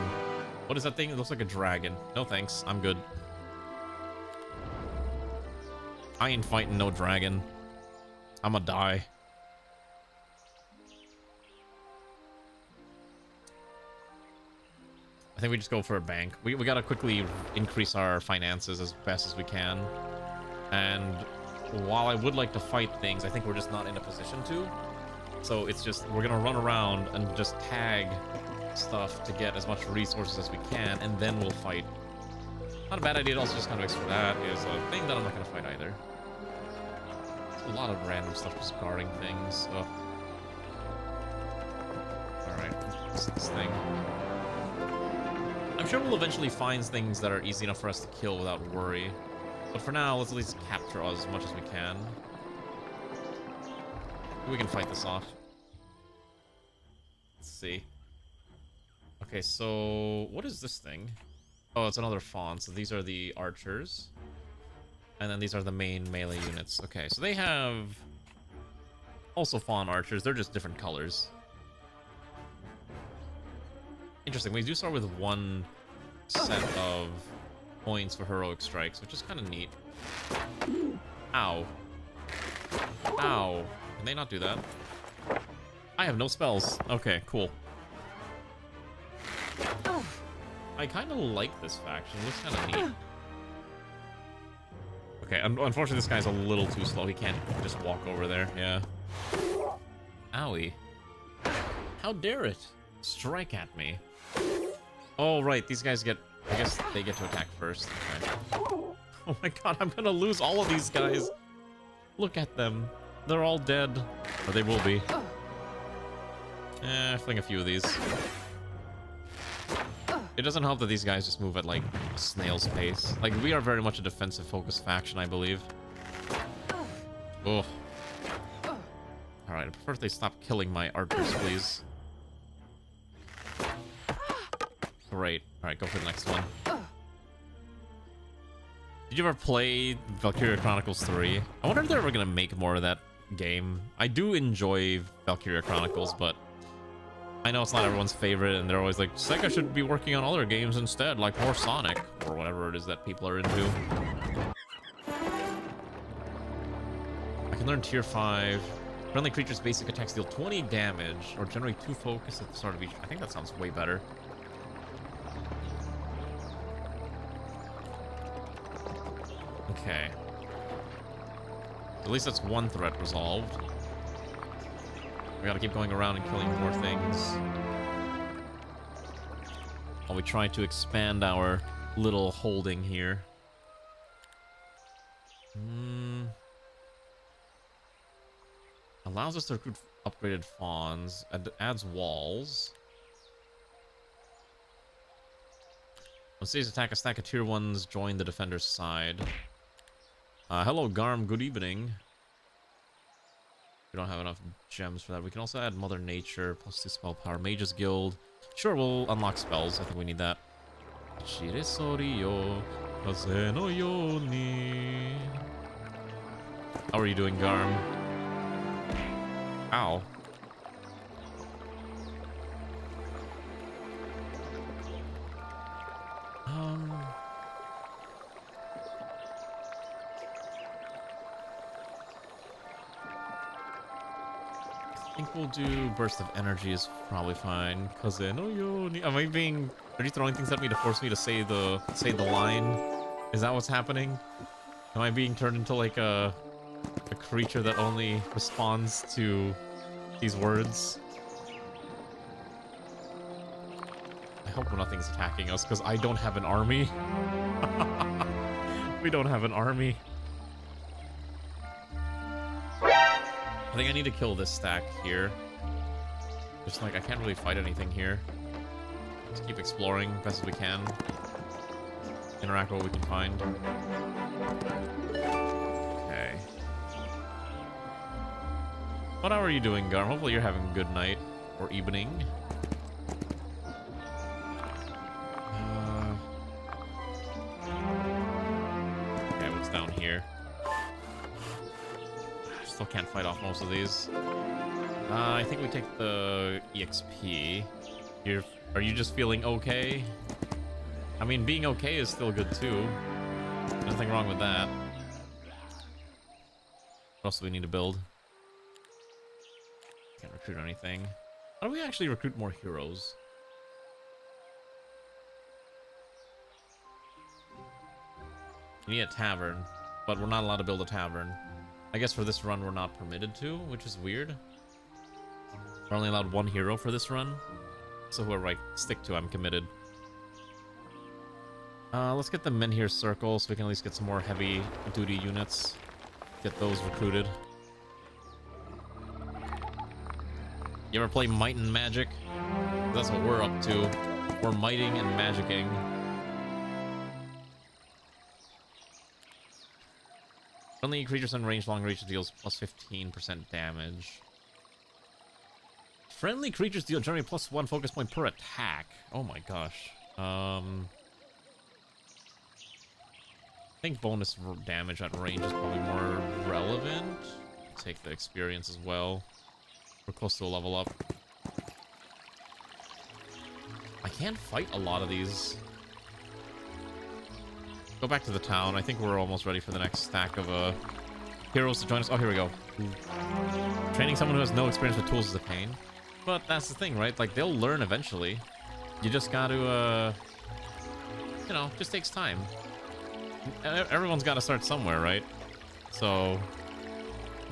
S3: What is that thing? It looks like a dragon. No thanks, I'm good. I ain't fighting no dragon. I'ma die. I think we just go for a bank. We gotta quickly increase our finances as best as we can. And while I would like to fight things, I think we're just not in a position to. So it's just, we're gonna run around and just tag stuff to get as much resources as we can, and then we'll fight. Not a bad idea to also just kind of explore. That is a thing that I'm not gonna fight either. There's a lot of random stuff just guarding things. Oh. Alright, what's this thing? I'm sure we'll eventually find things that are easy enough for us to kill without worry. But for now, let's at least capture as much as we can. We can fight this off. Let's see. Okay, so what is this thing? Oh, it's another fawn. So these are the archers. And then these are the main melee units. Okay, so they have also fawn archers. They're just different colors. Interesting. We do start with 1 set of points for heroic strikes, which is kind of neat. Ow. Ow. Can they not do that? I have no spells. Okay, cool. I kind of like this faction. It looks kind of neat. Okay, unfortunately this guy's a little too slow. He can't just walk over there. Yeah. Owie. How dare it strike at me? Oh, right. These guys get... I guess they get to attack first. Okay. Oh my god, I'm gonna lose all of these guys. Look at them. They're all dead. Or they will be. Fling a few of these. It doesn't help that these guys just move at, like, a snail's pace. Like, we are very much a defensive-focused faction, I believe. Oh. Alright, I prefer if they stop killing my archers, please. Great. Alright, go for the next one. Did you ever play Valkyria Chronicles 3? I wonder if they're ever gonna make more of that game. I do enjoy Valkyria Chronicles, but I know it's not everyone's favorite, and they're always like, Sega should be working on other games instead, like more Sonic, or whatever it is that people are into. I can learn tier 5. Friendly creatures' basic attacks deal 20 damage, or generate 2 focus at the start of each. I think that sounds way better. Okay. At least that's 1 threat resolved. We gotta keep going around and killing more things while we try to expand our little holding here. Allows us to recruit upgraded fawns and adds walls. When sees attack a stack of tier 1s, join the defender's side. Hello Garm, good evening. We don't have enough gems for that. We can also add Mother Nature, +2 spell power, Mage's Guild. Sure, we'll unlock spells. I think we need that. How are you doing, Garm? Ow. I think we'll do Burst of Energy is probably fine. Cause am I being... Are you throwing things at me to force me to say the line? Is that what's happening? Am I being turned into like a creature that only responds to these words? I hope nothing's attacking us, because I don't have an army. We don't have an army. I think I need to kill this stack here. Just like, I can't really fight anything here. Just keep exploring best as we can. Interact with what we can find. Okay. What hour are you doing, Garm? Hopefully you're having a good night. Or evening. Okay, what's down here? Still can't fight off most of these. I think we take the EXP. Are you just feeling okay? I mean, being okay is still good too. Nothing wrong with that. What else do we need to build? Can't recruit anything. How do we actually recruit more heroes? We need a tavern, but we're not allowed to build a tavern. I guess for this run we're not permitted to, which is weird. We're only allowed one hero for this run. So whoever I stick to, I'm committed. Let's get the men here circle so we can at least get some more heavy duty units. Get those recruited. You ever play Might and Magic? That's what we're up to. We're mighting and magicking. Friendly creatures in range long reach deals plus 15% damage. Friendly creatures deal generally plus 1 focus point per attack. Oh my gosh. I think bonus damage at range is probably more relevant. Take the experience as well. We're close to a level up. I can't fight a lot of these. Go back to the town. I think we're almost ready for the next stack of heroes to join us. Oh, here we go. Training someone who has no experience with tools is a pain. But that's the thing, right? Like, they'll learn eventually. You just gotta, you know, just takes time. Everyone's got to start somewhere, right? So,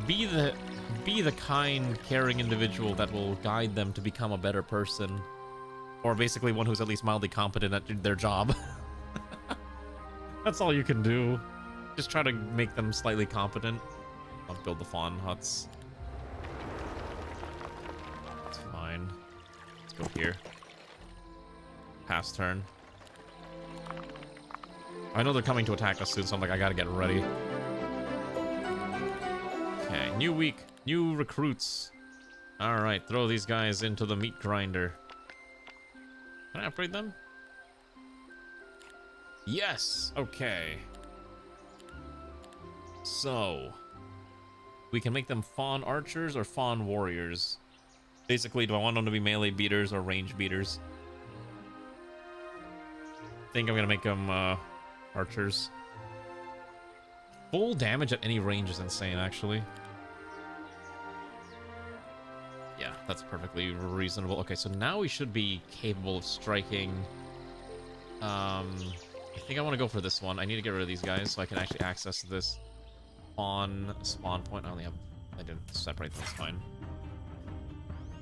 S3: be the kind, caring individual that will guide them to become a better person. Or basically one who's at least mildly competent at their job. That's all you can do. Just try to make them slightly competent. I'll build the fawn huts. That's fine. Let's go here. Pass turn. I know they're coming to attack us soon, so I'm like, I gotta get ready. Okay, new week, new recruits. Alright, throw these guys into the meat grinder. Can I upgrade them? Yes! Okay. So, we can make them fawn archers or fawn warriors. Basically, do I want them to be melee beaters or range beaters? I think I'm gonna make them, archers. Full damage at any range is insane, actually. Yeah, that's perfectly reasonable. Okay, so now we should be capable of striking. I think I want to go for this one. I need to get rid of these guys so I can actually access this spawn point. I didn't separate them, that's fine.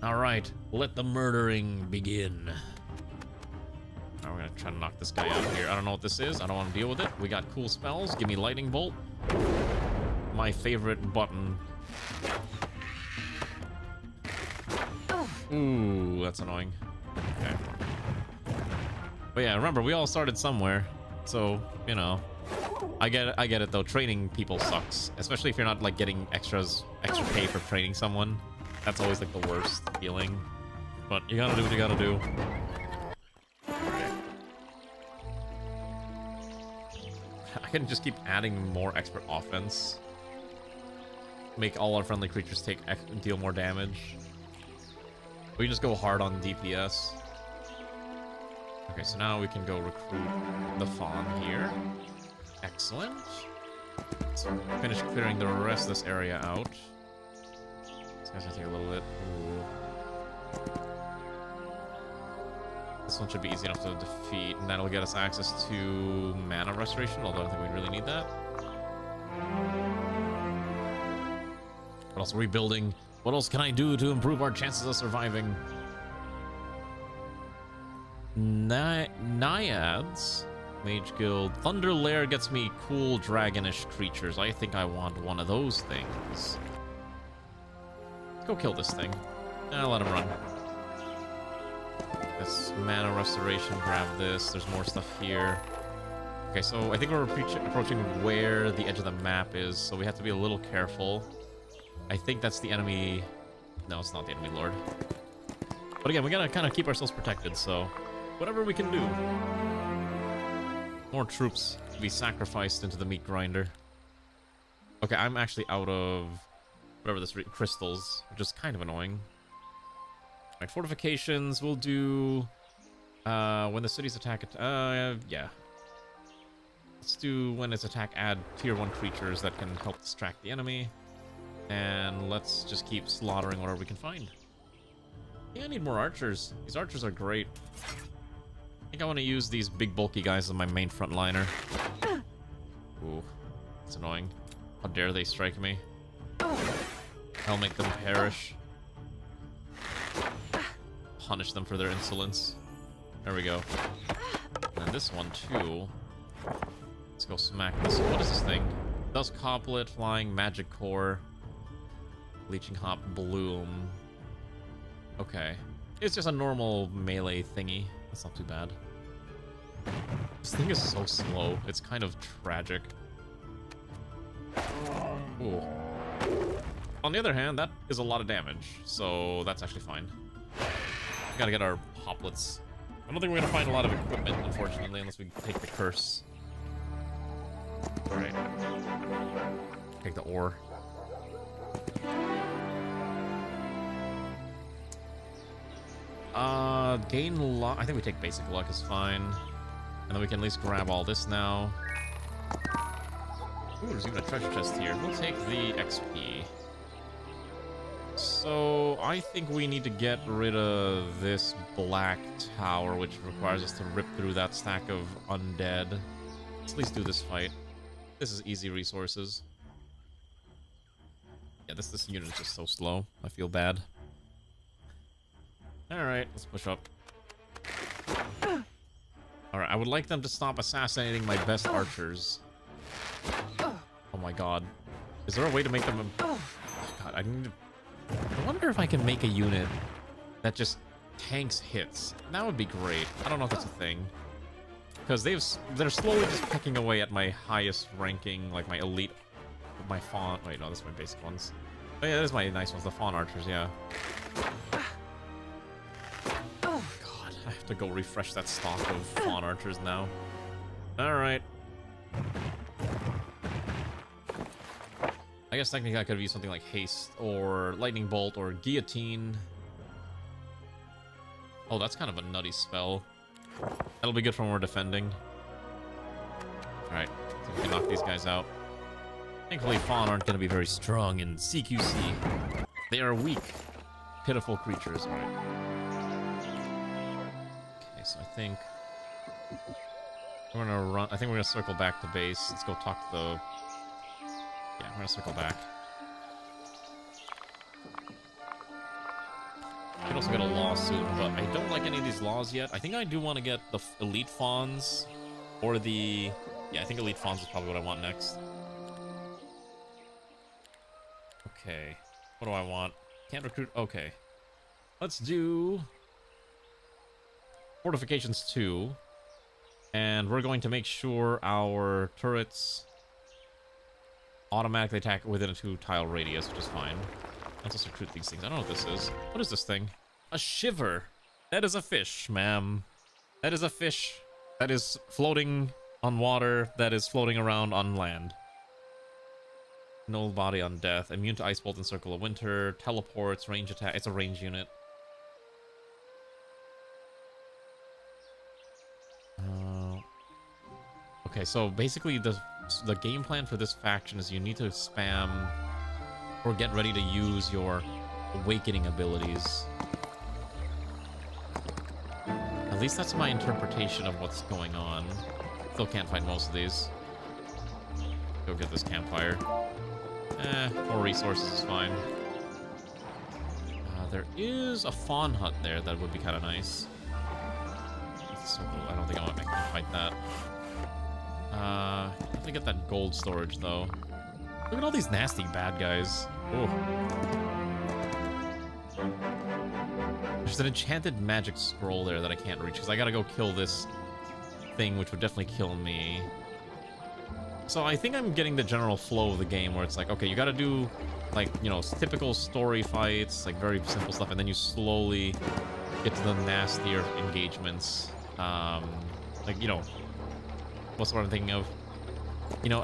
S3: Alright, let the murdering begin. Now we're gonna try to knock this guy out here. I don't know what this is. I don't want to deal with it. We got cool spells. Give me lightning bolt. My favorite button. Ooh, that's annoying. Okay. But yeah, remember, we all started somewhere. So, you know. I get it though. Training people sucks. Especially if you're not like getting extra pay for training someone. That's always like the worst feeling. But you gotta do what you gotta do. I can just keep adding more expert offense. make all our friendly creatures deal more damage. We just go hard on DPS. Okay, so now we can go recruit the fawn here. Excellent. Let's finish clearing the rest of this area out. This guy's gonna take a little bit. Ooh. This one should be easy enough to defeat, and that'll get us access to mana restoration, although I don't think we really need that. What else? Rebuilding. What else can I do to improve our chances of surviving? Naiads. Mage Guild. Thunder Lair gets me cool dragonish creatures. I think I want one of those things. Let's go kill this thing. Let him run. This mana restoration, grab this. There's more stuff here. Okay, so I think we're approaching where the edge of the map is, so we have to be a little careful. I think that's the enemy... No, it's not the enemy lord. But again, we gotta kind of keep ourselves protected, so... Whatever we can do. More troops to be sacrificed into the meat grinder. Okay, I'm actually out of... whatever this... crystals, which is kind of annoying. Alright, fortifications, we'll do... when the city's attack... yeah. Let's do when it's attack, add tier 1 creatures that can help distract the enemy. And let's just keep slaughtering whatever we can find. Yeah, I need more archers. These archers are great. I think I want to use these big bulky guys as my main frontliner. Ooh, that's annoying. How dare they strike me? I'll make them perish. Punish them for their insolence. There we go. And this one too. Let's go smack this. What is this thing? Dust Coplet, Flying, Magic Core, Leeching Hop, Bloom. Okay. It's just a normal melee thingy. That's not too bad. This thing is so slow. It's kind of tragic. Ooh. On the other hand, that is a lot of damage, so that's actually fine. We gotta get our hoplets. I don't think we're gonna find a lot of equipment, unfortunately, unless we take the curse. Alright. Take the ore. Gain luck. I think we take basic luck is fine. And then we can at least grab all this now. Ooh, there's even a treasure chest here. We'll take the XP. So, I think we need to get rid of this black tower, which requires us to rip through that stack of undead. Let's at least do this fight. This is easy resources. Yeah, this unit is just so slow. I feel bad. Alright, let's push up. Alright, I would like them to stop assassinating my best archers. Oh my god. Is there a way to make them... Oh god, I need to... I wonder if I can make a unit that just tanks hits. That would be great. I don't know if that's a thing. Because they're slowly just pecking away at my highest ranking, like my elite... My fawn... Wait, no, that's my basic ones. Oh yeah, that is my nice ones, the fawn archers, yeah. I have to go refresh that stock of fawn archers now. Alright. I guess technically I could have used something like haste or lightning bolt or guillotine. Oh, that's kind of a nutty spell. That'll be good for when we're defending. Alright, so we can knock these guys out. Thankfully, fawn aren't going to be very strong in CQC. They are weak, pitiful creatures. Alright. So I think we're gonna run. I think we're gonna circle back to base. Let's go talk to the... Yeah, we're gonna circle back. We can also get a law soon, but I don't like any of these laws yet. I think I do want to get the elite fawns or the... Yeah, I think elite fawns is probably what I want next. Okay, what do I want? Can't recruit. Okay, let's do fortifications 2, and we're going to make sure our turrets automatically attack within a 2-tile radius, which is fine. Let's just recruit these things. I don't know what this is. What is this thing? A shiver. That is a fish, ma'am. That is a fish that is floating on water, that is floating around on land. Null body on death. Immune to ice bolt and circle of winter. Teleports, range attack. It's a range unit. Okay, so basically the game plan for this faction is you need to spam or get ready to use your awakening abilities. At least that's my interpretation of what's going on. Still can't find most of these. Go get this campfire. More resources is fine. There is a fawn hut there that would be kind of nice. So cool. I don't think I can fight that. I have to get that gold storage though. Look at all these nasty bad guys. Oh. There's an enchanted magic scroll there that I can't reach because I gotta go kill this thing, which would definitely kill me. So I think I'm getting the general flow of the game where it's like, okay, you gotta do like, you know, typical story fights, like very simple stuff, and then you slowly get to the nastier engagements. Like, you know, what's what I'm thinking of? You know,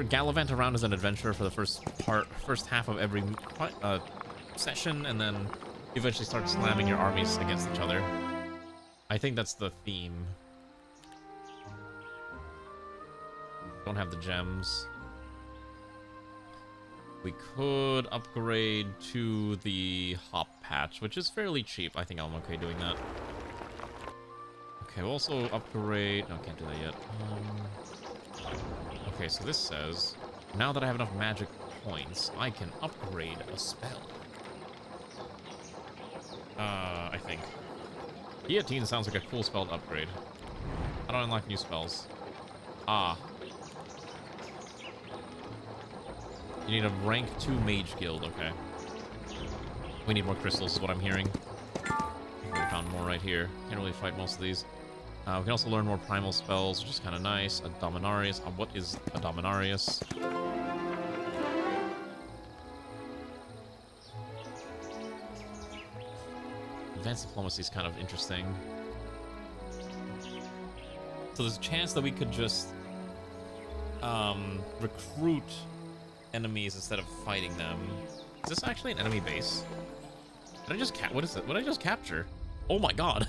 S3: gallivant around as an adventurer for the first half of every session, and then eventually start slamming your armies against each other. I think that's the theme. Don't have the gems. We could upgrade to the hop patch, which is fairly cheap. I think I'm okay doing that. Okay, we'll also upgrade... No, can't do that yet. Okay, so this says, now that I have enough magic points, I can upgrade a spell. I think. Guillotine sounds like a cool spell to upgrade. I don't unlock new spells. Ah. You need a rank 2 mage guild, okay. We need more crystals is what I'm hearing. We found more right here. Can't really fight most of these. We can also learn more primal spells, which is kind of nice. A Dominarius. What is a Dominarius? Advanced diplomacy is kind of interesting. So there's a chance that we could just recruit enemies instead of fighting them. Is this actually an enemy base? Did I just what is it? What did I just capture? Oh my god.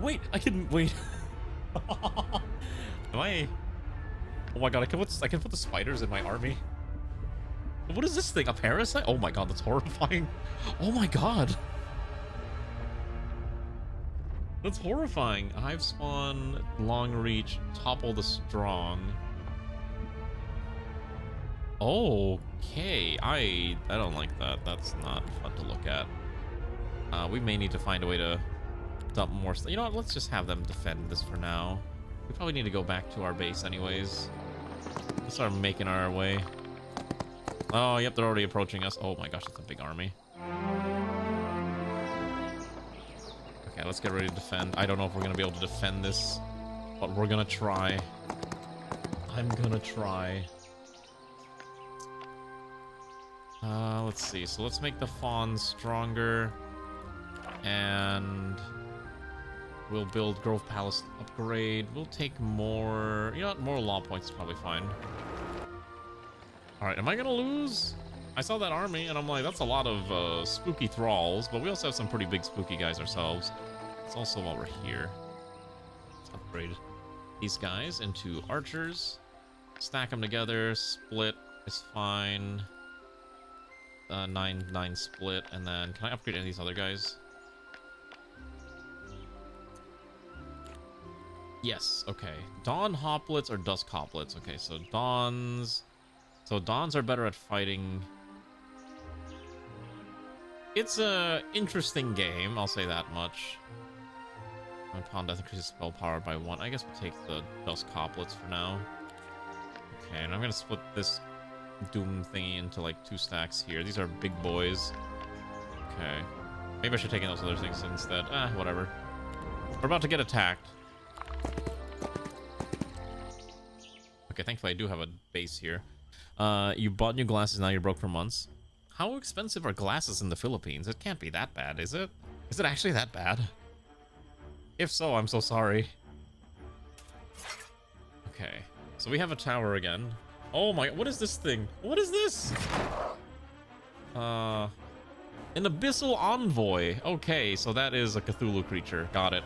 S3: Wait, I can wait. Am I? Oh my god, I can put the spiders in my army. What is this thing? A parasite? Oh my god, that's horrifying. Oh my god. That's horrifying. Hive spawn, long reach, topple the strong. Okay, I don't like that. That's not fun to look at. We may need to find a way to dump more stuff. You know what? Let's just have them defend this for now. We probably need to go back to our base anyways. Let's start making our way. Oh, yep, they're already approaching us. Oh my gosh, that's a big army. Okay, let's get ready to defend. I don't know if we're gonna be able to defend this, but we're gonna try. I'm gonna try. Let's see. So let's make the fawns stronger, and we'll build Grove Palace upgrade. We'll take more. You know what? More law points is probably fine. All right. Am I gonna lose? I saw that army, and I'm like, that's a lot of spooky thralls, but we also have some pretty big spooky guys ourselves. It's also while we're here. Let's upgrade these guys into archers. Stack them together. Split is fine. 9 split, and then can I upgrade any of these other guys? Yes, okay. Dawn hoplets or dusk hoplets. Okay, so dawns. So dawns are better at fighting. It's a interesting game, I'll say that much. Upon death increases spell power by 1. I guess we'll take the dusk hoplets for now. Okay, and I'm gonna split this Doom thingy into like 2 stacks here. These are big boys. Okay. Maybe I should take in those other things instead. Whatever. We're about to get attacked. Okay, thankfully I do have a base here. You bought new glasses, now you're broke for months. How expensive are glasses in the Philippines? It can't be that bad, is it? Is it actually that bad? If so, I'm so sorry. Okay. So we have a tower again. Oh my, what is this thing? What is this? An abyssal envoy. Okay, so that is a Cthulhu creature. Got it.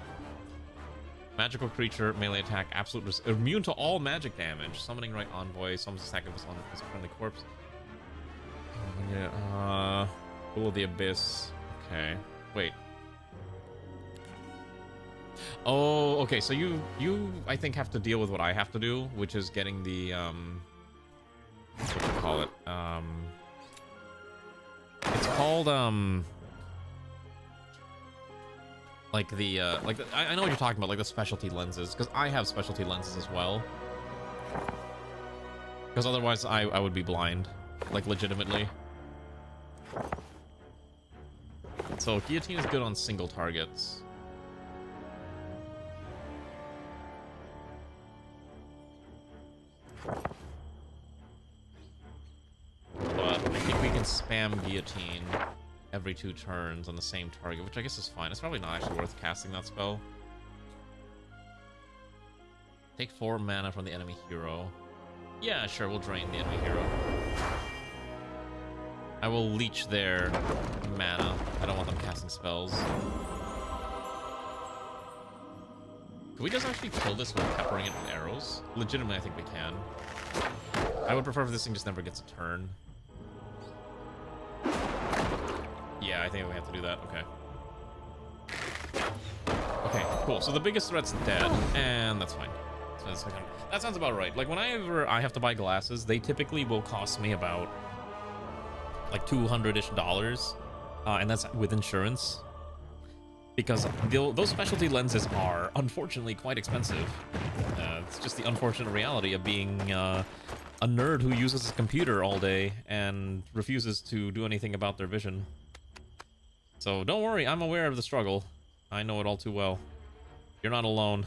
S3: Magical creature, melee attack, absolute immune to all magic damage. Summoning right envoy, summons attack of on his friendly corpse. Oh, yeah, Pool of the Abyss. Okay, wait. Oh, okay, so you I think have to deal with what I have to do, which is getting the what do you call it? It's called like the I know what you're talking about, like the specialty lenses, because I have specialty lenses as well. Because otherwise I would be blind, like legitimately. So guillotine is good on single targets. But I think we can spam guillotine every 2 turns on the same target, which I guess is fine. It's probably not actually worth casting that spell. Take 4 mana from the enemy hero. Yeah, sure, we'll drain the enemy hero. I will leech their mana. I don't want them casting spells. Can we just actually kill this with peppering it with arrows? Legitimately, I think we can. I would prefer if this thing just never gets a turn. Yeah, I think we have to do that. Okay. Okay, cool. So the biggest threat's dead, and that's fine. That sounds about right. Like, whenever I have to buy glasses, they typically will cost me about like $200-ish, and that's with insurance. Because those specialty lenses are, unfortunately, quite expensive. It's just the unfortunate reality of being a nerd who uses a computer all day and refuses to do anything about their vision. So don't worry, I'm aware of the struggle. I know it all too well. You're not alone.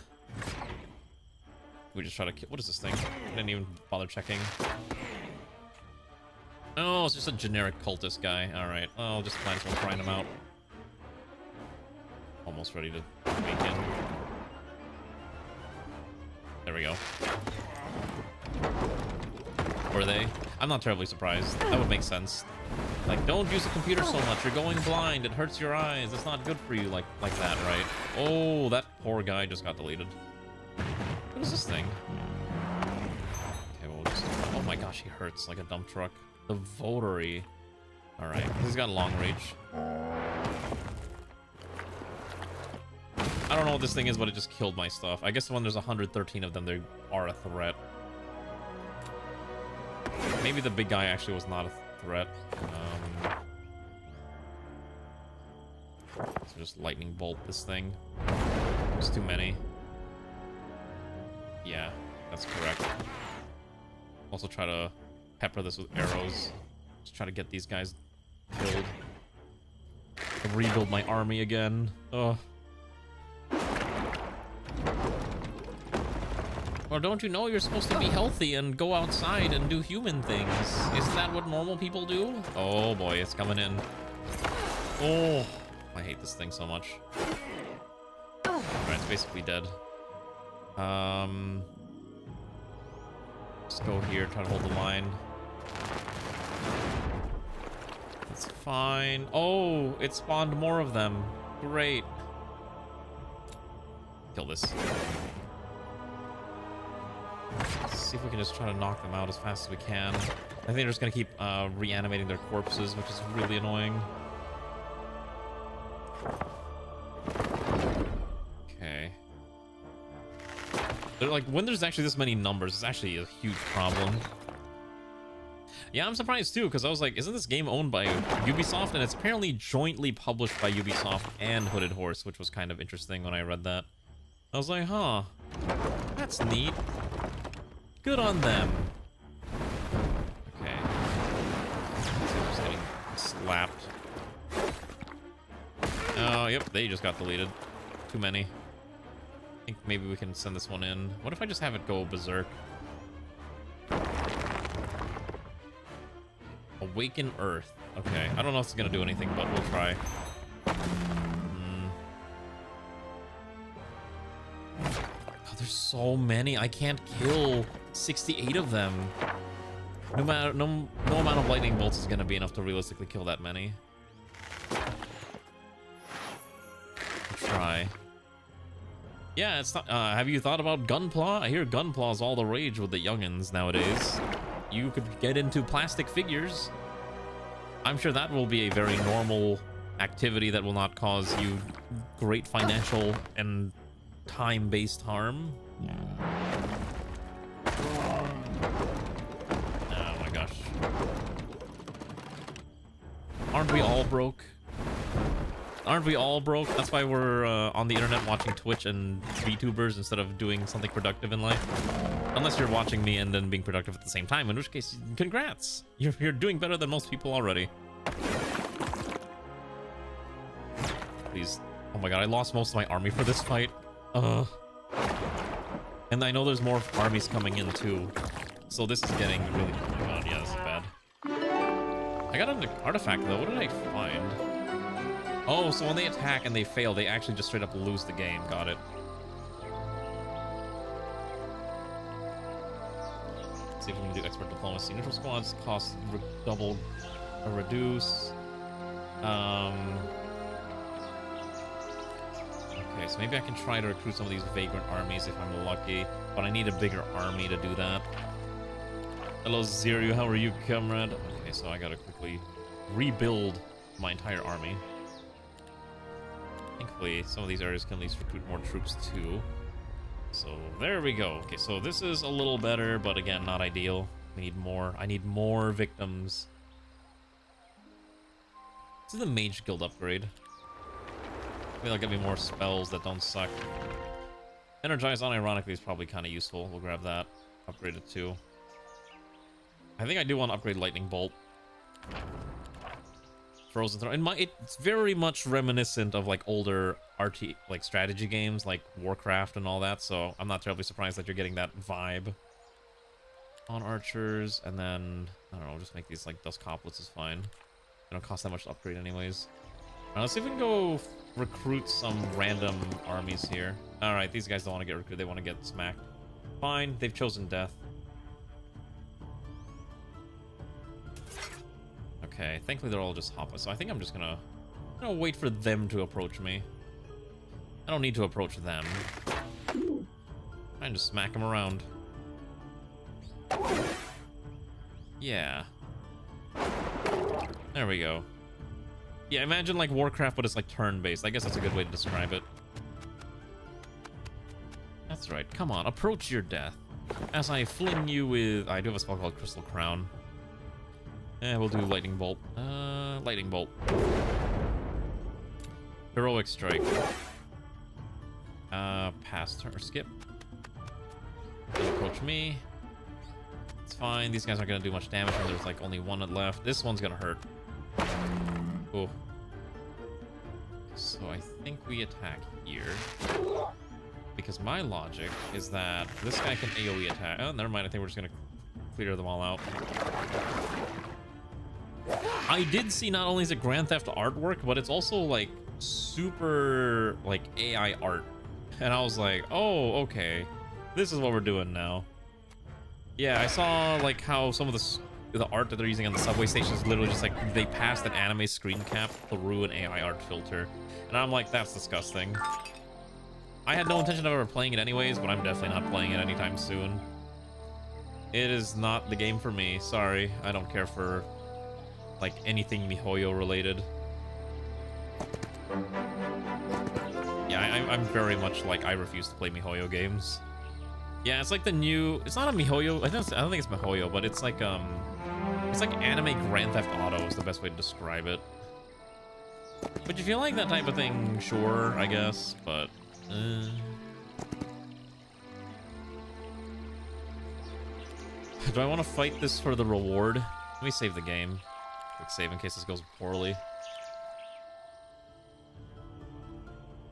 S3: We just try to kill. What is this thing? I didn't even bother checking. Oh, it's just a generic cultist guy. Alright. Oh, just might as well grind him out. Almost ready to make in. There we go. Were they? I'm not terribly surprised. That would make sense. Like, don't use the computer so much. You're going blind. It hurts your eyes. It's not good for you like that, right? Oh, that poor guy just got deleted. What is this thing? Okay, well, just... Oh my gosh, he hurts like a dump truck. The Votary. Alright, he's got long reach. I don't know what this thing is, but it just killed my stuff. I guess when there's 113 of them, they are a threat. Maybe the big guy actually was not a threat. So just lightning bolt this thing. There's too many. Yeah, that's correct. Also try to pepper this with arrows. Just try to get these guys killed. Rebuild my army again. Ugh. Or don't you know you're supposed to be healthy and go outside and do human things? Isn't that what normal people do? Oh boy, it's coming in. Oh, I hate this thing so much. Alright, it's basically dead. Just go here, try to hold the line. It's fine. Oh, it spawned more of them. Great. Kill this. Let's see if we can just try to knock them out as fast as we can. I think they're just gonna keep reanimating their corpses, which is really annoying. Okay. They're like, when there's actually this many numbers, it's actually a huge problem. Yeah, I'm surprised too, because I was like, isn't this game owned by Ubisoft? And it's apparently jointly published by Ubisoft and Hooded Horse, which was kind of interesting when I read that. I was like, huh, that's neat. Good on them. Okay. I'm just getting slapped. Oh, yep, they just got deleted. Too many. I think maybe we can send this one in. What if I just have it go berserk? Awaken Earth. Okay, I don't know if it's gonna do anything, but we'll try. God, there's so many. I can't kill 68 of them. No amount of lightning bolts is gonna be enough to realistically kill that many. Try. Yeah, it's not. Have you thought about Gunpla? I hear Gunpla's all the rage with the youngins nowadays. You could get into plastic figures. I'm sure that will be a very normal activity that will not cause you great financial and time-based harm. Oh my gosh. Aren't we all broke? Aren't we all broke? That's why we're on the internet watching Twitch and VTubers instead of doing something productive in life. Unless you're watching me and then being productive at the same time, in which case, congrats! You're doing better than most people already. Please. Oh my god, I lost most of my army for this fight. And I know there's more armies coming in too. So this is getting really... Oh my god, yeah, this is bad. I got an artifact though. What did I find? Oh, so when they attack and they fail, they actually just straight up lose the game. Got it. Let's see if we can do expert diplomacy. Neutral squads cost double or reduce. Okay, so maybe I can try to recruit some of these vagrant armies if I'm lucky, but I need a bigger army to do that. Hello, Ziryu. How are you, comrade? Okay, so I gotta quickly rebuild my entire army. Thankfully, some of these areas can at least recruit more troops too. So there we go. Okay, so this is a little better, but again, not ideal. We need more. I need more victims. This is the Mage Guild upgrade. Maybe that'll get me more spells that don't suck. Energize, unironically, is probably kind of useful. We'll grab that. Upgrade it too. I think I do want to upgrade Lightning Bolt. Frozen Throne. And it's very much reminiscent of like older like strategy games like Warcraft and all that, so I'm not terribly surprised that you're getting that vibe. On archers, and then I don't know, just make these like dust coplets is fine. They don't cost that much to upgrade anyways. Let's see if we can go recruit some random armies here. Alright, these guys don't want to get recruited, they want to get smacked. Fine, they've chosen death. Okay, thankfully they're all just hoppers, so I think I'm just gonna wait for them to approach me. I don't need to approach them. I can just smack them around. Yeah. There we go. Yeah, imagine like Warcraft, but it's like turn-based. I guess that's a good way to describe it. That's right. Come on, approach your death. As I fling you with... I do have a spell called Crystal Crown. We'll do Lightning Bolt. Lightning Bolt. Heroic Strike. Pass turn, or skip. Don't approach me. It's fine. These guys aren't gonna do much damage when there's like only one left. This one's gonna hurt. Oh. So I think we attack here. Because my logic is that this guy can AoE attack. Oh, never mind. I think we're just gonna clear them all out. I did see not only is it Grand Theft artwork, but it's also like super like AI art. And I was like, oh, okay. This is what we're doing now. Yeah, I saw like how some of the art that they're using on the subway station is literally just like they passed an anime screen cap through an AI art filter. And I'm like, that's disgusting. I had no intention of ever playing it anyways, but I'm definitely not playing it anytime soon. It is not the game for me. Sorry, I don't care for like anything MiHoYo related. Yeah, I'm very much like I refuse to play MiHoYo games. Yeah, it's like the new. It's not a MiHoYo. I don't think it's MiHoYo, but it's like anime Grand Theft Auto is the best way to describe it. But if you like that type of thing, sure, I guess. But do I want to fight this for the reward? Let me save the game. Quick save in case this goes poorly.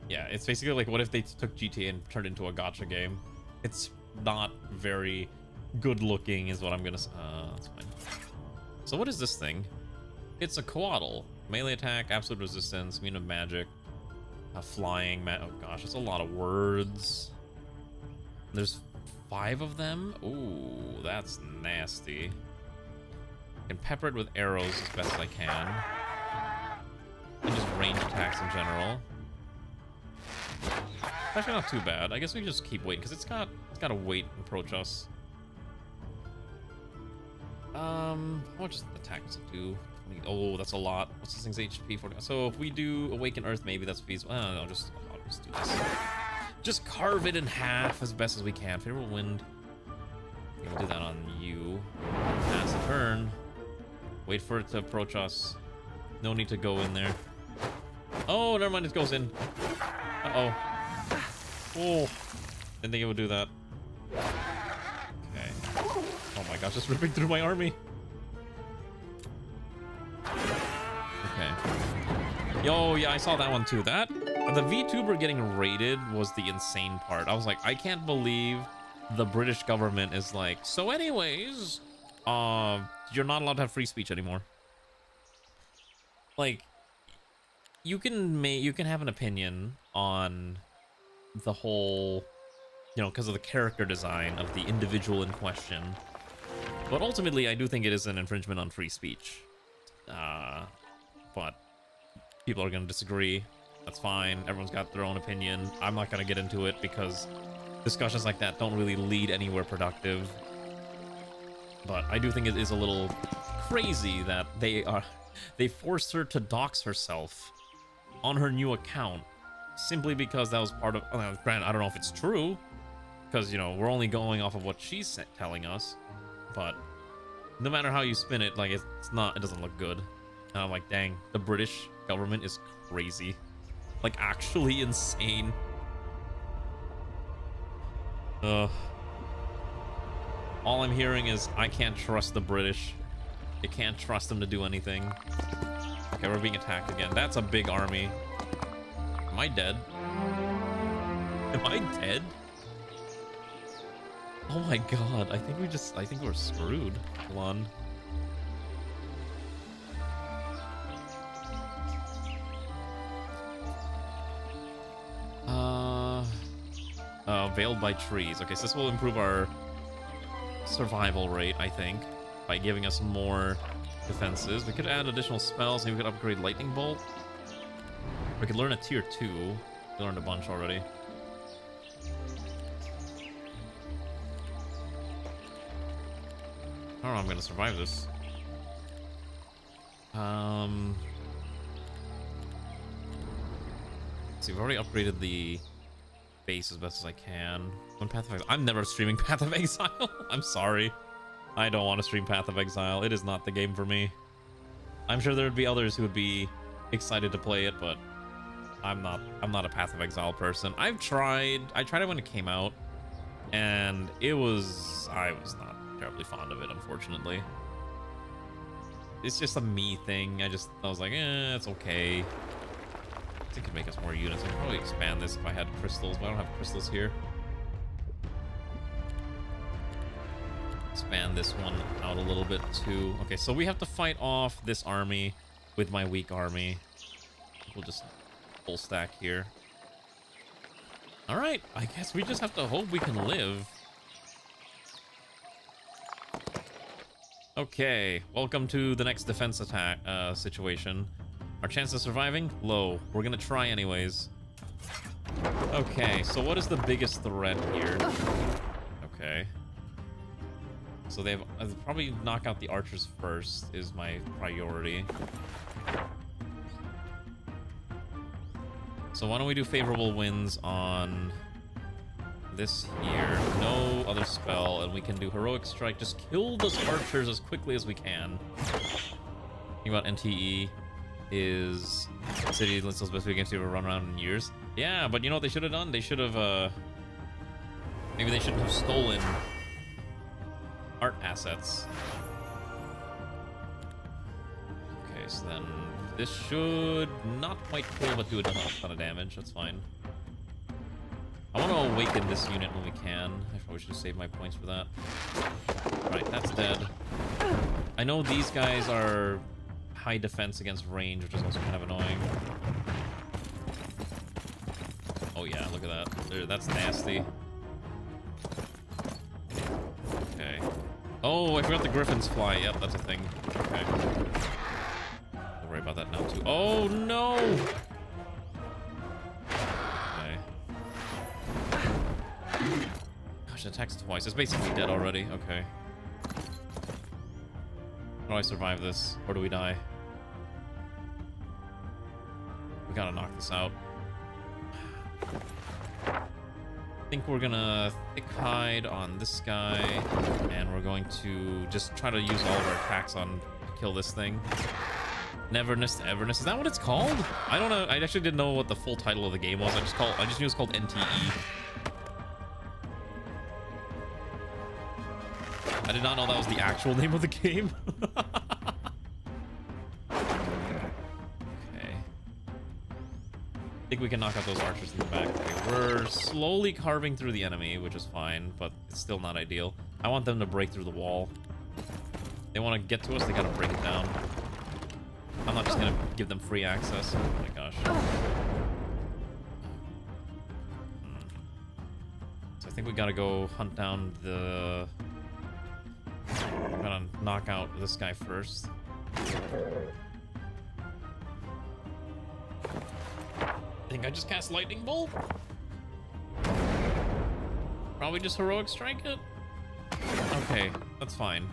S3: Yeah, it's basically like, what if they took GTA and turned it into a gacha game? It's not very good looking is what I'm gonna say. That's fine. So what is this thing? It's a Coatl. Melee attack, absolute resistance, immune to magic, flying, oh gosh, it's a lot of words. There's 5 of them? Ooh, that's nasty. I can pepper it with arrows as best as I can. And just range attacks in general. Actually not too bad. I guess we just keep waiting, because it's got to wait and approach us. How much does the attack do? Oh, that's a lot. What's this thing's HP for? So if we do Awaken Earth, maybe that's feasible. I'll just do this. Just carve it in half as best as we can. Favorable Wind. We'll do that on you. Pass the turn. Wait for it to approach us. No need to go in there. Oh, never mind. It goes in. Uh-oh. Oh. Didn't think it would do that. Okay. Oh my gosh, just ripping through my army. Okay. Yo, yeah, I saw that one too. That the VTuber getting raided was the insane part. I was like, I can't believe the British government is like, so anyways, you're not allowed to have free speech anymore. Like, you can have an opinion on the whole, you know, because of the character design of the individual in question, but ultimately I do think it is an infringement on free speech. But people are going to disagree. That's fine. Everyone's got their own opinion. I'm not going to get into it because discussions like that don't really lead anywhere productive. But I do think it is a little crazy that they forced her to dox herself on her new account simply because that was part of, granted, I don't know if it's true, because, you know, we're only going off of what she's telling us, but no matter how you spin it, like, it doesn't look good. And I'm like, dang, the British government is crazy. Like, actually insane. All I'm hearing is I can't trust the British. I can't trust them to do anything. Okay, we're being attacked again. That's a big army. Am I dead? Am I dead? Oh my god, I think we're screwed. Hold on. Veiled by trees. Okay, so this will improve our survival rate, I think, by giving us more defenses. We could add additional spells. Maybe we could upgrade Lightning Bolt. We could learn a tier 2. We learned a bunch already. I don't know, I'm gonna survive this. See, we've already upgraded the base as best as I can. When Path of Exile, I'm never streaming Path of Exile. I'm sorry. I don't want to stream Path of Exile. It is not the game for me. I'm sure there would be others who would be excited to play it, but I'm not a Path of Exile person. I tried it when it came out, and I was not terribly fond of it, unfortunately. It's just a me thing. I was like, it's okay. I think it could make us more units. I could probably expand this if I had crystals, but I don't have crystals here. Expand this one out a little bit too. Okay, so we have to fight off this army with my weak army. We'll just full stack here. All right, I guess we just have to hope we can live. Okay, welcome to the next defense attack situation. Our chance of surviving? Low. We're gonna try anyways. Okay, so what is the biggest threat here? Okay. So they'll probably knock out the archers first, is my priority. So why don't we do favorable winds on this here? No other spell, and we can do heroic strike. Just kill those archers as quickly as we can. Think about NTE is city lists those best weekends to run around in years. Yeah, but you know what they should have done? They should have maybe they shouldn't have stolen art assets. Okay, so then this should not quite kill, but do a ton of damage. That's fine. I want to awaken this unit when we can. I probably should save my points for that. Right, that's dead. I know these guys are high defense against range, which is also kind of annoying. Oh yeah, look at that. That's nasty. Okay. Oh, I forgot the griffins fly. Yep, that's a thing. Okay. Don't worry about that now, too. Oh, no! Okay. Gosh, it attacks twice. It's basically dead already. Okay. How do I survive this? Or do we die? We gotta knock this out. I think we're gonna thick hide on this guy, and we're going to just try to use all of our attacks on to kill this thing. Neverness to Everness. Is that what it's called? I don't know. I actually didn't know what the full title of the game was. I just knew it was called NTE. I did not know that was the actual name of the game. I think we can knock out those archers in the back. Okay, we're slowly carving through the enemy, which is fine, but it's still not ideal. I want them to break through the wall. They want to get to us, they gotta break it down. I'm not just gonna give them free access. Oh my gosh. So I think we gotta go hunt down the... Gotta knock out this guy first. I think I just cast Lightning Bolt. Probably just Heroic Strike it. Okay, that's fine.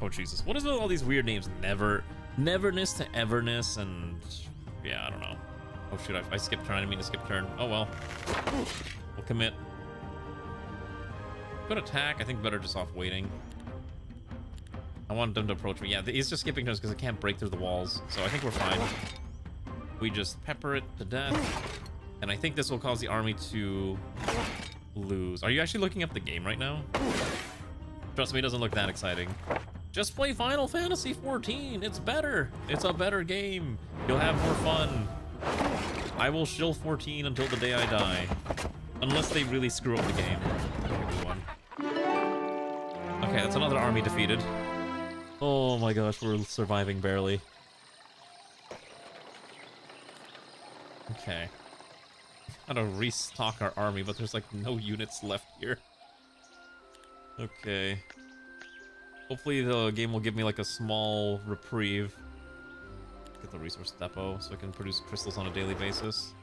S3: Oh Jesus, what is with all these weird names? Neverness to Everness, and yeah, I don't know. Oh shoot, I skipped turn. I didn't mean to skip turn. Oh well. We'll commit. Good attack. I think better just off waiting. I want them to approach me. Yeah, he's just skipping turns because I can't break through the walls, so I think we're fine. We just pepper it to death, and I think this will cause the army to lose. Are you actually looking up the game right now? Trust me, it doesn't look that exciting. Just play Final Fantasy XIV. It's better. It's a better game. You'll have more fun. I will shill 14 until the day I die, unless they really screw up the game. Okay, that's another army defeated. Oh my gosh, we're surviving barely. Okay. Gotta restock our army, but there's like no units left here. Okay. Hopefully the game will give me like a small reprieve. Get the resource depot so I can produce crystals on a daily basis.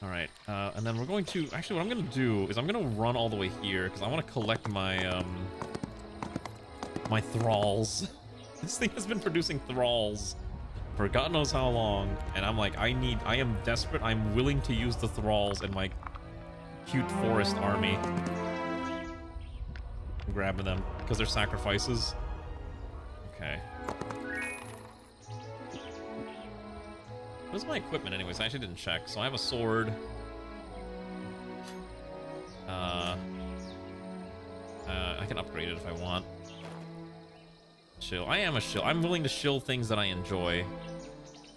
S3: Alright, and then we're going to... Actually, what I'm going to do is I'm going to run all the way here, because I want to collect my, my thralls. This thing has been producing thralls for God knows how long, and I'm like, I am desperate, I'm willing to use the thralls in my cute forest army. I'm grabbing them, because they're sacrifices. Okay. What's my equipment anyways? I actually didn't check. So I have a sword. I can upgrade it if I want. Shill. I am a shill. I'm willing to shill things that I enjoy.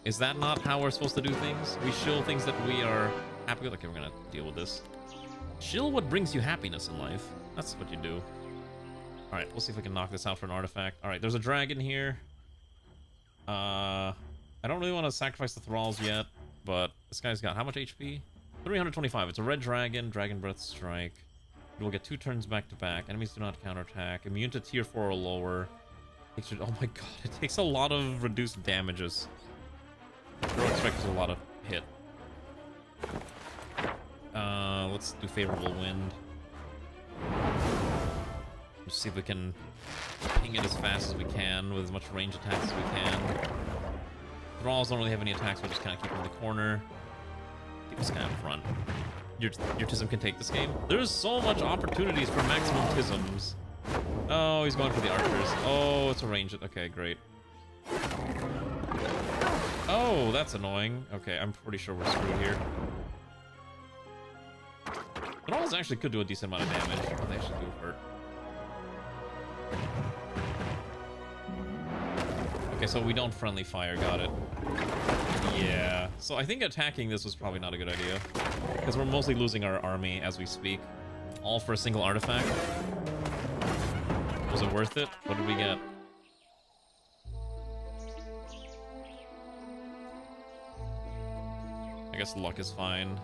S3: Is that not how we're supposed to do things? We shill things that we are happy with. Okay, we're gonna deal with this. Shill what brings you happiness in life. That's what you do. Alright, we'll see if we can knock this out for an artifact. Alright, there's a dragon here. I don't really want to sacrifice the thralls yet, but this guy's got how much HP? 325. It's a red dragon, dragon breath strike. It will get 2 turns back to back. Enemies do not counterattack. Immune to tier 4 or lower. Oh my god, it takes a lot of reduced damages. Heroic strike is a lot of hit. Let's do favorable wind. Just see if we can ping it as fast as we can with as much range attacks as we can. Thralls don't really have any attacks, we'll just kind of keep them in the corner. Keep this guy up front. Your Tism can take this game. There's so much opportunities for maximum Tisms. Oh, he's going for the archers. Oh, it's a range. Okay, great. Oh, that's annoying. Okay, I'm pretty sure we're screwed here. Thralls actually could do a decent amount of damage, but they actually do hurt. Okay, so we don't friendly fire, got it. Yeah, so I think attacking this was probably not a good idea, because we're mostly losing our army as we speak. All for a single artifact. Was it worth it? What did we get? I guess luck is fine.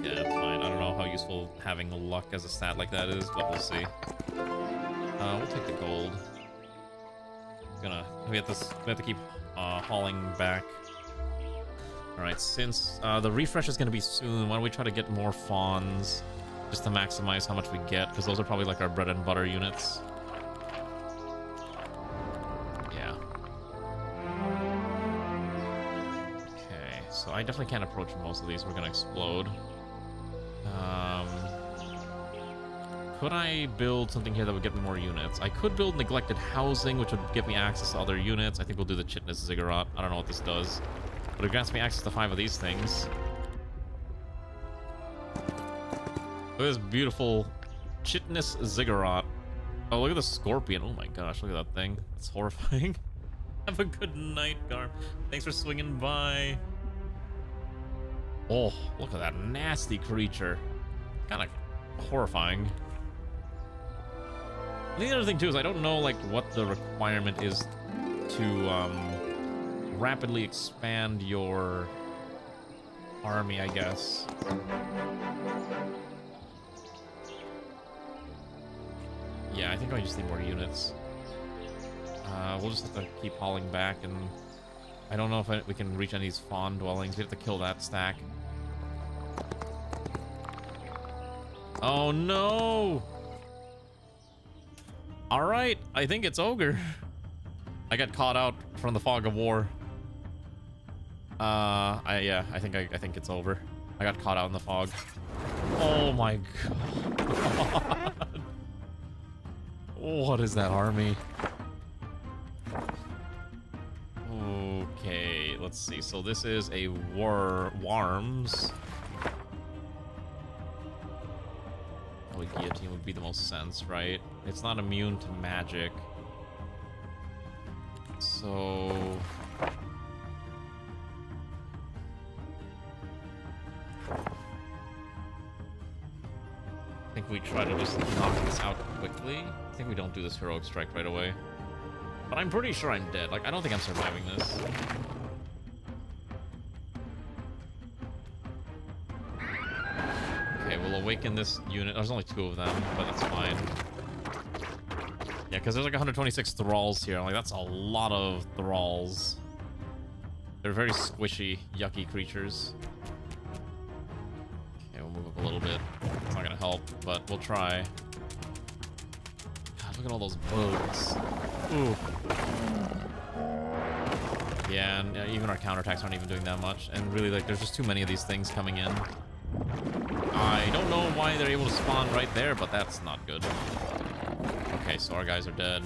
S3: Yeah, that's fine. I don't know how useful having luck as a stat like that is, but we'll see. We'll take the gold. We have to keep hauling back. Alright, since the refresh is gonna be soon, why don't we try to get more fawns just to maximize how much we get, because those are probably like our bread and butter units. Yeah. Okay, so I definitely can't approach most of these. We're gonna explode. Could I build something here that would get me more units? I could build neglected housing, which would give me access to other units. I think we'll do the Chitness Ziggurat. I don't know what this does, but it grants me access to 5 of these things. Look at this beautiful Chitness Ziggurat. Oh, look at the scorpion. Oh my gosh, look at that thing. It's horrifying. Have a good night, Garm. Thanks for swinging by. Oh, look at that nasty creature. Kind of horrifying. The other thing too is I don't know like what the requirement is to rapidly expand your army, I guess. Yeah, I think I just need more units. We'll just have to keep hauling back, and I don't know if we can reach any of these fawn dwellings. We have to kill that stack. Oh no! Alright, I think it's Ogre. I got caught out from the fog of war. I think it's over. I got caught out in the fog. Oh my god. What is that army? Okay, let's see. So this is a Worms. Guillotine would be the most sense, right? It's not immune to magic. So... I think we try to just knock this out quickly. I think we don't do this heroic strike right away. But I'm pretty sure I'm dead. Like, I don't think I'm surviving this. Okay, we'll awaken this unit. There's only 2 of them, but that's fine. Yeah, because there's like 126 thralls here. Like, that's a lot of thralls. They're very squishy, yucky creatures. Okay, we'll move up a little bit. It's not gonna help, but we'll try. God, look at all those bugs. Ooh. Yeah, and even our counterattacks aren't even doing that much. And really, like, there's just too many of these things coming in. I don't know why they're able to spawn right there, but that's not good. Okay, so our guys are dead.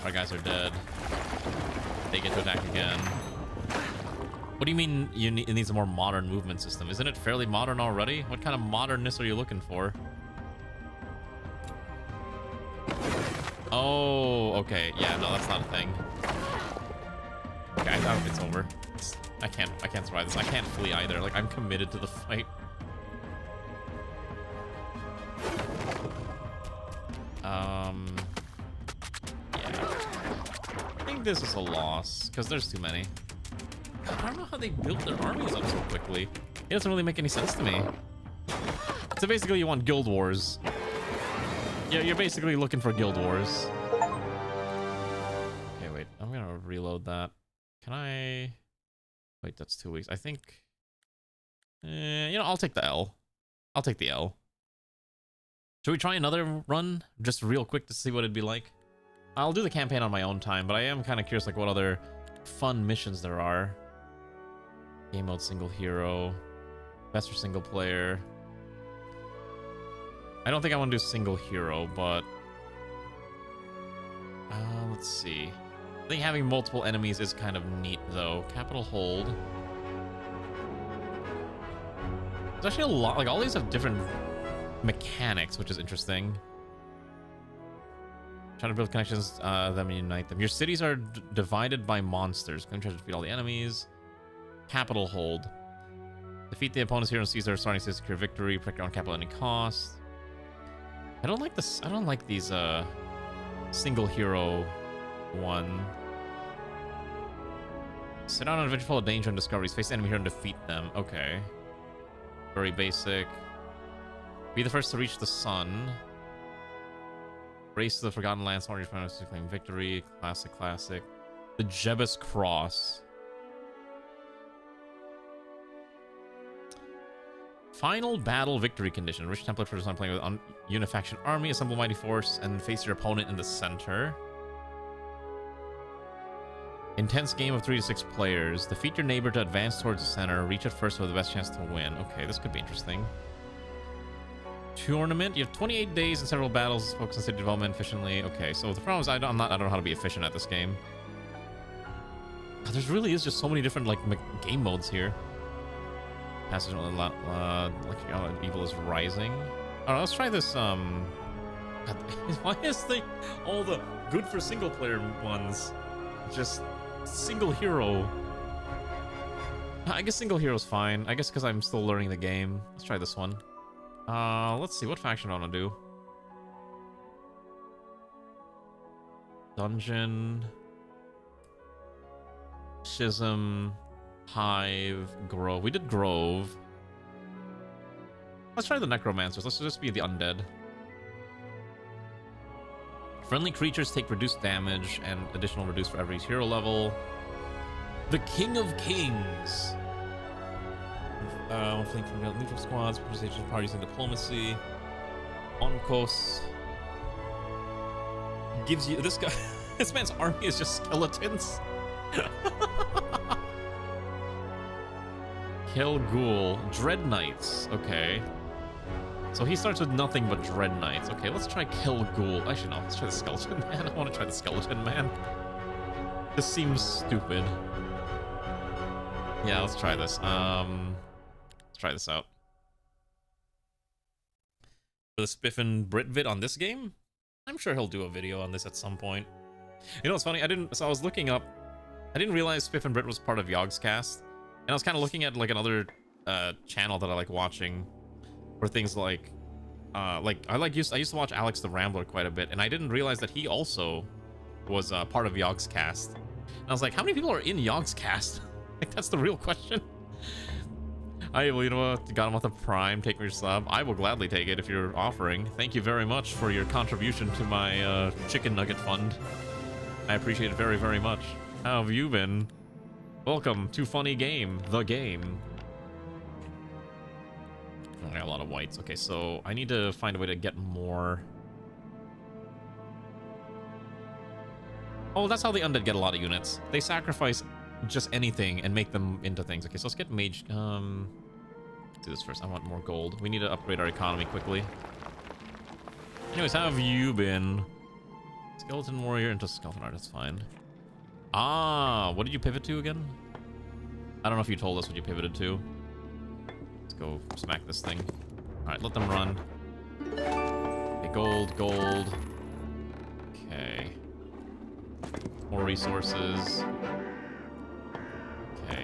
S3: Our guys are dead. They get to attack again. What do you mean it needs a more modern movement system? Isn't it fairly modern already? What kind of modernness are you looking for? Oh, okay. Yeah, no, that's not a thing. Okay, I thought it's over. I can't survive this. I can't flee either. Like, I'm committed to the fight. Yeah. I think this is a loss, because there's too many. I don't know how they built their armies up so quickly. It doesn't really make any sense to me. So basically you want guild wars. Yeah, you're basically looking for guild wars. Okay, wait. I'm gonna reload that. Can I... Wait, that's 2 weeks. I think... you know, I'll take the L. I'll take the L. Should we try another run? Just real quick to see what it'd be like? I'll do the campaign on my own time, but I am kind of curious like what other fun missions there are. Game mode single hero. Best for single player. I don't think I want to do single hero, but... let's see. I think having multiple enemies is kind of neat, though. Capital hold. There's actually a lot... Like, all these have different mechanics, which is interesting. Trying to build connections, them and unite them. Your cities are divided by monsters. Try to defeat all the enemies. Capital hold. Defeat the opponent's hero and seize their starting to secure victory. Protect your own capital at any cost. I don't like this. I don't like these single hero one. Set out on an adventure full of danger and discoveries. Face the enemy hero and defeat them. Okay. Very basic. Be the first to reach the sun. Race to the Forgotten Lands. Smart your to claim victory. Classic, classic. The Jebus Cross. Final battle victory condition. Rich template for someone playing with unifaction army. Assemble mighty force and face your opponent in the center. Intense game of 3 to 6 players. Defeat your neighbor to advance towards the center. Reach it first with the best chance to win. Okay, this could be interesting. Tournament. You have 28 days and several battles. Focus on city development efficiently. Okay, so the problem is I don't know how to be efficient at this game. God, there really is just so many different like game modes here. Passage on like evil is rising. All right, let's try this. God, why is all the good for single player ones just single hero? I guess single hero's fine. I guess because I'm still learning the game. Let's try this one. Let's see, what faction do I want to do? Dungeon, Schism, Hive, Grove. We did Grove. Let's try the Necromancers. Let's just be the undead. Friendly creatures take reduced damage and additional reduce for every hero level. The King of Kings. Fleeing from neutral squads, participation parties in diplomacy. Onkos gives you this guy. This man's army is just skeletons. Kill Ghoul. Dread Knights. Okay. So he starts with nothing but Dread Knights. Okay, let's try Kill Ghoul. Actually, no. Let's try the Skeleton Man. I want to try the Skeleton Man. This seems stupid. Yeah, let's try this. Let's try this out. The Spiffin Brit vid on this game? I'm sure he'll do a video on this at some point. You know what's funny? So I was looking up. I didn't realize Spiffin Brit was part of Yogscast. And I was kind of looking at like another channel that I like watching for things like I used to watch Alex the Rambler quite a bit, and I didn't realize that he also was part of Yogscast. And I was like, how many people are in Yogscast? Like, that's the real question. You know what? Got him with a Prime. Take me your sub. I will gladly take it if you're offering. Thank you very much for your contribution to my chicken nugget fund. I appreciate it very, very much. How have you been? Welcome to Funny Game, the game. I got a lot of whites. Okay, so I need to find a way to get more. Oh, that's how the undead get a lot of units. They sacrifice just anything and make them into things. Okay, so let's get mage. Let's do this first. I want more gold. We need to upgrade our economy quickly. Anyways, how have you been? Skeleton warrior into skeleton art. That's fine. Ah, what did you pivot to again? I don't know if you told us what you pivoted to. Let's go smack this thing. All right, let them run. Okay, gold, gold. Okay. More resources. Okay.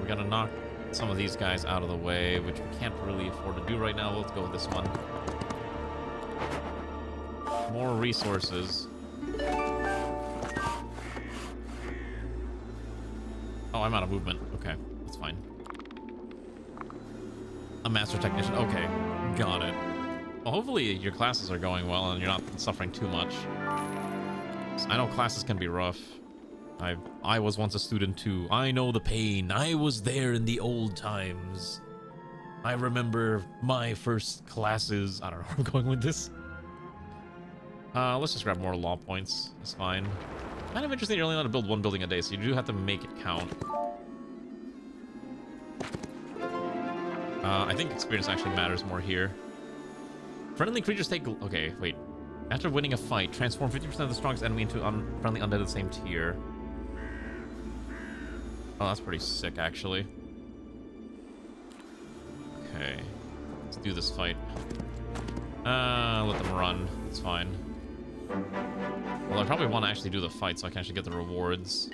S3: We gotta knock some of these guys out of the way, which we can't really afford to do right now. Let's go with this one. More resources. Oh, I'm out of movement. Okay, that's fine. A master technician. Okay, got it. Well, hopefully your classes are going well and you're not suffering too much. I know classes can be rough. I was once a student too. I know the pain. I was there in the old times. I remember my first classes. I don't know where I'm going with this. Let's just grab more law points. It's fine. Kind of interesting you're only allowed to build one building a day, so you do have to make it count. I think experience actually matters more here. Friendly creatures take... Okay, wait. After winning a fight, transform 50% of the strongest enemy into friendly undead of the same tier. Oh, that's pretty sick, actually. Okay. Let's do this fight. Let them run. It's fine. Well, I probably want to actually do the fight so I can actually get the rewards.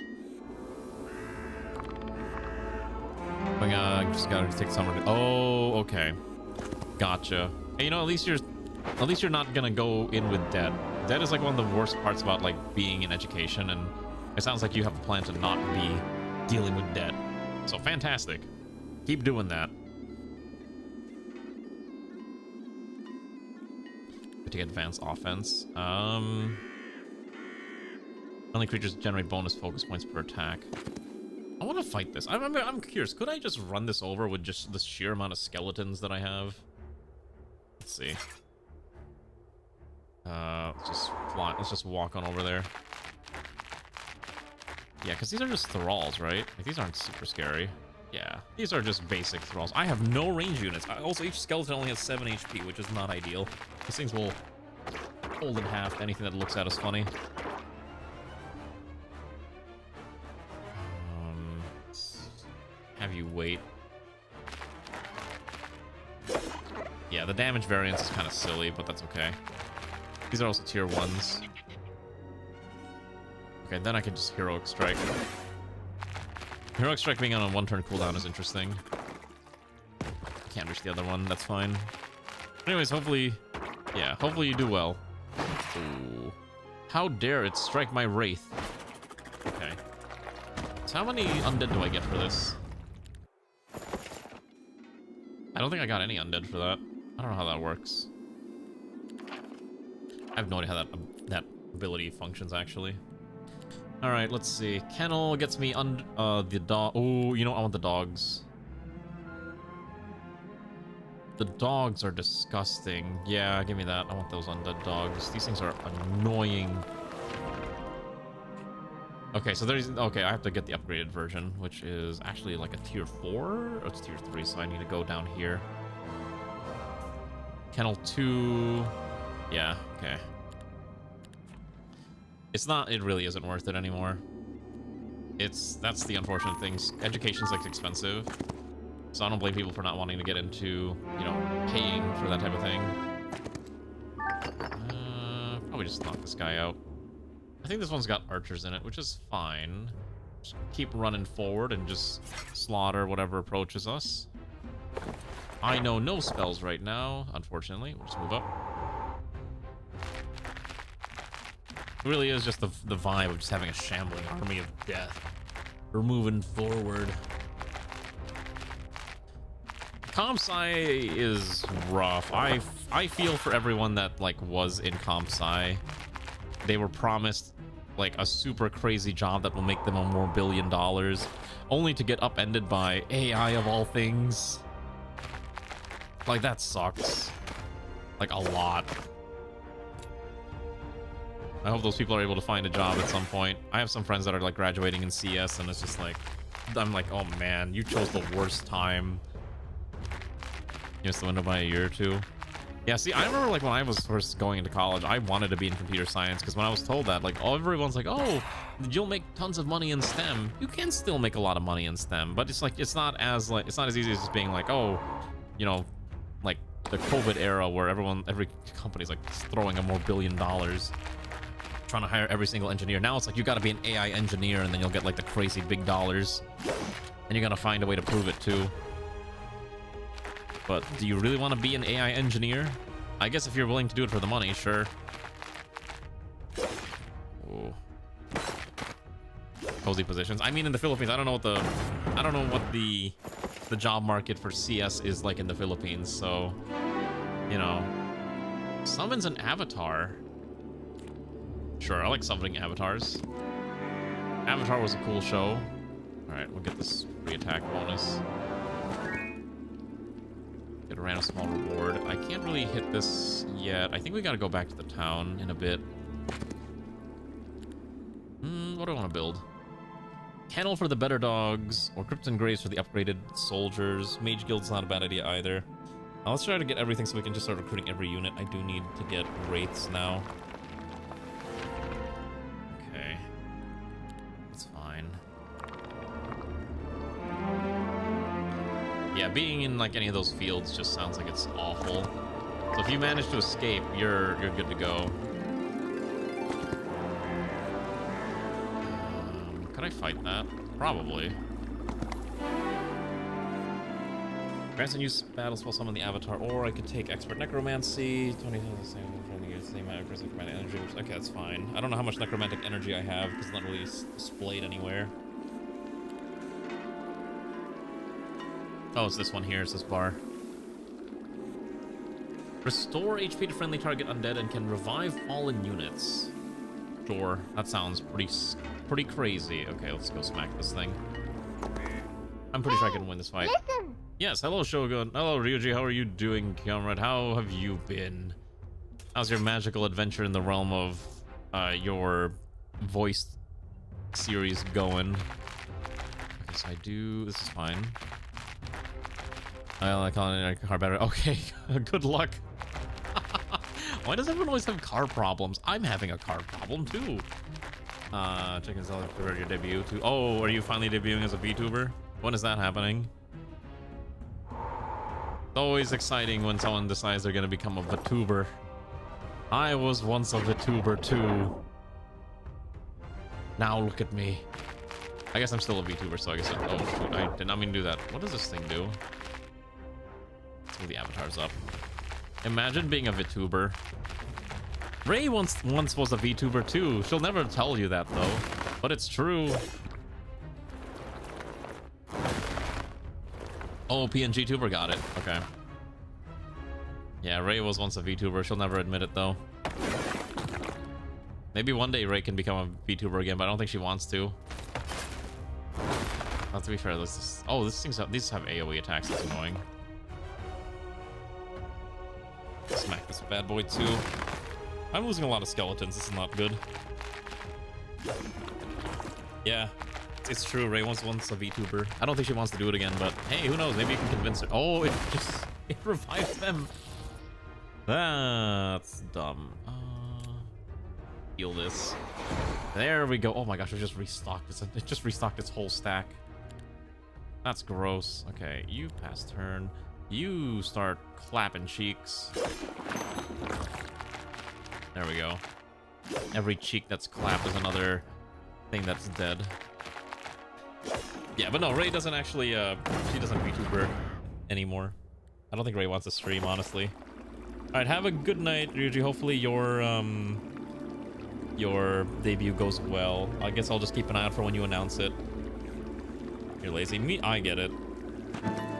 S3: Just gotta take summer. Oh, okay. Gotcha. Hey, you know, at least you're not gonna go in with debt. Debt is like one of the worst parts about like being in education, and it sounds like you have a plan to not be dealing with debt. So fantastic. Keep doing that. To take advanced offense. Only creatures generate bonus focus points per attack. I want to fight this. I'm curious. Could I just run this over with just the sheer amount of skeletons that I have? Let's see. Let's just fly. Let's just walk on over there. Yeah, because these are just thralls, right? Like, these aren't super scary. Yeah, these are just basic thralls. I have no range units. Also, each skeleton only has 7 HP, which is not ideal. These things will fold in half anything that looks at us funny. Have you wait. Yeah, the damage variance is kind of silly, but that's okay. These are also tier 1s. Okay, then I can just Heroic Strike. Heroic Strike being on a 1-turn cooldown is interesting. Can't reach the other one, that's fine. Anyways, hopefully... Yeah, hopefully you do well. Ooh. How dare it strike my Wraith? Okay. So how many undead do I get for this? I don't think I got any undead for that. I don't know how that works. I have no idea how that ability functions, actually. Alright, let's see. Kennel gets me the dog. Oh, you know, I want the dogs. The dogs are disgusting. Yeah, give me that. I want those undead dogs. These things are annoying. Okay, so there's... Okay, I have to get the upgraded version, which is actually like a tier 4? Oh, it's tier 3, so I need to go down here. Kennel 2... Yeah, okay. It's not... It really isn't worth it anymore. That's the unfortunate thing. Education's, like, expensive. So I don't blame people for not wanting to get into, you know, paying for that type of thing. Probably just knock this guy out. I think this one's got archers in it, which is fine. Just keep running forward and just slaughter whatever approaches us. I know no spells right now, unfortunately. We'll just move up. It really is just the vibe of just having a shambling army of death. We're moving forward. ComSci is rough. I feel for everyone that, like, was in ComSci. They were promised, like, a super crazy job that will make them $1 more billion, only to get upended by AI of all things. Like, that sucks. Like, a lot. I hope those people are able to find a job at some point. I have some friends that are, like, graduating in CS, and it's just like, I'm like, oh man, you chose the worst time. You missed the window by a year or two. Yeah, see, I remember, like, when I was first going into college, I wanted to be in computer science, because when I was told that, like, everyone's like, oh, you'll make tons of money in STEM. You can still make a lot of money in STEM, but it's like, it's not as easy as just being like, oh, you know, like the COVID era where every company's like throwing $1 more billion, trying to hire every single engineer. Now it's like, you gotta be an AI engineer, and then you'll get like the crazy big dollars, and you gotta find a way to prove it too. But do you really want to be an AI engineer? I guess if you're willing to do it for the money, sure. Ooh. Cozy positions. I mean, in the Philippines, I don't know what the job market for CS is like in the Philippines. So, you know, summons an avatar. Sure, I like summoning avatars. Avatar was a cool show. All right, we'll get this free attack bonus. Get a random small reward. I can't really hit this yet. I think we gotta go back to the town in a bit. What do I want to build? Kennel for the better dogs, or Krypton Graves for the upgraded soldiers. Mage Guild's not a bad idea either. Now let's try to get everything so we can just start recruiting every unit. I do need to get wraiths now. Okay. That's fine. Yeah, being in like any of those fields just sounds like it's awful. So if you manage to escape, you're good to go. Could I fight that? Probably. Grants and use battle spell summon the avatar, or I could take expert necromancy. 20 same amount of necromantic energy. Okay, that's fine. I don't know how much necromantic energy I have because it's not really displayed anywhere. Oh, it's this one here. It's this bar. Restore HP to friendly target undead and can revive fallen units. Sure, that sounds pretty crazy. Okay, let's go smack this thing. I'm pretty sure I can win this fight.
S9: Listen.
S3: Yes, hello Shogun. Hello Ryuji, how are you doing, comrade? How have you been? How's your magical adventure in the realm of your voice series going? Okay, so I do... This is fine. I call it a car battery. Okay, good luck. Why does everyone always have car problems? I'm having a car problem too. Check and sell for your debut too. Oh, are you finally debuting as a VTuber? When is that happening? It's always exciting when someone decides they're gonna become a VTuber. I was once a VTuber too. Now look at me. I guess I'm still a VTuber, so I guess oh shoot, I did not mean to do that. What does this thing do? Let's move the avatars up. Imagine being a VTuber. Ray once was a VTuber too. She'll never tell you that though, but it's true. Oh, PNG tuber got it. Okay. Yeah, Ray was once a VTuber. She'll never admit it though. Maybe one day Ray can become a VTuber again, but I don't think she wants to. Well, to be fair, this is... Oh, these have AoE attacks. That's annoying. Smack this bad boy too. I'm losing a lot of skeletons. This is not good. Yeah, it's true. Ray was once a VTuber. I don't think she wants to do it again, but hey, who knows? Maybe you can convince her. Oh, it revived them. That's dumb. Heal this. There we go. Oh my gosh, it just restocked. It just restocked its whole stack. That's gross. Okay, you pass turn. You start clapping cheeks. There we go. Every cheek that's clapped is another thing that's dead. Yeah, but no, Ray doesn't actually, she doesn't VTuber anymore. I don't think Ray wants to stream, honestly. Alright, have a good night, Ryuji. Hopefully your debut goes well. I guess I'll just keep an eye out for when you announce it. You're lazy. Me, I get it.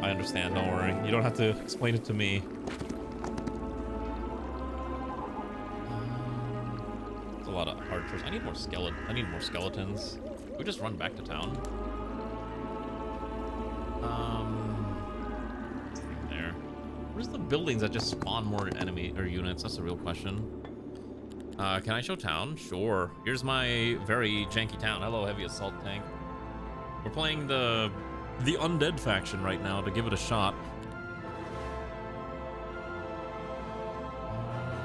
S3: I understand, don't worry. You don't have to explain it to me. It's a lot of archers. I need more skeletons. We just run back to town. There. Where's the buildings that just spawn more enemy or units? That's the real question. Can I show town? Sure. Here's my very janky town. Hello, heavy assault tank. We're playing the undead faction right now to give it a shot.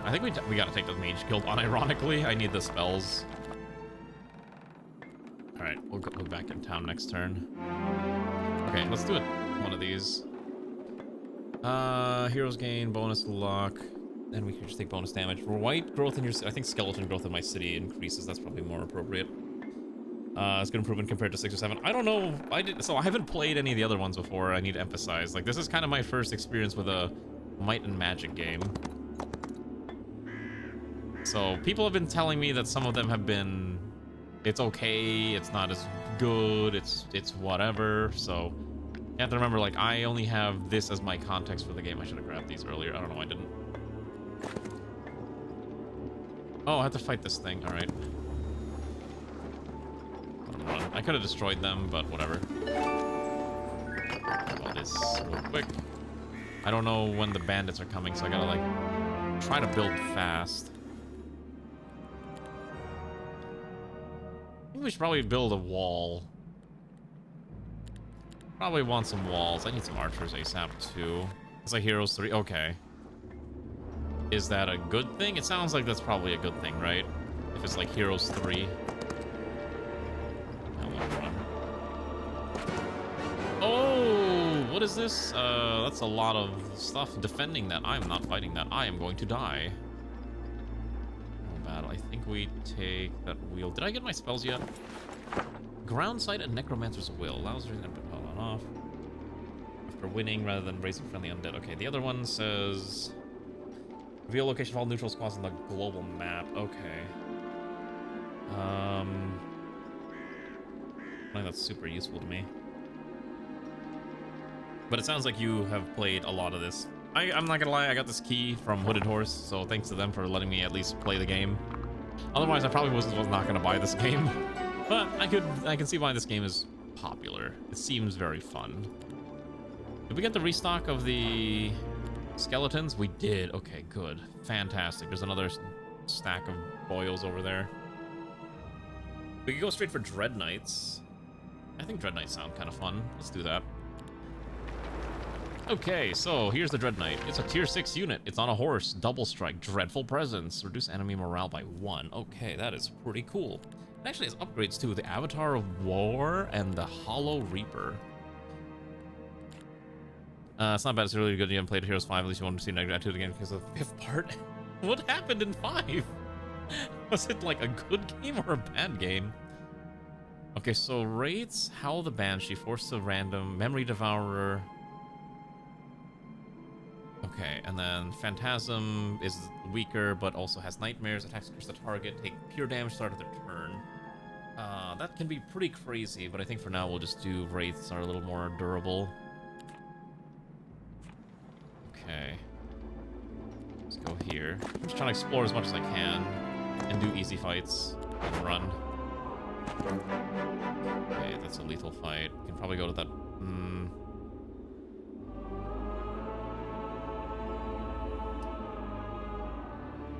S3: I think we gotta take the mage guild unironically. I need the spells. Alright, we'll go back in town next turn. Okay, let's do it. One of these. Heroes gain bonus luck. And we can just take bonus damage. For white growth in your city, I think skeleton growth in my city increases. That's probably more appropriate. It's good improvement compared to 6 or 7. I don't know. I haven't played any of the other ones before. I need to emphasize. Like, this is kind of my first experience with a Might and Magic game. So people have been telling me that some of them have been, it's okay, it's not as good, it's whatever. So you have to remember, like, I only have this as my context for the game. I should have grabbed these earlier. I don't know why I didn't. Oh, I have to fight this thing. All right. I could have destroyed them, but whatever. About this real quick. I don't know when the bandits are coming, so I gotta, like, try to build fast. I think we should probably build a wall. Probably want some walls. I need some archers ASAP too. It's like Heroes 3. Okay. Is that a good thing? It sounds like that's probably a good thing, right? If it's like Heroes 3. Oh, what is this? That's a lot of stuff defending that. I am not fighting that. I am going to die. Oh, bad. I think we take that wheel. Did I get my spells yet? Ground sight and Necromancer's Will. Allows her to hold on off. After winning rather than raising friendly undead. Okay, the other one says... Reveal location of all neutral squads on the global map. Okay. I think that's super useful to me. But it sounds like you have played a lot of this I'm not gonna lie, I got this key from Hooded Horse, so thanks to them for letting me at least play the game. Otherwise, I probably was not gonna buy this game. But I can see why this game is popular. It seems very fun. Did we get the restock of the skeletons? We did. Okay, good. Fantastic. There's another stack of boils over there. We could go straight for Dread Knights. I think Dread Knights sound kind of fun. Let's do that. Okay, so here's the Dread Knight. It's a tier 6 unit. It's on a horse. Double strike. Dreadful presence. Reduce enemy morale by 1. Okay, that is pretty cool. It actually has upgrades too. The Avatar of War and the Hollow Reaper. It's not bad. It's really good. You haven't played Heroes 5. At least you want to see Negative Attitude again because of the 5th part. What happened in 5? Was it like a good game or a bad game? Okay, so rates. Howl the Banshee. Force the Random. Memory Devourer. Okay, and then Phantasm is weaker, but also has Nightmares. Attacks across the target. Take pure damage start of their turn. That can be pretty crazy, but I think for now we'll just do Wraiths are a little more durable. Okay. Let's go here. I'm just trying to explore as much as I can and do easy fights and run. Okay, that's a lethal fight. Can probably go to that.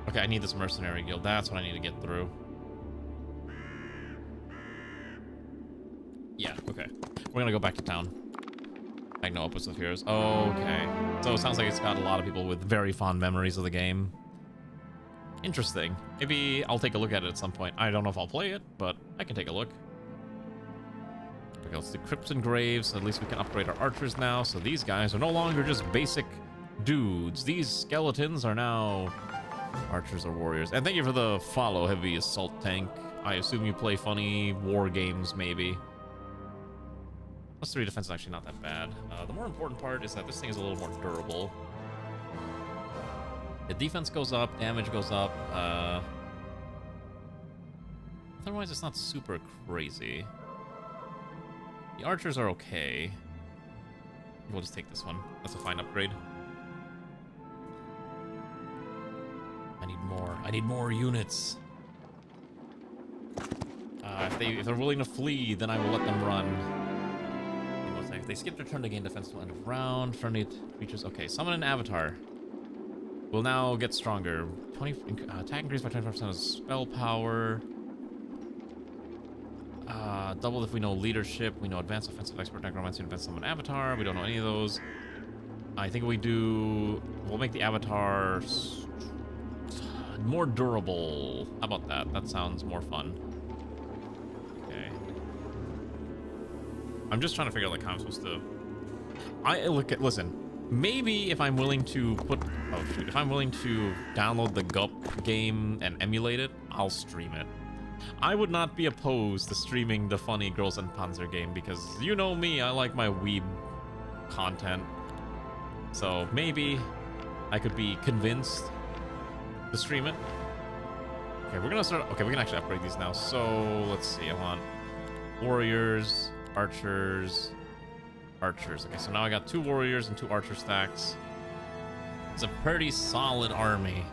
S3: Okay, I need this mercenary guild. That's what I need to get through. Yeah, okay. We're gonna go back to town. Magno Opus of Heroes. Okay. So it sounds like it's got a lot of people with very fond memories of the game. Interesting. Maybe I'll take a look at it at some point. I don't know if I'll play it, but I can take a look. Okay, let's do Crypts and Graves. At least we can upgrade our archers now. So these guys are no longer just basic dudes. These skeletons are now archers or warriors. And thank you for the follow, Heavy Assault Tank. I assume you play funny war games, maybe. +3 defense is actually not that bad. The more important part is that this thing is a little more durable. The defense goes up, damage goes up. Otherwise, it's not super crazy. The archers are okay. We'll just take this one. That's a fine upgrade. I need more. I need more units. If they're willing to flee, then I will let them run. If they skip their turn to gain defense till end of round, friendly creatures. Okay, summon an avatar. Will now get stronger. Attack increased by 25% of spell power. Double if we know leadership. We know advanced offensive expert necromancy, advanced summon avatar. We don't know any of those. I think we'll make the avatar more durable. How about that? That sounds more fun. Okay. I'm just trying to figure out like how I'm supposed to. Listen. Maybe if I'm willing to if I'm willing to download the GUP game and emulate it, I'll stream it. I would not be opposed to streaming the funny Girls and Panzer game because you know me, I like my weeb content. So maybe I could be convinced to stream it. Okay, we're gonna start. Okay, we can actually upgrade these now. So let's see. I want warriors, archers. Okay, so now I got 2 warriors and 2 archer stacks. It's a pretty solid army.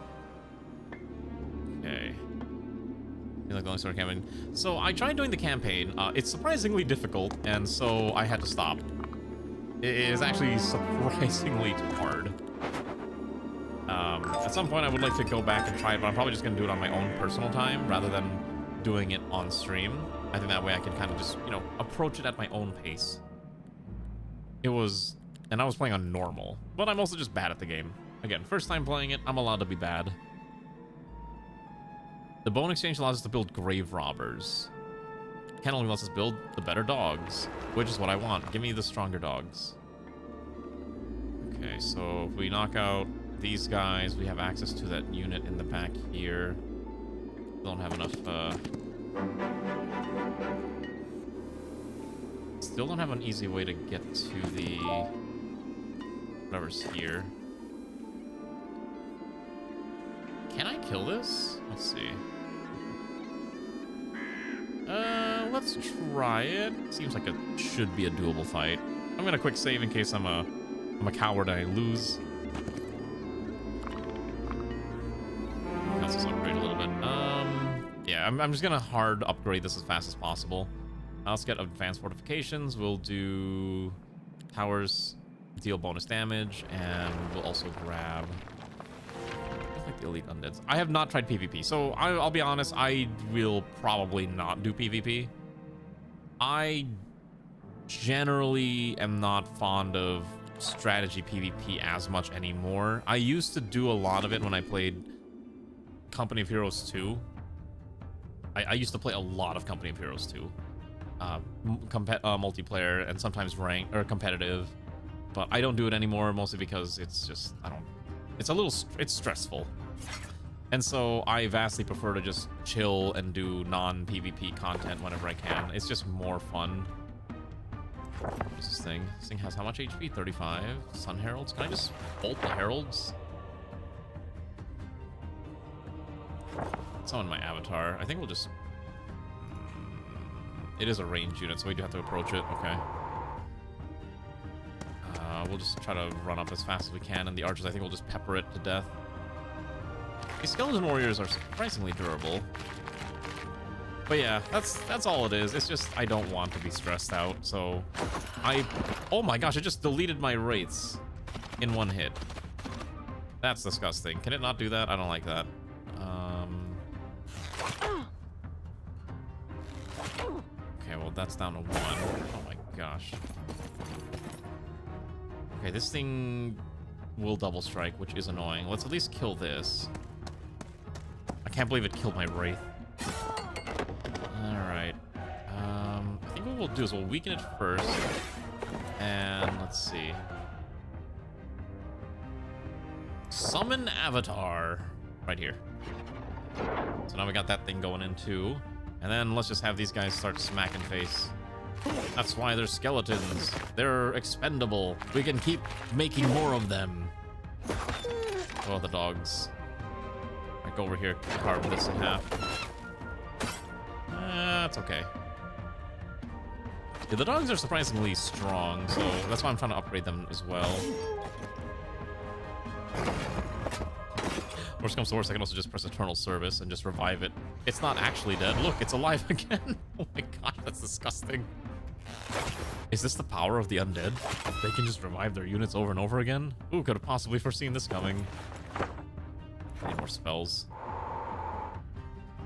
S3: Okay. I feel like the only sort of campaign. So I tried doing the campaign. It's surprisingly difficult, and so I had to stop. It is actually surprisingly hard. At some point I would like to go back and try it, but I'm probably just gonna do it on my own personal time rather than doing it on stream. I think that way I can kind of just, you know, approach it at my own pace. And I was playing on normal, but I'm also just bad at the game. Again, first time playing it, I'm allowed to be bad. The bone exchange allows us to build grave robbers. Ken only lets us build the better dogs, which is what I want. Give me the stronger dogs. Okay, so if we knock out these guys, we have access to that unit in the back here. Don't have enough, Still don't have an easy way to get to the whatever's here. Can I kill this? Let's see. Let's try it. Seems like it should be a doable fight. I'm gonna quick save in case I'm a coward and I lose. Let's just upgrade a little bit. Yeah, I'm just gonna hard upgrade this as fast as possible. Let's get advanced fortifications. We'll do towers, deal bonus damage, and we'll also grab the elite undeads. I have not tried PvP, so I'll be honest, I will probably not do PvP. I generally am not fond of strategy PvP as much anymore. I used to do a lot of it when I played Company of Heroes 2. I used to play a lot of Company of Heroes 2. Multiplayer and sometimes ranked or competitive, but I don't do it anymore, mostly because it's just, it's stressful. And so I vastly prefer to just chill and do non-PvP content whenever I can. It's just more fun. What's this thing? This thing has how much HP? 35. Sun Heralds? Can I just bolt the Heralds? Summon my avatar. I think we'll just... It is a ranged unit, so we do have to approach it. Okay. We'll just try to run up as fast as we can, and the archers, I think we'll just pepper it to death. These skeleton warriors are surprisingly durable. But yeah, that's all it is. It's just I don't want to be stressed out, so oh my gosh, it just deleted my wraiths in one hit. That's disgusting. Can it not do that? I don't like that. Okay, well that's down to 1. Oh my gosh. Okay, this thing will double strike, which is annoying. Let's at least kill this. I can't believe it killed my wraith. Alright. I think what we'll do is we'll weaken it first. And let's see. Summon Avatar. Right here. So now we got that thing going in too. And then let's just have these guys start smacking face. That's why they're skeletons. They're expendable. We can keep making more of them. Oh, the dogs. I go over here, carve this in half. That's okay. Yeah, the dogs are surprisingly strong, so that's why I'm trying to upgrade them as well. Worst comes to worst, I can also just press Eternal Service and just revive it. It's not actually dead. Look, it's alive again. Oh my god, that's disgusting. Is this the power of the undead? They can just revive their units over and over again? Who could have possibly foreseen this coming? Need more spells.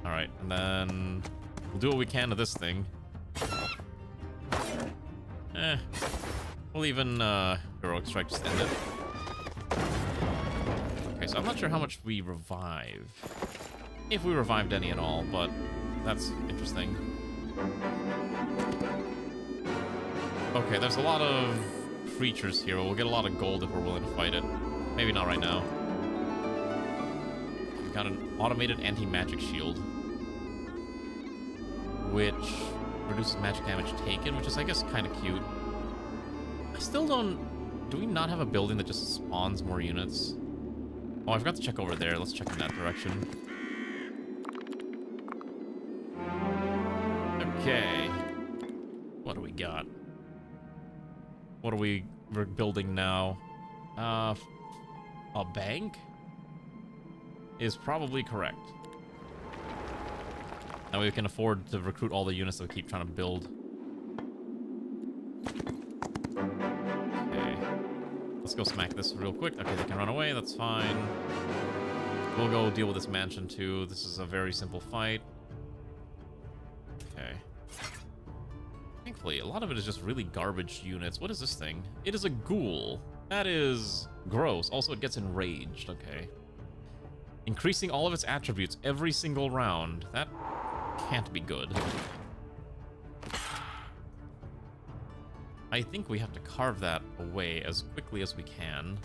S3: Alright, and then we'll do what we can to this thing. We'll even Heroic Strike just end it. Okay, so I'm not sure how much we revive. If we revived any at all, but that's interesting. Okay, there's a lot of creatures here. We'll get a lot of gold if we're willing to fight it. Maybe not right now. We've got an automated anti-magic shield, which reduces magic damage taken, which is, I guess, kind of cute. I still don't... Do we not have a building that just spawns more units? Oh, I forgot to check over there. Let's check in that direction. Okay. What do we got? What are we're building now? A bank? Is probably correct. Now we can afford to recruit all the units that we keep trying to build. Okay. Let's go smack this real quick. Okay, they can run away. That's fine. We'll go deal with this mansion too. This is a very simple fight. Okay. Thankfully, a lot of it is just really garbage units. What is this thing? It is a ghoul. That is gross. Also, it gets enraged. Okay. Increasing all of its attributes every single round. That can't be good. I think we have to carve that away as quickly as we can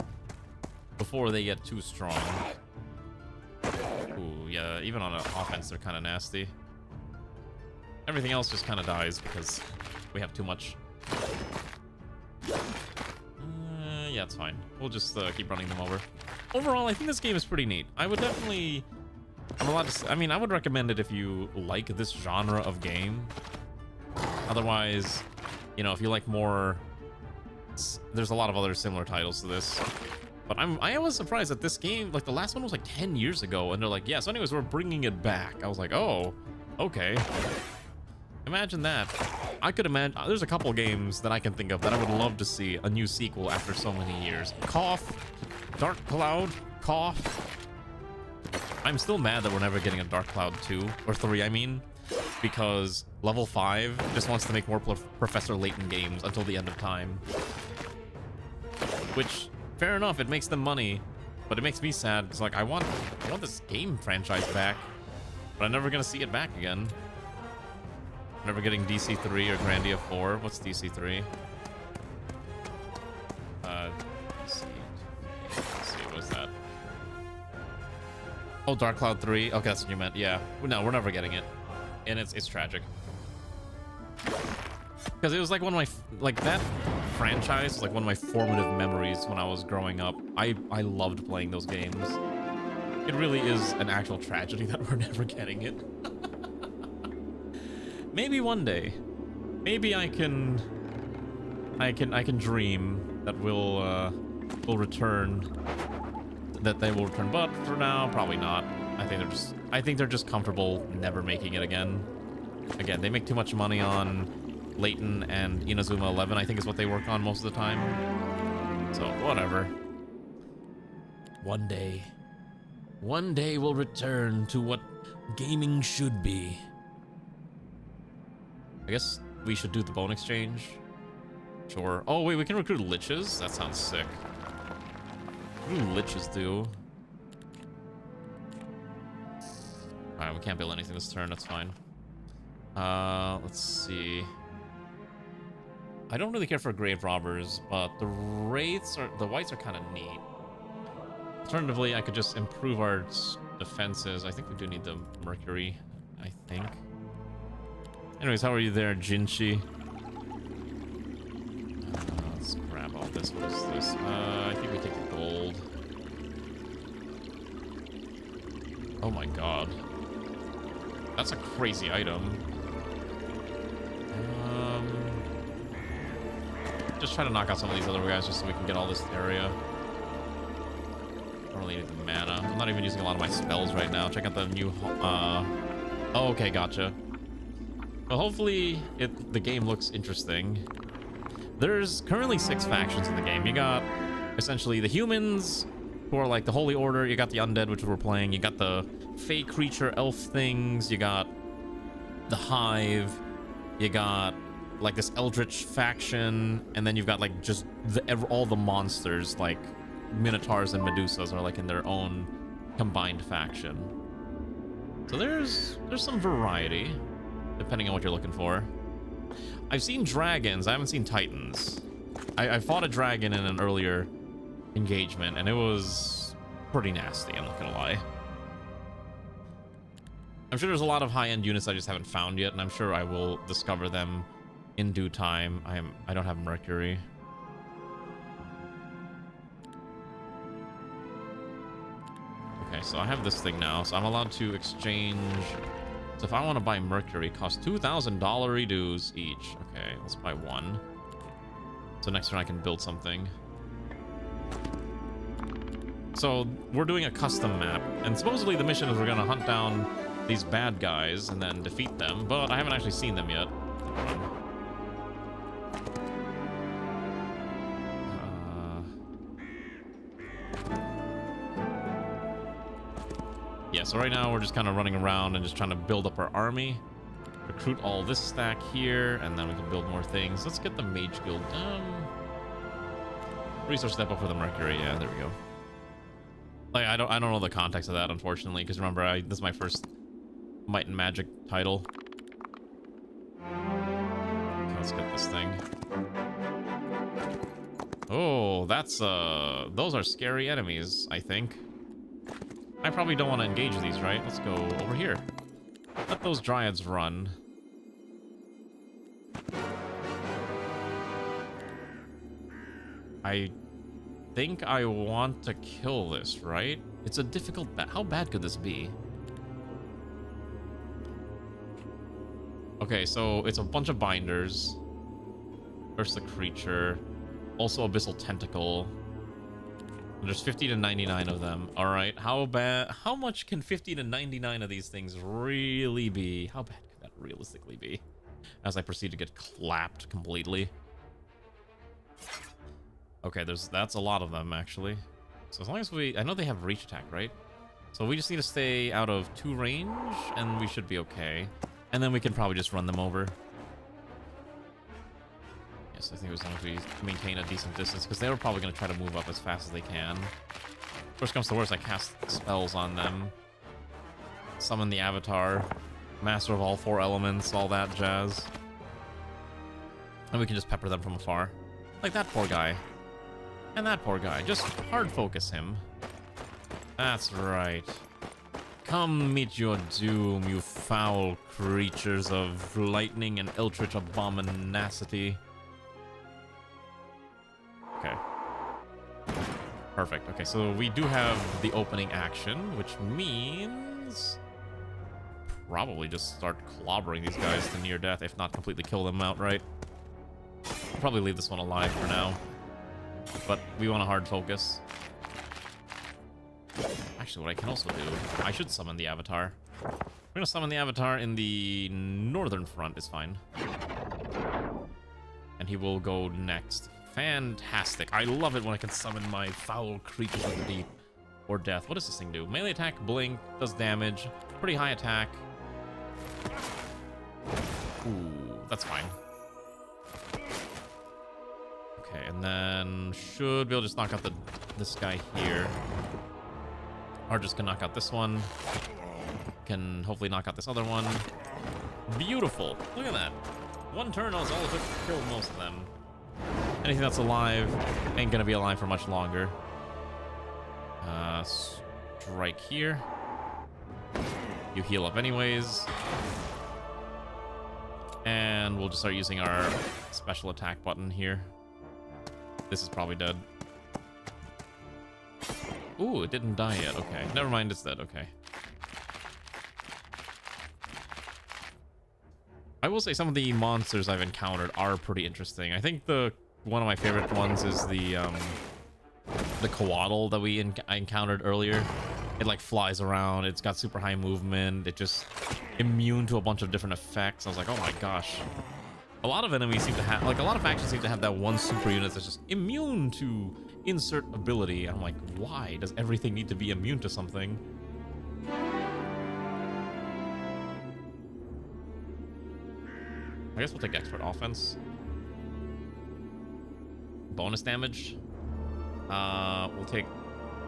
S3: before they get too strong. Ooh, yeah, even on an offense, they're kind of nasty. Everything else just kind of dies because we have too much. Yeah, it's fine. We'll just keep running them over. Overall, I think this game is pretty neat. I would definitely... I mean, I would recommend it if you like this genre of game. Otherwise, you know, if you like more... There's a lot of other similar titles to this. But I was surprised that this game, like the last one was like 10 years ago, and they're like, yeah, so anyways, we're bringing it back. I was like, oh, okay. Imagine that. I could imagine, there's a couple games that I can think of that I would love to see a new sequel after so many years. Cough, Dark Cloud, Cough. I'm still mad that we're never getting a Dark Cloud 2, or 3, I mean, because Level 5 just wants to make more Professor Layton games until the end of time. Which, fair enough, it makes them money, but it makes me sad. It's like, I want this game franchise back, but I'm never gonna see it back again. Never getting DC3 or Grandia 4. What's DC3? Let's see, what is that? Oh, Dark Cloud 3. Okay, that's what you meant. Yeah. No, we're never getting it, and it's tragic. Because it was like one of my, that franchise was like one of my formative memories when I was growing up. I loved playing those games. It really is an actual tragedy that we're never getting it. Maybe one day. Maybe I can dream that we'll return. That they will return, but for now, probably not. I think they're just comfortable never making it again. Again, they make too much money on Layton and Inazuma 11, I think is what they work on most of the time. So, whatever. One day we'll return to what gaming should be. I guess we should do the bone exchange. Sure. Oh, wait, we can recruit liches? That sounds sick. What do liches do? Alright, we can't build anything this turn, that's fine. Let's see. I don't really care for grave robbers, but the whites are kind of neat. Alternatively, I could just improve our defenses. I think we do need the mercury, I think. Anyways, how are you there, Jinchi? Let's grab all this. What is this? I think we take the gold. Oh my god. That's a crazy item. Just try to knock out some of these other guys just so we can get all this area. I don't really need the mana. I'm not even using a lot of my spells right now. Check out the new... Oh, okay, gotcha. Well, hopefully the game looks interesting. There's currently 6 factions in the game. You got essentially the humans, who are like the Holy Order. You got the undead, which we're playing. You got the fey creature elf things. You got the Hive. You got like this eldritch faction, and then you've got like just all the monsters, like minotaurs and medusas, are like in their own combined faction. So there's some variety, depending on what you're looking for. I've seen dragons. I haven't seen titans. I fought a dragon in an earlier engagement, and it was pretty nasty, I'm not gonna lie. I'm sure there's a lot of high-end units I just haven't found yet, and I'm sure I will discover them in due time. I don't have mercury. Okay, so I have this thing now, so I'm allowed to exchange. So if I want to buy mercury, it costs $2,000 dues each. Okay, let's buy one. So next turn I can build something. So we're doing a custom map, and supposedly the mission is we're gonna hunt down these bad guys and then defeat them, but I haven't actually seen them yet. Yeah, so right now we're just kind of running around and just trying to build up our army. Recruit all this stack here, and then we can build more things. Let's get the Mage Guild done. Resource step up for the Mercury. Yeah, there we go. Like, I don't know the context of that, unfortunately, because remember, this is my first Might and Magic title. Okay, let's get this thing. Oh, that's those are scary enemies, I think. I probably don't want to engage these, right? Let's go over here. Let those dryads run. I think I want to kill this, right? It's a difficult how bad could this be? Okay, so it's a bunch of binders. First the creature. Also Abyssal Tentacle. There's 50 to 99 of them. All right, how bad? How much can 50 to 99 of these things really be? How bad could that realistically be? As I proceed to get clapped completely. Okay, that's a lot of them actually. So as long as I know they have reach attack, right? So we just need to stay out of 2 range, and we should be okay. And then we can probably just run them over. Yes, I think as long as we maintain a decent distance, because they were probably going to try to move up as fast as they can. Worst comes to worst, I cast spells on them. Summon the Avatar. Master of all 4 elements, all that jazz. And we can just pepper them from afar. Like that poor guy. And that poor guy. Just hard focus him. That's right. Come meet your doom, you foul creatures of lightning and eldritch abominacity. Okay. Perfect. Okay, so we do have the opening action, which means probably just start clobbering these guys to near death, if not completely kill them outright. I'll probably leave this one alive for now, but we want a hard focus. Actually, what I can also do, I should summon the Avatar. We're gonna summon the Avatar in the northern front, is fine. And he will go next. Fantastic. I love it when I can summon my foul creatures of the deep or death. What does this thing do? Melee attack, blink, does damage, pretty high attack. Ooh, that's fine. Okay, and then should be able to just knock out this guy here. Or just can knock out this one. Can hopefully knock out this other one. Beautiful. Look at that. One turn was all it took to kill most of them. Anything that's alive ain't gonna be alive for much longer. Strike here. You heal up anyways. And we'll just start using our special attack button here. This is probably dead. Ooh, it didn't die yet. Okay, never mind, it's dead. Okay. I will say some of the monsters I've encountered are pretty interesting. I think one of my favorite ones is the Coatl that I encountered earlier. It like flies around. It's got super high movement. It just immune to a bunch of different effects. I was like, oh my gosh. A lot of enemies seem to have, like a lot of factions seem to have that one super unit that's just immune to insert ability. I'm like, why does everything need to be immune to something? I guess we'll take expert offense. Bonus damage. We'll take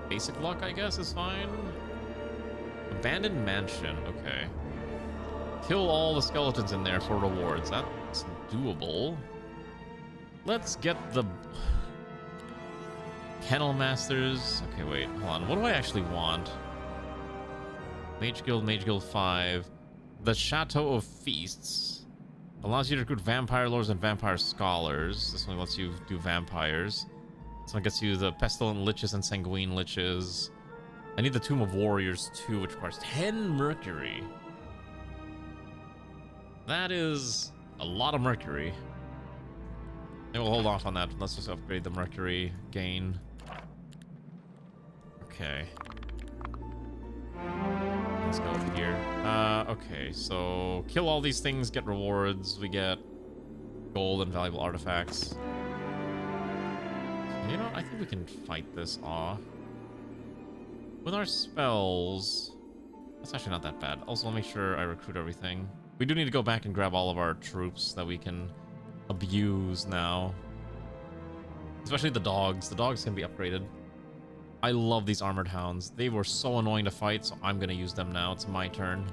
S3: basic luck, I guess, is fine. Abandoned mansion, okay. Kill all the skeletons in there for rewards. That's doable. Let's get the Kennel Masters. Okay, wait, hold on. What do I actually want? Mage Guild 5. The Chateau of Feasts. Allows you to recruit vampire lords and vampire scholars. This one lets you do vampires. This one gets you the pestilent liches and sanguine liches. I need the Tomb of Warriors too, which requires 10 mercury. That is a lot of mercury. Maybe we'll hold off on that. Let's just upgrade the mercury gain. Okay. Let's go over here. Okay, so kill all these things, get rewards. We get gold and valuable artifacts. You know, I think we can fight this off. With our spells, that's actually not that bad. Also, let me make sure I recruit everything. We do need to go back and grab all of our troops that we can abuse now. Especially the dogs. The dogs can be upgraded. I love these armored hounds. They were so annoying to fight, so I'm gonna use them now. It's my turn.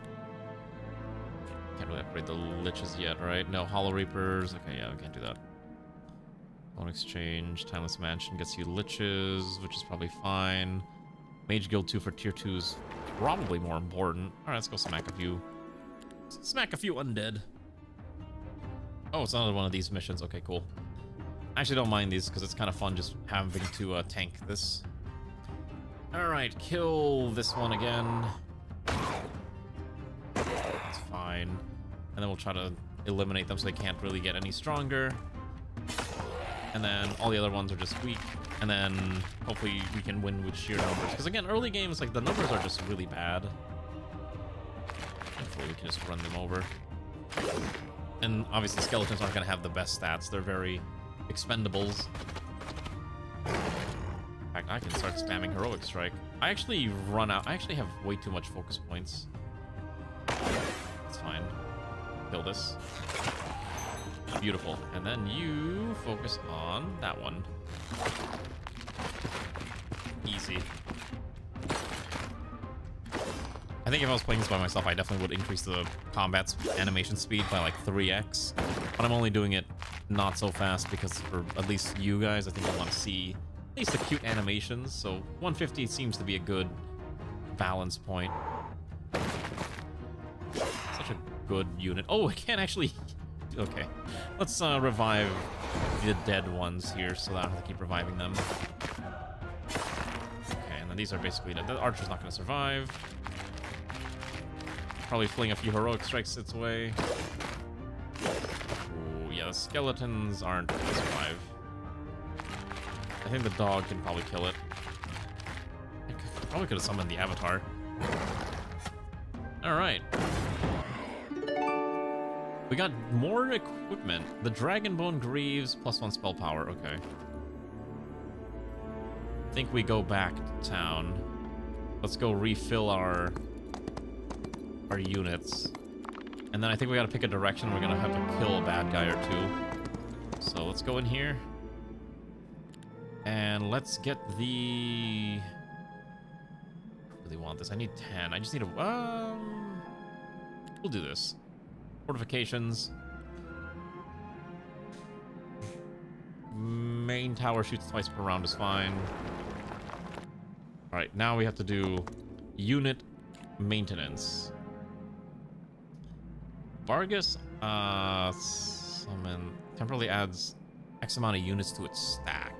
S3: Can't really upgrade the liches yet, right? No, Hollow Reapers. Okay, yeah, we can't do that. Loan exchange. Timeless Mansion gets you liches, which is probably fine. Mage Guild 2 for tier 2 is probably more important. Alright, let's go smack a few. Smack a few undead. Oh, it's another one of these missions. Okay, cool. I actually don't mind these because it's kind of fun just having to tank this. Alright, kill this one again. That's fine. And then we'll try to eliminate them so they can't really get any stronger. And then all the other ones are just weak. And then hopefully we can win with sheer numbers. Because again, early games, like the numbers are just really bad. Hopefully we can just run them over. And obviously skeletons aren't going to have the best stats. They're very expendables. In fact, I can start spamming Heroic Strike. I actually run out. I actually have way too much focus points. It's fine. Kill this. Beautiful. And then you focus on that one. Easy. I think if I was playing this by myself, I definitely would increase the combat animation speed by like 3x. But I'm only doing it not so fast because for at least you guys, I think I want to see at least the cute animations. So 150 seems to be a good balance point. Such a good unit. Oh, I can't actually... Okay. Let's revive the dead ones here so that I don't have to keep reviving them. Okay, and then these are basically dead. The archer's not going to survive. Probably fling a few heroic strikes its way. Ooh, yeah, the skeletons aren't going to survive. I think the dog can probably kill it. I probably could have summoned the avatar. Alright. We got more equipment. The Dragonbone Greaves, +1 spell power. Okay. I think we go back to town. Let's go refill our units. And then I think we gotta pick a direction. We're gonna have to kill a bad guy or two. So let's go in here. And let's get the... I really want this. I need 10. I just need a... We'll do this. Fortifications. Main tower shoots twice per round is fine. Alright, now we have to do unit maintenance. Vargas, summon temporarily adds X amount of units to its stack.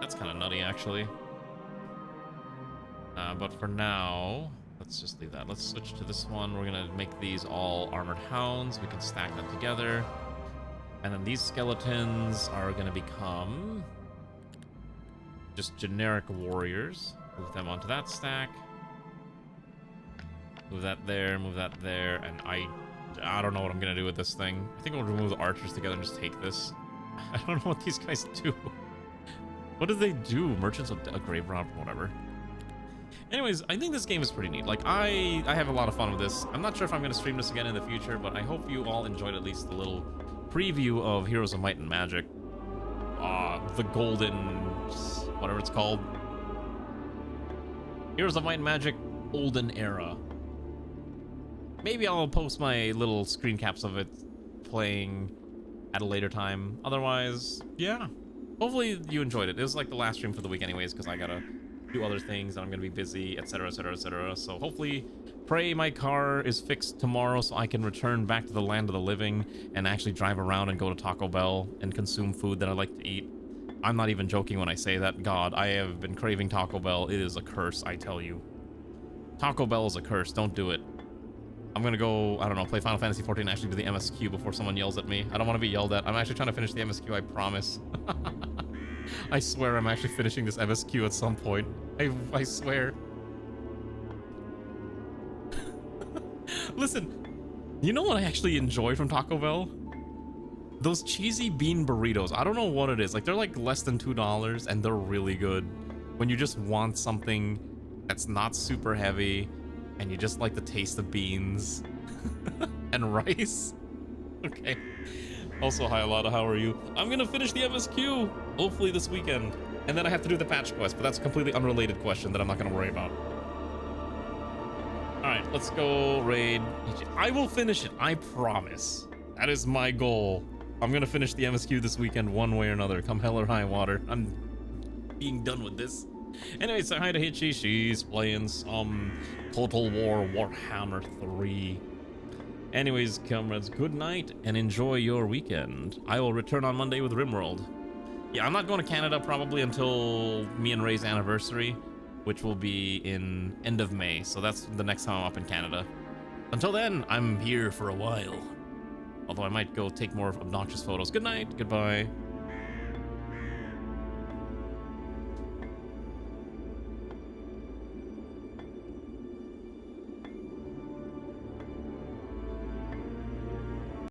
S3: That's kind of nutty, actually. But for now, let's just leave that. Let's switch to this one. We're gonna make these all armored hounds. We can stack them together. And then these skeletons are gonna become just generic warriors. Move them onto that stack. Move that there, and I don't know what I'm gonna do with this thing. I think we'll remove the archers together and just take this. I don't know what these guys do. What do they do? Merchants of a grave rob, whatever. Anyways, I think this game is pretty neat. Like, I have a lot of fun with this. I'm not sure if I'm gonna stream this again in the future, but I hope you all enjoyed at least a little preview of Heroes of Might and Magic. The golden... whatever it's called. Heroes of Might and Magic Olden Era. Maybe I'll post my little screen caps of it playing at a later time. Otherwise, yeah. Hopefully you enjoyed it. It was like the last stream for the week anyways, because I gotta do other things and I'm gonna be busy, etc, etc, etc. So hopefully, pray my car is fixed tomorrow so I can return back to the land of the living and actually drive around and go to Taco Bell and consume food that I like to eat. I'm not even joking when I say that. God, I have been craving Taco Bell. It is a curse, I tell you. Taco Bell is a curse. Don't do it. I'm gonna go, I don't know, play Final Fantasy XIV and actually do the MSQ before someone yells at me. I don't want to be yelled at. I'm actually trying to finish the MSQ, I promise. I swear I'm actually finishing this MSQ at some point. I swear. Listen, you know what I actually enjoy from Taco Bell? Those cheesy bean burritos. I don't know what it is. Like, they're like less than $2 and they're really good. When you just want something that's not super heavy and you just like the taste of beans and rice. Okay. Also, hi Alada, how are you? I'm gonna finish the MSQ, hopefully this weekend. And then I have to do the patch quest, but that's a completely unrelated question that I'm not gonna worry about. Alright, let's go raid. I will finish it, I promise. That is my goal. I'm gonna finish the MSQ this weekend one way or another, come hell or high water. I'm being done with this. Anyway, say hi to Hitchi. She's playing some Total War Warhammer 3. Anyways, comrades, good night and enjoy your weekend. I will return on Monday with RimWorld. Yeah, I'm not going to Canada probably until me and Ray's anniversary, which will be in end of May. So that's the next time I'm up in Canada. Until then, I'm here for a while. Although I might go take more obnoxious photos. Good night. Goodbye.